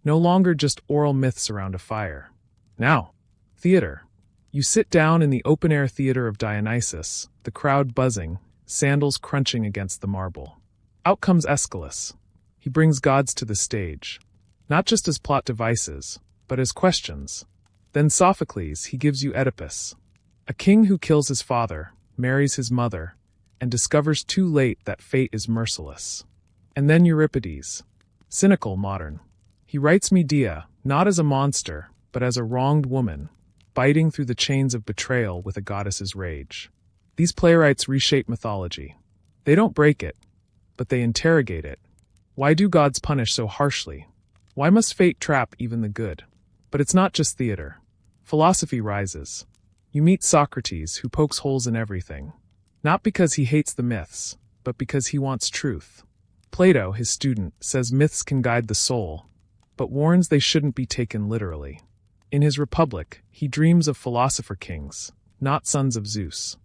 No longer just oral myths around a fire. Now, theater. You sit down in the open-air theater of Dionysus, the crowd buzzing, sandals crunching against the marble. Out comes Aeschylus. He brings gods to the stage. Not just as plot devices, but as questions. Then Sophocles, he gives you Oedipus. A king who kills his father, marries his mother, and discovers too late that fate is merciless. And then Euripides. Cynical, modern. He writes Medea, not as a monster, but as a wronged woman, biting through the chains of betrayal with a goddess's rage. These playwrights reshape mythology. They don't break it, but they interrogate it. Why do gods punish so harshly? Why must fate trap even the good? But it's not just theater. Philosophy rises. You meet Socrates, who pokes holes in everything. Not because he hates the myths, but because he wants truth. Plato, his student, says myths can guide the soul, but warns they shouldn't be taken literally. In his Republic, he dreams of philosopher kings, not sons of Zeus.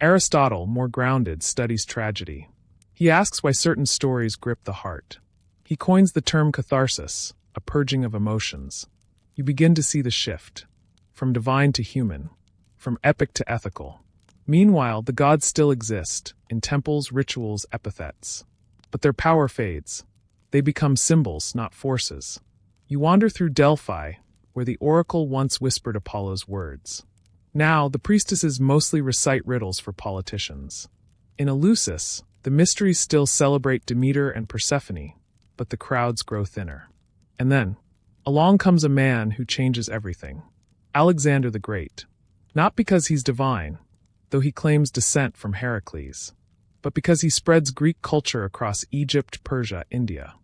Aristotle, more grounded, studies tragedy. He asks why certain stories grip the heart. He coins the term catharsis, a purging of emotions. You begin to see the shift, from divine to human, from epic to ethical. Meanwhile, the gods still exist, in temples, rituals, epithets. But their power fades. They become symbols, not forces. You wander through Delphi, where the oracle once whispered Apollo's words. Now, the priestesses mostly recite riddles for politicians. In Eleusis, the mysteries still celebrate Demeter and Persephone, but the crowds grow thinner. And then, along comes a man who changes everything. Alexander the Great. Not because he's divine, though he claims descent from Heracles, but because he spreads Greek culture across Egypt, Persia, India.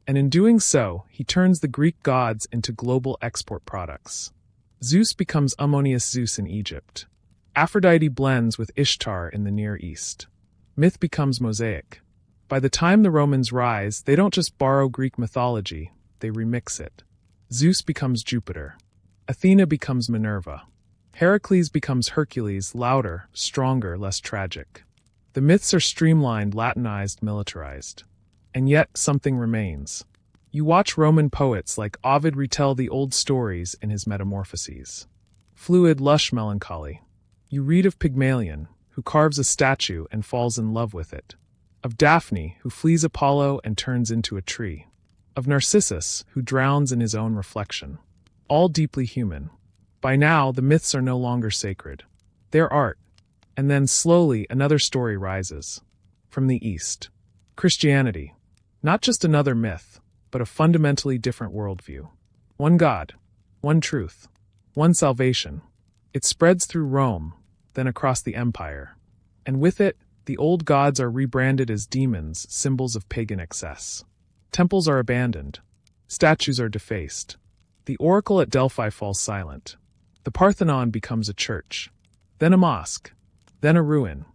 And in doing so, he turns the Greek gods into global export products. Zeus becomes Ammonius Zeus in Egypt. Aphrodite blends with Ishtar in the Near East. Myth becomes mosaic. By the time the Romans rise, they don't just borrow Greek mythology, they remix it. Zeus becomes Jupiter. Athena becomes Minerva. Heracles becomes Hercules, louder, stronger, less tragic. The myths are streamlined, Latinized, militarized. And yet, something remains. You watch Roman poets like Ovid retell the old stories in his Metamorphoses. Fluid, lush melancholy. You read of Pygmalion, who carves a statue and falls in love with it. Of Daphne, who flees Apollo and turns into a tree. Of Narcissus, who drowns in his own reflection. All deeply human. By now, the myths are no longer sacred. They're art. And then, slowly, another story rises. From the East. Christianity. Not just another myth, but a fundamentally different worldview. One God. One truth. One salvation. It spreads through Rome, then across the empire. And with it, the old gods are rebranded as demons, symbols of pagan excess. Temples are abandoned. Statues are defaced. The oracle at Delphi falls silent. The Parthenon becomes a church. Then a mosque. Then a ruin.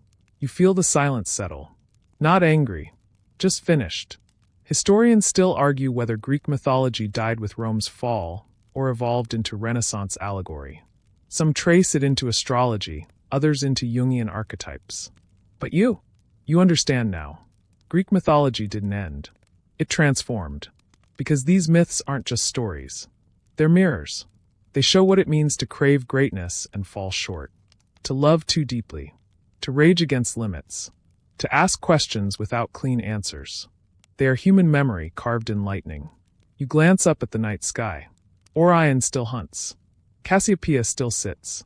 You feel the silence settle. Not angry. Just finished. Historians still argue whether Greek mythology died with Rome's fall or evolved into Renaissance allegory. Some trace it into astrology, others into Jungian archetypes. But you understand now. Greek mythology didn't end. It transformed. Because these myths aren't just stories. They're mirrors. They show what it means to crave greatness and fall short. To love too deeply. To rage against limits. To ask questions without clean answers. They are human memory carved in lightning. You glance up at the night sky. Orion still hunts. Cassiopeia still sits.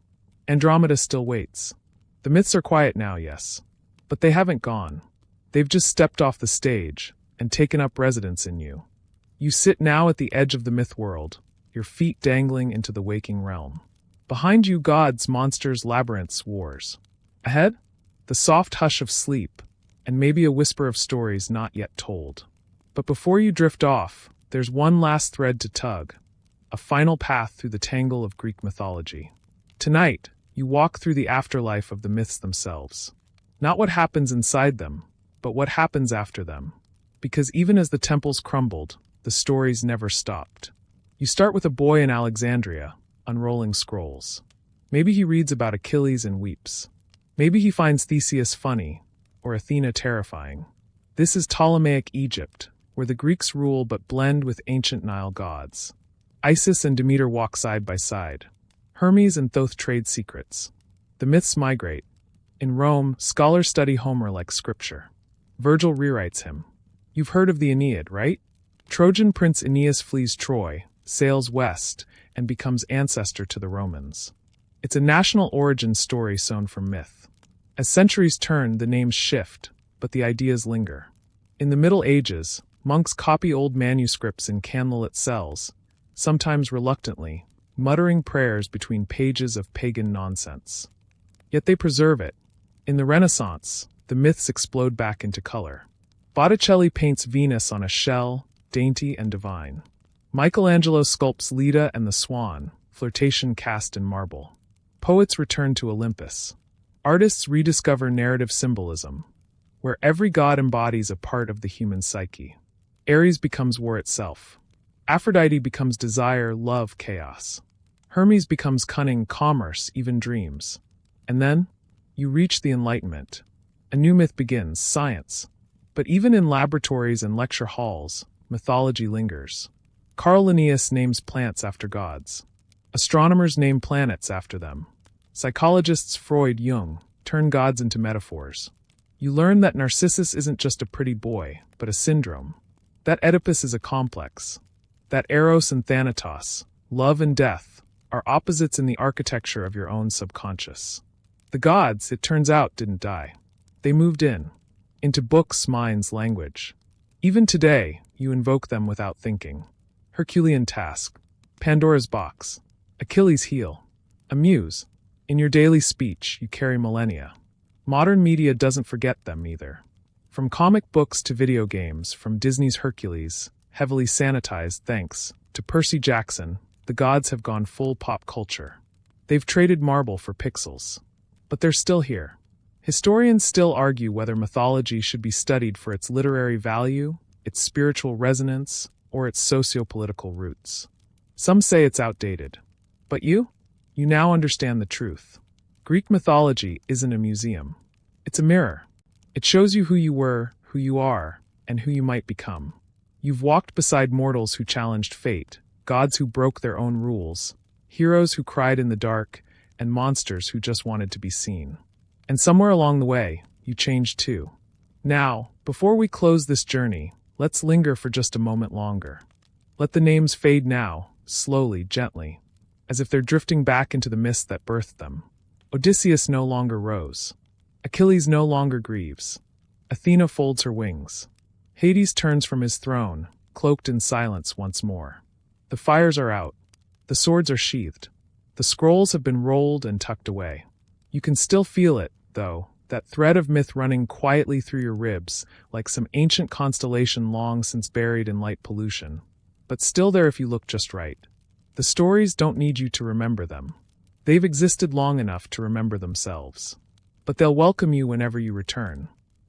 Andromeda still waits. The myths are quiet now, yes. But they haven't gone. They've just stepped off the stage and taken up residence in you. You sit now at the edge of the myth world, your feet dangling into the waking realm. Behind you, gods, monsters, labyrinths, wars. Ahead, the soft hush of sleep, and maybe a whisper of stories not yet told. But before you drift off, there's one last thread to tug, a final path through the tangle of Greek mythology. Tonight, you walk through the afterlife of the myths themselves. Not what happens inside them, but what happens after them. Because even as the temples crumbled, the stories never stopped. You start with a boy in Alexandria, unrolling scrolls. Maybe he reads about Achilles and weeps. Maybe he finds Theseus funny, or Athena terrifying. This is Ptolemaic Egypt, where the Greeks rule but blend with ancient Nile gods. Isis and Demeter walk side by side. Hermes and Thoth trade secrets. The myths migrate. In Rome, scholars study Homer like scripture. Virgil rewrites him. You've heard of the Aeneid, right? Trojan prince Aeneas flees Troy, sails west, and becomes ancestor to the Romans. It's a national origin story sown from myth. As centuries turn, the names shift, but the ideas linger. In the Middle Ages, monks copy old manuscripts in candlelit cells, sometimes reluctantly, muttering prayers between pages of pagan nonsense. Yet they preserve it. In the Renaissance, the myths explode back into color. Botticelli paints Venus on a shell, dainty and divine. Michelangelo sculpts Leda and the Swan, flirtation cast in marble. Poets return to Olympus. Artists rediscover narrative symbolism, where every god embodies a part of the human psyche. Ares becomes war itself. Aphrodite becomes desire, love, chaos. Hermes becomes cunning, commerce, even dreams. And then, you reach the Enlightenment. A new myth begins, science. But even in laboratories and lecture halls, mythology lingers. Carl Linnaeus names plants after gods. Astronomers name planets after them. Psychologists Freud, Jung turn gods into metaphors. You learn that Narcissus isn't just a pretty boy, but a syndrome. That Oedipus is a complex. That Eros and Thanatos, love and death, are opposites in the architecture of your own subconscious. The gods, it turns out, didn't die. They moved into books, minds, language. Even today, you invoke them without thinking. Herculean task, Pandora's box, Achilles' heel, a muse. In your daily speech, you carry millennia. Modern media doesn't forget them either. From comic books to video games, from Disney's Hercules, heavily sanitized thanks to Percy Jackson, the gods have gone full pop culture. They've traded marble for pixels. But they're still here. Historians still argue whether mythology should be studied for its literary value, its spiritual resonance, or its socio-political roots. Some say it's outdated. But you now understand the truth. Greek mythology isn't a museum. It's a mirror. It shows you who you were, who you are, and who you might become. You've walked beside mortals who challenged fate, gods who broke their own rules, heroes who cried in the dark, and monsters who just wanted to be seen. And somewhere along the way, you changed too. Now, before we close this journey, let's linger for just a moment longer. Let the names fade now, slowly, gently, as if they're drifting back into the mist that birthed them. Odysseus no longer rows. Achilles no longer grieves. Athena folds her wings. Hades turns from his throne, cloaked in silence once more. The fires are out. The swords are sheathed. The scrolls have been rolled and tucked away. You can still feel it, though, that thread of myth running quietly through your ribs, like some ancient constellation long since buried in light pollution. But still there if you look just right. The stories don't need you to remember them. They've existed long enough to remember themselves. But they'll welcome you whenever you return.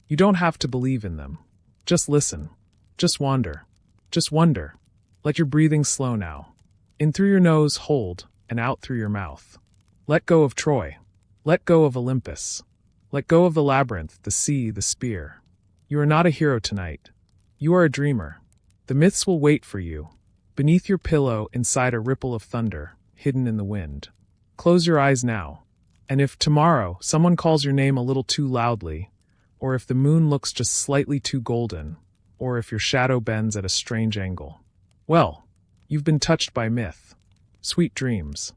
You don't have to believe in them. Just listen. Just wander. Just wonder. Let your breathing slow now. In through your nose, hold, and out through your mouth. Let go of Troy. Let go of Olympus. Let go of the labyrinth, the sea, the spear. You are not a hero tonight. You are a dreamer. The myths will wait for you. Beneath your pillow, inside a ripple of thunder, hidden in the wind. Close your eyes now. And if tomorrow someone calls your name a little too loudly, or if the moon looks just slightly too golden, or if your shadow bends at a strange angle, well, you've been touched by myth. Sweet dreams.